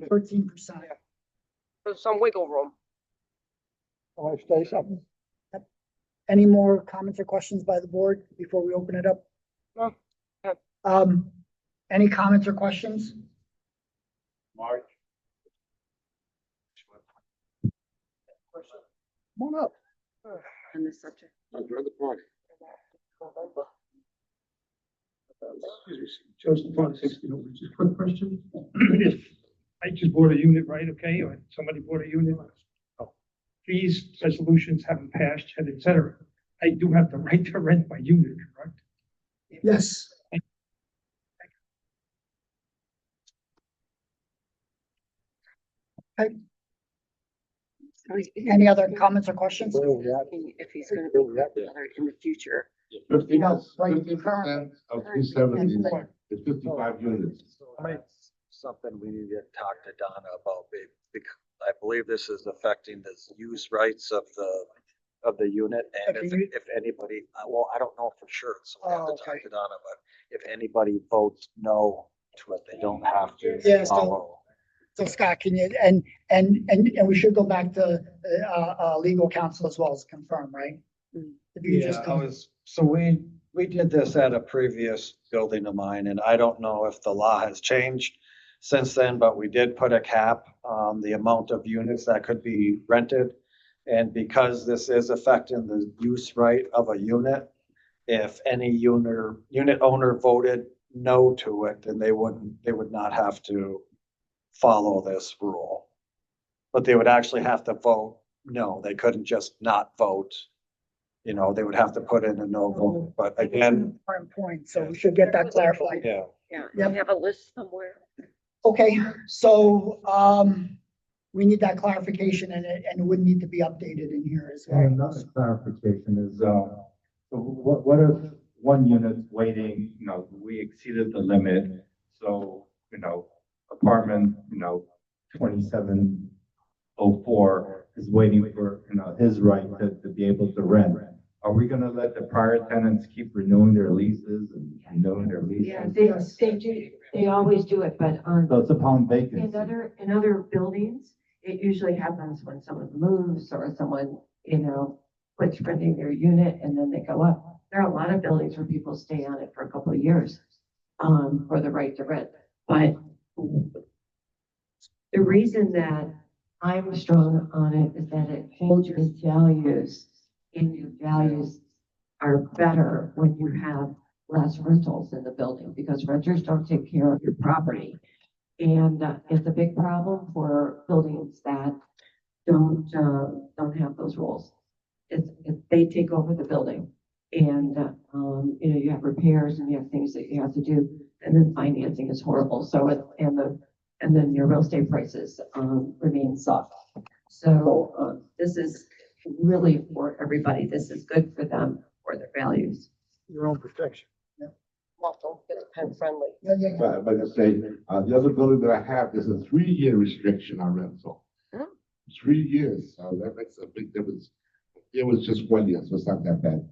13%.
There's some wiggle room.
I want to say something.
Any more comments or questions by the board before we open it up?
No.
Any comments or questions?
Mark?
Come on up.
On this subject.
Joseph on 16, just a quick question. If I just bought a unit, right, okay, or somebody bought a unit. These resolutions haven't passed yet, et cetera. I do have the right to rent my unit, correct?
Yes. Okay. Any other comments or questions?
If he's gonna be in the future.
50% of 270 is 55 units.
Something we need to talk to Donna about, because I believe this is affecting the use rights of the unit, and if anybody, well, I don't know for sure, so I have to talk to Donna, but if anybody votes no to it, they don't have to follow.
So Scott, can you, and we should go back to, legal counsel as well as confirm, right? If you just
So we did this at a previous building of mine, and I don't know if the law has changed since then, but we did put a cap on the amount of units that could be rented. And because this is affecting the use right of a unit, if any unit owner voted no to it, then they would not have to follow this rule. But they would actually have to vote no. They couldn't just not vote. You know, they would have to put in a no vote, but again.
Important point, so we should get that clarified.
Yeah.
Yeah,
Yep.
we have a list somewhere.
Okay, so, we need that clarification and it would need to be updated in here as
And
well.
another clarification is, so what if one unit's waiting, we exceeded the limit, so, apartment, 2704 is waiting for, his right to be able to rent. Are we gonna let the prior tenants keep renewing their leases and renewing their leases?
Yeah, they do, they always do it, but
So it's upon vacancy.
in other buildings, it usually happens when someone moves or someone, quits renting their unit and then they go up. There are a lot of buildings where people stay on it for a couple of years, for the right to rent. But the reason that I'm strong on it is that it holds your values, and your values are better when you have less rentals in the building, because renters don't take care of your property. And it's a big problem for buildings that don't have those rules. If they take over the building and, you have repairs and you have things that you have to do, and then financing is horrible. So, and then your real estate prices, remain soft. So, this is really for everybody. This is good for them, for their values.
Your own protection.
Well, don't get it pen friendly.
But I say, the other building that I have, there's a 3-year restriction on rental. 3 years, so that makes a big difference. It was just 1 year, so it's not that bad.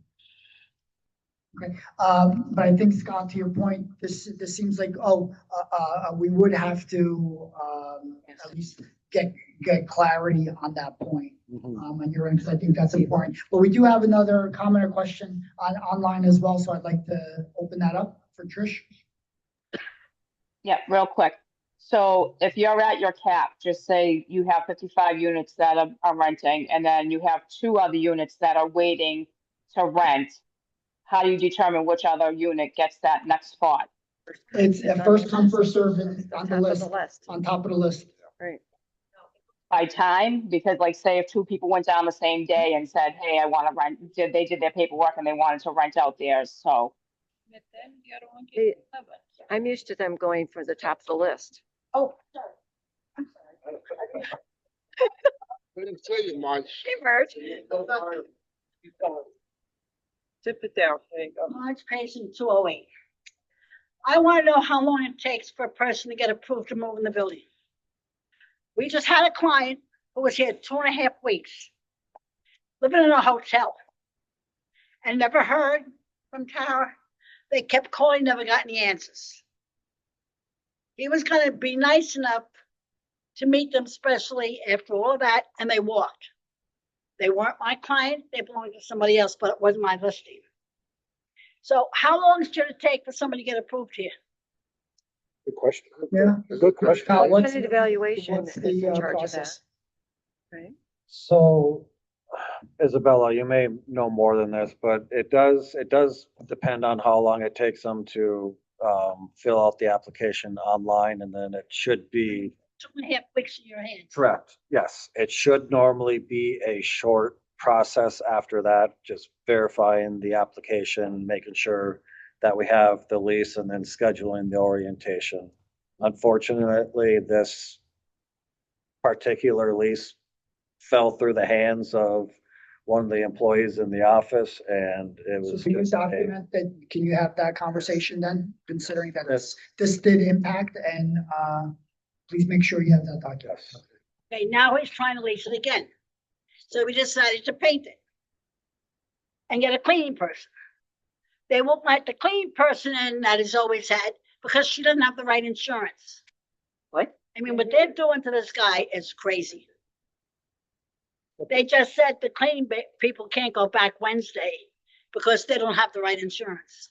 Okay, but I think, Scott, to your point, this seems like, we would have to, at least get clarity on that point. On your end, because I think that's important. But we do have another comment or question online as well, so I'd like to open that up for Trish.
Yeah, real quick. So if you're at your cap, just say you have 55 units that are renting, and then you have 2 other units that are waiting to rent. How do you determine which other unit gets that next spot?
It's a first come, first served on the list, on top of the list.
Right.
By time? Because like say if 2 people went down the same day and said, hey, I want to rent, they did their paperwork and they wanted to rent out theirs, so.
I'm used to them going for the top of the list.
Oh,
Couldn't tell you much.
Hey, Bert.
Tip it down. There you go.
Marge Payson, 208. I want to know how long it takes for a person to get approved to move in the building. We just had a client who was here 2.5 weeks, living in a hotel, and never heard from Tara. They kept calling, never got any answers. He was going to be nice enough to meet them, especially after all that, and they walked. They weren't my client, they belonged to somebody else, but it wasn't my listing. So how long should it take for somebody to get approved here?
Good question.
Yeah.
Good question.
What's
Credit evaluation
what's
is
the
in charge of that,
process?
right?
So, Isabella, you may know more than this, but it does depend on how long it takes them to fill out the application online, and then it should be
2.5 weeks in your hands.
correct. Yes, it should normally be a short process after that, just verifying the application, making sure that we have the lease, and then scheduling the orientation. Unfortunately, this particular lease fell through the hands of one of the employees in the office, and it
So
was
can you
just a,
document that, can you have that conversation then, considering that this did impact and, please make sure you have that document.
Okay, now he's trying to lease it again. So we decided to paint it and get a cleaning person. They won't let the cleaning person in that he's always had because she doesn't have the right insurance.
What?
I mean, what they're doing to this guy is crazy. They just said the cleaning people can't go back Wednesday because they don't have the right insurance.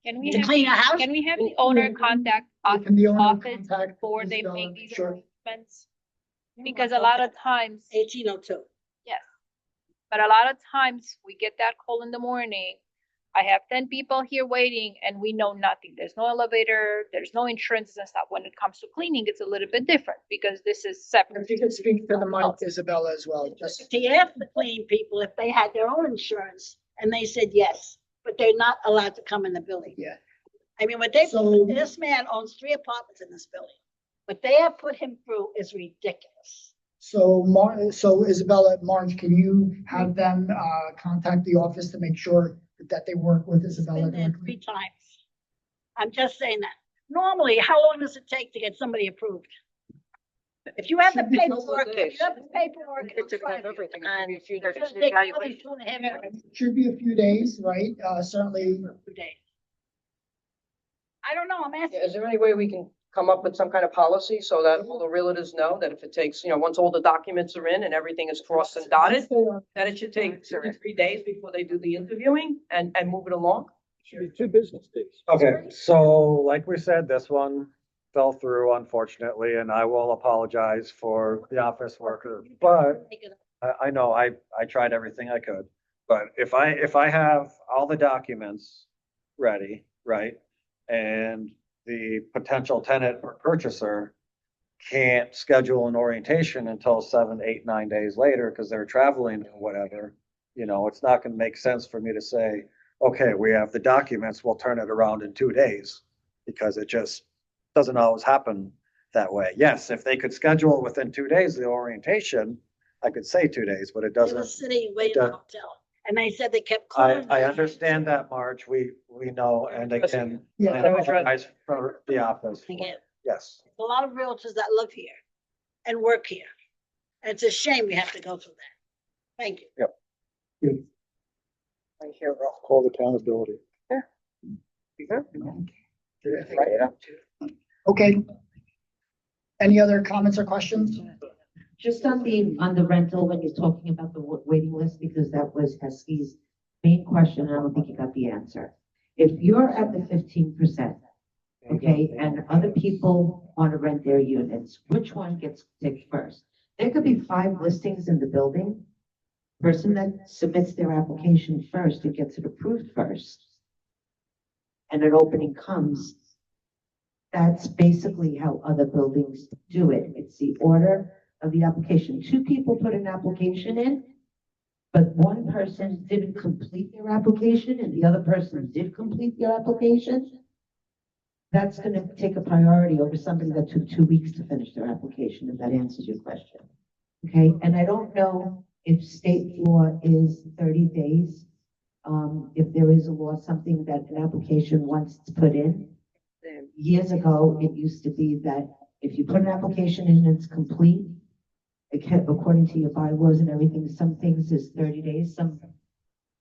Can we
To
have,
clean a house?
can we have the owner contact us
Can the owner
office
contact
before they
Isabella?
make these
Sure.
arrangements? Because a lot of times,
1802.
yes, but a lot of times we get that call in the morning. I have 10 people here waiting and we know nothing. There's no elevator, there's no insurance and stuff. When it comes to cleaning, it's a little bit different because this is separate.
If you could speak to the mic, Isabella, as well, just.
He asked the cleaning people if they had their own insurance and they said yes, but they're not allowed to come in the building.
Yeah.
I mean, what they,
So-
this man owns 3 apartments in this building. What they have put him through is ridiculous.
So so Isabella, Marge, can you have them, contact the office to make sure that they work with Isabella
Been there
directly?
3 times. I'm just saying that. Normally, how long does it take to get somebody approved? If you have the
Should be a couple of
paperwork, if
days.
you have the paperwork,
It's
it's fine.
everything.
And
It's a few
it's
days.
gonna take more than 2.5 minutes.
Should be a few days, right? Certainly.
2 days. I don't know, I'm asking.
Is there any way we can come up with some kind of policy so that all the realtors know that if it takes, once all the documents are in and everything is crossed and dotted, that it should take 2 to 3 days before they do the interviewing and move it along?
Should be 2 business days.
okay, so like we said, this one fell through unfortunately, and I will apologize for the office worker, but I know I tried everything I could. But if I have all the documents ready, right, and the potential tenant or purchaser can't schedule an orientation until 7, 8, 9 days later because they're traveling or whatever, it's not going to make sense for me to say, okay, we have the documents, we'll turn it around in 2 days, because it just doesn't always happen that way. Yes, if they could schedule within 2 days the orientation, I could say 2 days, but it
They were
doesn't.
sitting waiting in the hotel, and they said they kept calling.
I understand that, Marge, we know, and again, I
Yeah.
apologize for the office.
Again,
Yes.
a lot of realtors that live here and work here. And it's a shame we have to go through that. Thank you.
I hear Rob.
Call accountability.
Okay. Any other comments or questions?
Just on the rental, when you're talking about the waiting list, because that was Heskey's main question, and I don't think you got the answer. If you're at the 15%, okay, and other people want to rent their units, which one gets picked first? There could be 5 listings in the building. Person that submits their application first and gets it approved first, and an opening comes, that's basically how other buildings do it. It's the order of the application. 2 people put an application in, but one person didn't complete their application and the other person did complete their application. That's gonna take a priority over somebody that took 2 weeks to finish their application, if that answers your question. Okay, and I don't know if state law is 30 days. If there is a law, something that an application wants to put in. Years ago, it used to be that if you put an application in and it's complete, according to your bylaws and everything, some things is 30 days. Some,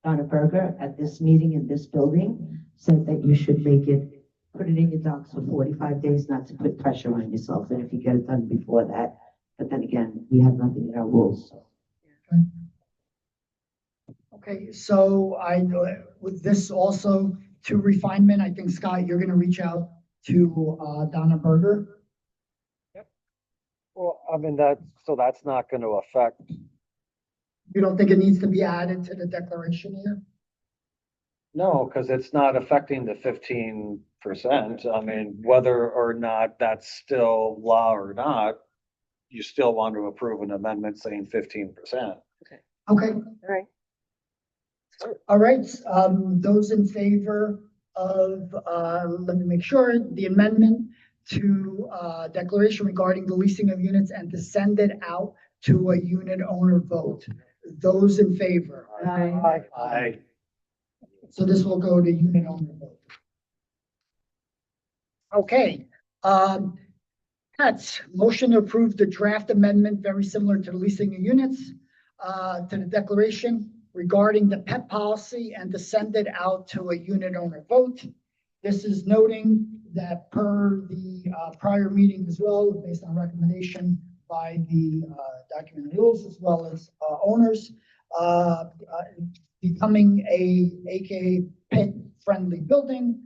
Donna Berger at this meeting in this building said that you should put it in your docs for 45 days, not to put pressure on yourself. And if you get it done before that, but then again, we have nothing in our rules. So.
Okay, so with this also to refinement, I think Scott, you're gonna reach out to, Donna Berger.
Well, I mean, that's not gonna affect,
You don't think it needs to be added to the declaration here?
no, because it's not affecting the 15%. I mean, whether or not that's still law or not, you still want to approve an amendment saying 15%.
Okay,
All right.
all right, those in favor of, let me make sure, the amendment to, declaration regarding the leasing of units and to send it out to a unit owner vote. Those in favor?
Aye.
So this will go to unit owner vote. Okay, that's motion to approve the draft amendment, very similar to the leasing of units, to the declaration regarding the pet policy and to send it out to a unit owner vote. This is noting that per the prior meeting as well, based on recommendation by the document rules as well as owners, becoming a AKA pet-friendly building,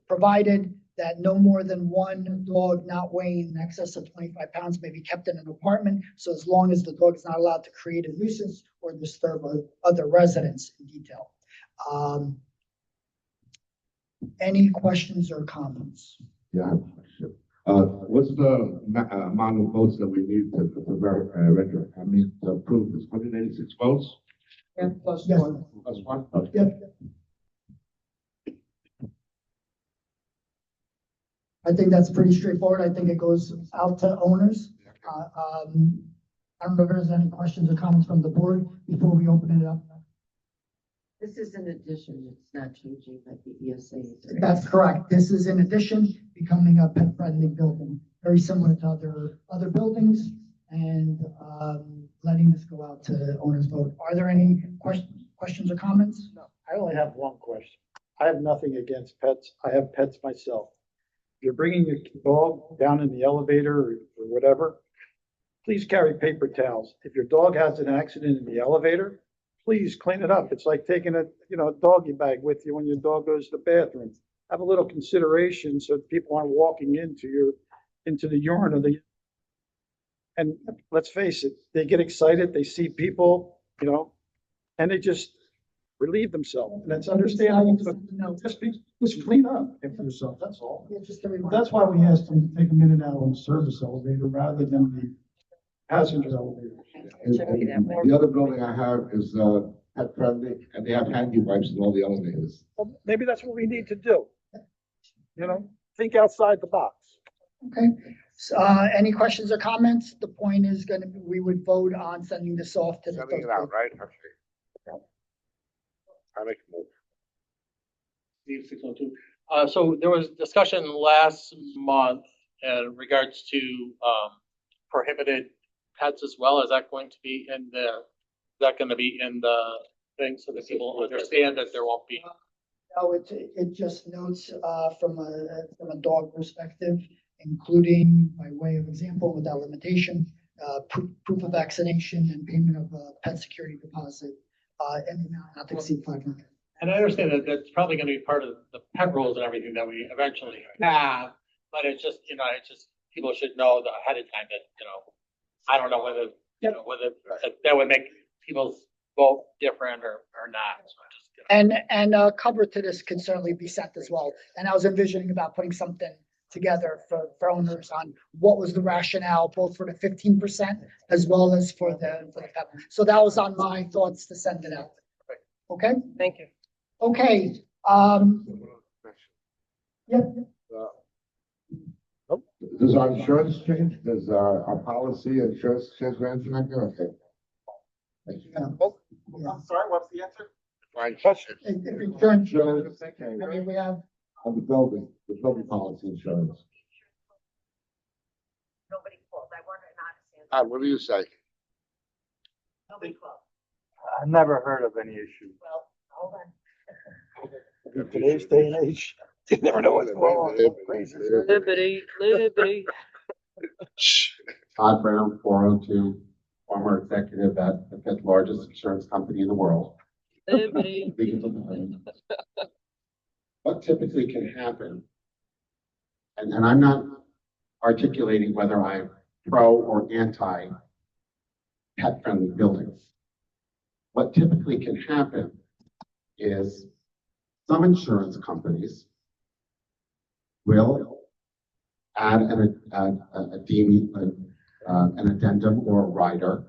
provided that no more than one dog not weighing in excess of 25 pounds may be kept in an apartment. So as long as the dog is not allowed to create a nuisance or disturb other residents in detail. Any questions or comments?
Yeah, I have a question. What's the amount of votes that we need to approve this? 186 votes?
Yeah, plus one.
Plus one?
Yep. I think that's pretty straightforward. I think it goes out to owners. I don't know if there's any questions or comments from the board before we open it up.
This is an addition, it's not changing like the ESA.
That's correct. This is in addition, becoming a pet-friendly building, very similar to other buildings, and letting this go out to owners vote. Are there any questions or comments?
No, I only have one question. I have nothing against pets. I have pets myself. If you're bringing your dog down in the elevator or whatever, please carry paper towels. If your dog has an accident in the elevator, please clean it up. It's like taking a doggy bag with you when your dog goes to the bathroom. Have a little consideration so that people aren't walking into the urine or the. And let's face it, they get excited, they see people, and they just relieve themselves. And that's understandable. Just clean up for yourself, that's all. That's why we asked them to take a minute out on the service elevator rather than the passenger elevator.
The other building I have is pet friendly, and they have handy wipes in all the elevators.
Well, maybe that's what we need to do. Think outside the box.
Okay. Any questions or comments? The point is going to be, we would vote on sending this off to the.
Sending it out, right? Okay. I make a move.
Steve, 602. So there was discussion last month in regards to prohibited pets as well. Is that going to be in the thing so that people understand that there won't be?
No, it just notes from a dog perspective, including by way of example without limitation, proof of vaccination and payment of a pet security deposit, and the amount not to exceed 500.
And I understand that that's probably going to be part of the pet rules and everything that we eventually have, but it's just, people should know ahead of time that, I don't know whether, whether that would make people's vote different or not. So
And cover to this can certainly be sent as well. And I was envisioning about putting something together for owners on what was the rationale, both for the 15% as well as for the pet. So that was on my thoughts to send it out. Okay?
Thank you.
Okay. Yeah.
Does our insurance change? Does our policy insurance change or anything like that? Okay. Thank you.
I'm sorry, what's the answer?
Fine.
Insurance.
Okay.
I mean, we have.
On the building policy insurance.
Nobody called. I wanted not to say.
What do you say?
Nobody called.
I've never heard of any issue.
Well, hold on.
In today's day and age, you never know what's going on.
Liberty.
Todd Brown, 402 former executive at the fifth largest insurance company in the world. What typically can happen, and I'm not articulating whether I'm pro or anti pet-friendly buildings. What typically can happen is some insurance companies will add an addendum or a rider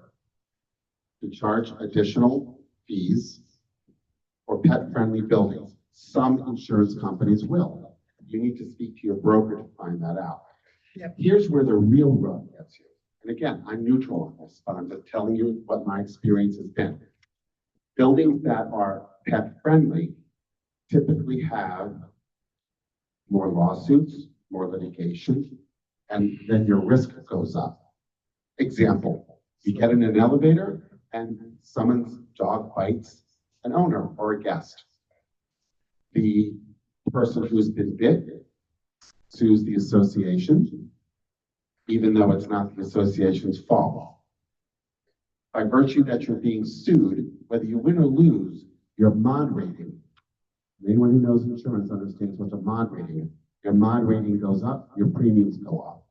to charge additional fees for pet-friendly buildings. Some insurance companies will. You need to speak to your broker to find that out.
Yep.
Here's where the real rub gets you. And again, I'm neutral on this, but I'm just telling you what my experience has been. Buildings that are pet-friendly typically have more lawsuits, more litigation, and then your risk goes up. Example, you get in an elevator and someone's dog bites an owner or a guest. The person who's been bit sues the association, even though it's not the association's fault. By virtue that you're being sued, whether you win or lose, your mod rating, anyone who knows insurance understands what a mod rating is. Your mod rating goes up, your premiums go up.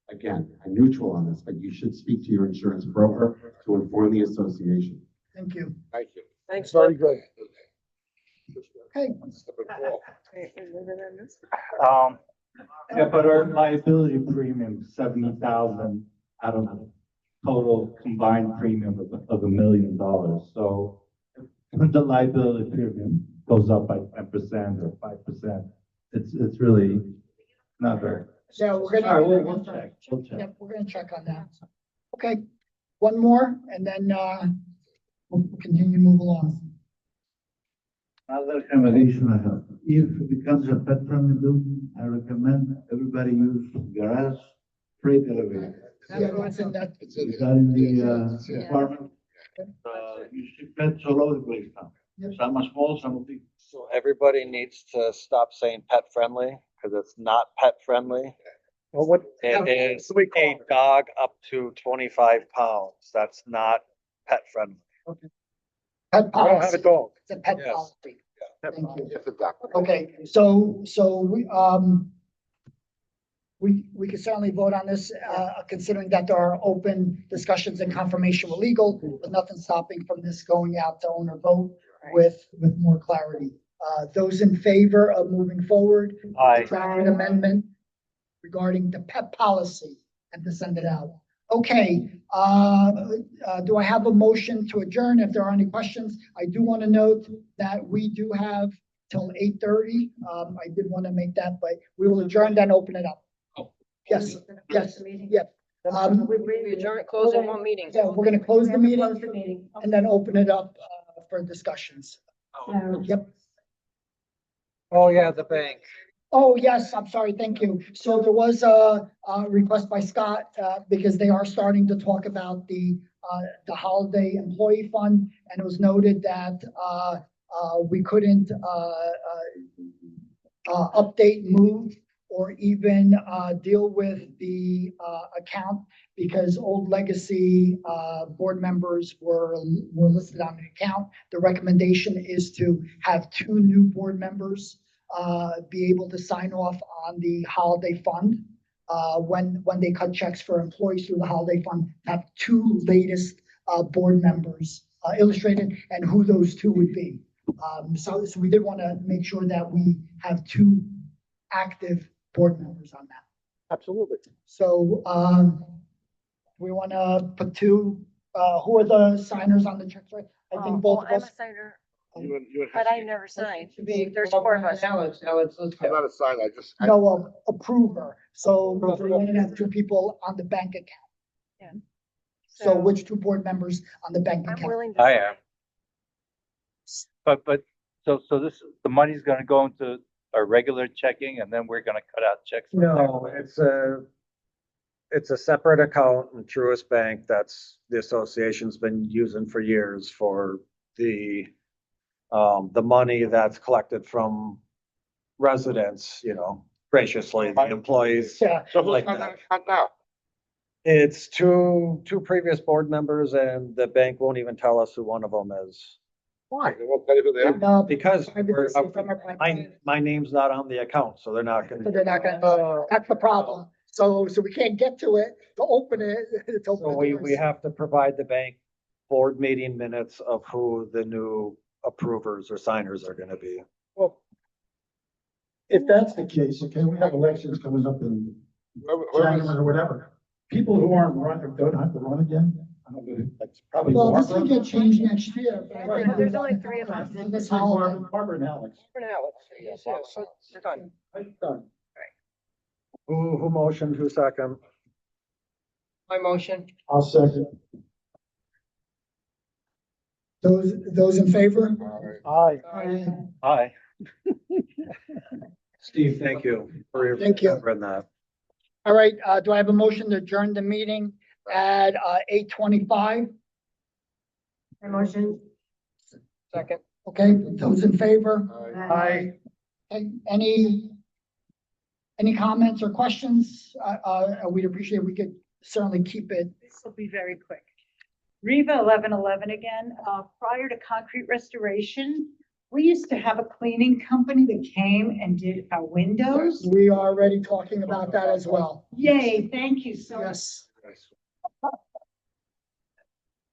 Again, I'm neutral on this, but you should speak to your insurance broker to inform the association.
Thank you.
Thank you.
Thanks.
Very good.
Okay.
Yeah, but our liability premium, 70,000 out of the total combined premium of $1 million. So if the liability premium goes up by 10% or 5%, it's really not very.
Yeah, we're gonna.
All right, we'll check.
Yep, we're gonna check on that. Okay, one more, and then, we'll continue to move along.
Another recommendation I have, if it becomes a pet-friendly building, I recommend everybody use garage freight elevator.
Yeah, it's in that.
Is that in the apartment? You see pets all over the place now. Some are small, some are big.
So everybody needs to stop saying pet friendly, because it's not pet friendly.
Well, what?
It is a dog up to 25 pounds. That's not pet friendly.
Okay.
I don't have a dog.
It's a pet
Yes.
policy. Thank you.
It's a duck.
Okay, so we can certainly vote on this, considering that there are open discussions and confirmation were legal, but nothing stopping from this going out to owner vote with more clarity. Those in favor of moving forward,
Aye.
draft an amendment regarding the pet policy and to send it out. Okay, do I have a motion to adjourn? If there are any questions, I do want to note that we do have till 8:30. I did want to make that, but we will adjourn, then open it up. Yes, yes, yeah.
We adjourn, close in one meeting.
Yeah, we're gonna close the meeting
Close the meeting.
and then open it up, for discussions. Yep.
Oh, yeah, the bank.
Oh, yes, I'm sorry, thank you. So there was a request by Scott, because they are starting to talk about the holiday employee fund. And it was noted that, we couldn't, update, move, or even, deal with the, account because old legacy, board members were listed on the account. The recommendation is to have 2 new board members be able to sign off on the holiday fund. When they cut checks for employees through the holiday fund, have 2 latest board members illustrated and who those 2 would be. So we did want to make sure that we have 2 active board members on that.
Absolutely.
So we want to put 2, who are the signers on the checks, right? I think both of
I'm a
us.
signer,
You would
but I never signed. There's 4 of us.
I'm not a sign, I just.
No, approver. So we want to have 2 people on the bank account.
Yeah.
So which 2 board members on the bank
I'm
account?
willing to.
I am. But, so this, the money's gonna go into our regular checking and then we're gonna cut out checks? from there?
No, it's a separate account in Truist Bank that's the association's been using for years for the money that's collected from residents, graciously, the employees.
Yeah.
So who's
like
on
that.
that account now?
It's two previous board members and the bank won't even tell us who one of them is.
Why? They won't pay for that?
No,
Because
my
my name's not on the account, so they're not
So
gonna.
they're not gonna, that's the problem. So we can't get to it, to open it, to open
So
the
we
doors.
have to provide the bank board meeting minutes of who the new approvers or signers are gonna be.
Well, if that's the case, okay, we have elections coming up in January or whatever. People who aren't running, don't have to run again. I don't know, that's probably.
Well, this
Barbara.
will get changed next year. but I
Right.
think
There's only 3 of us.
This holiday.
Barbara and Alex.
For now, yes, so it's done.
I'm done.
Who motioned, who second?
My motion.
I'll second.
Those in favor?
Aye.
Aye.
Aye. Steve, thank you for
Thank you.
remembering that.
All right, do I have a motion to adjourn the meeting at 8:25?
My motion.
Second.
Okay, those in favor?
Aye.
Okay, any comments or questions? We'd appreciate, we could certainly keep it.
This will be very quick. Riva 1111 again, prior to concrete restoration, we used to have a cleaning company that came and did our windows.
We are already talking about that as well.
Yay, thank you so much.
Yes.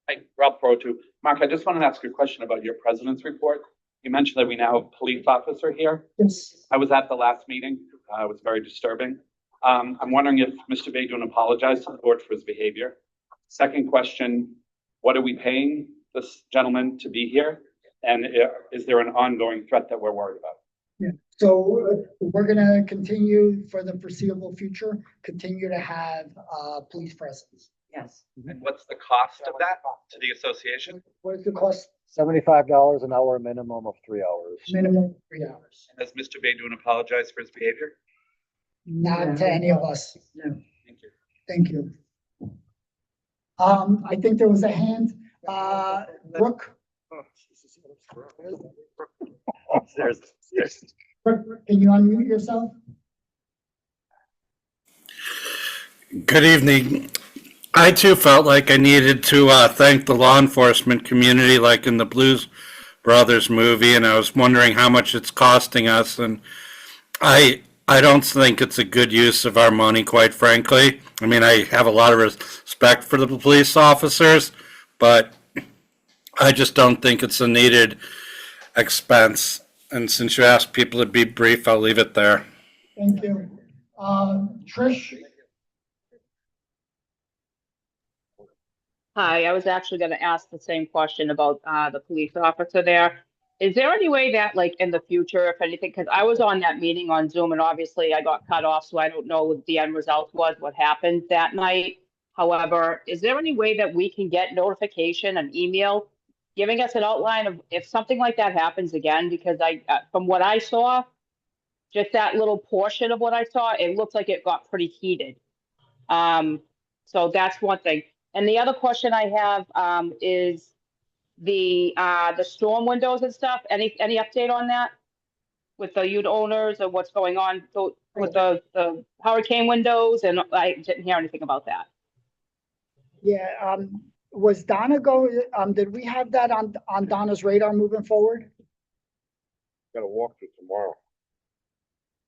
Hi, Rob Protu. Mark, I just wanted to ask you a question about your president's report. You mentioned that we now have a police officer here.
Yes.
I was at the last meeting. It was very disturbing. I'm wondering if Mr. Baidoon apologized to the board for his behavior. Second question, what are we paying this gentleman to be here? And is there an ongoing threat that we're worried about?
Yeah, so we're gonna continue for the foreseeable future, continue to have police presence.
Yes.
And what's the cost of that to the association?
What is the cost?
$75 an hour, minimum of 3 hours.
Minimum 3 hours.
Has Mr. Baidoon apologized for his behavior?
Not to any of us.
No.
Thank you.
Thank you. I think there was a hand, Brooke.
There's.
Brooke, can you unmute yourself?
Good evening. I too felt like I needed to thank the law enforcement community, like in the Blues Brothers movie, and I was wondering how much it's costing us. And I don't think it's a good use of our money, quite frankly. I mean, I have a lot of respect for the police officers, but I just don't think it's a needed expense. And since you asked people to be brief, I'll leave it there.
Thank you. Trish?
Hi, I was actually gonna ask the same question about the police officer there. Is there any way that, like, in the future, if anything, because I was on that meeting on Zoom and obviously I got cut off, so I don't know what the end result was, what happened that night. However, is there any way that we can get notification, an email, giving us an outline of if something like that happens again? Because from what I saw, just that little portion of what I saw, it looks like it got pretty heated. So that's one thing. And the other question I have is the storm windows and stuff. Any update on that with the unit owners or what's going on with the hurricane windows? And I didn't hear anything about that.
Yeah, was Donna did we have that on Donna's radar moving forward?
Got to walk through tomorrow.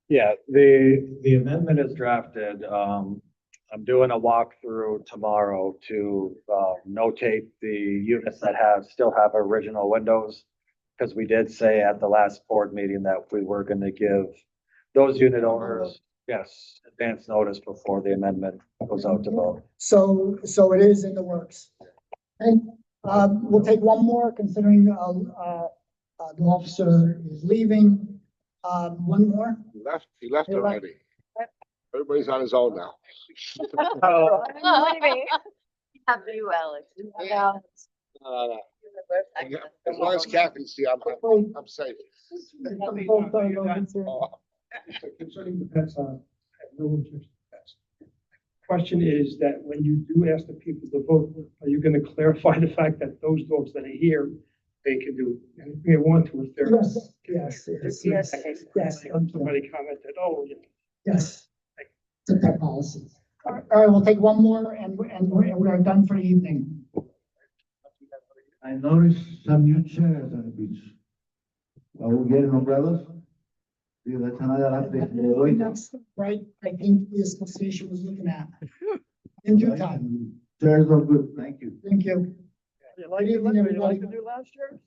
Yeah, the amendment is drafted. I'm doing a walkthrough tomorrow to notate the units that still have original windows. Because we did say at the last board meeting that we were going to give those unit owners, yes, advance notice before the amendment goes out to vote.
So it is in the works. Okay, we'll take one more considering the officer is leaving. One more.
He left already. Everybody's on his own now.
Oh, what do you mean? Have you, Alex?
No. As long as Kathy's here, I'm safe.
Concerning the pets, I have no objection to pets. Question is that when you do ask the people to vote, are you going to clarify the fact that those dogs that are here, they can do anything they want to if they're.
Yes.
Somebody commented, oh, yeah.
Yes. It's a pet policy. All right, we'll take one more and we are done for the evening.
I noticed some new chairs on the beach. Are we getting umbrellas? Sí, that's another update de hoy.
That's right, I think the association was looking at. In due time.
Chairs are good, thank you.
Thank you.
You like,
Good evening,
you
everybody.
like the new lounge chairs?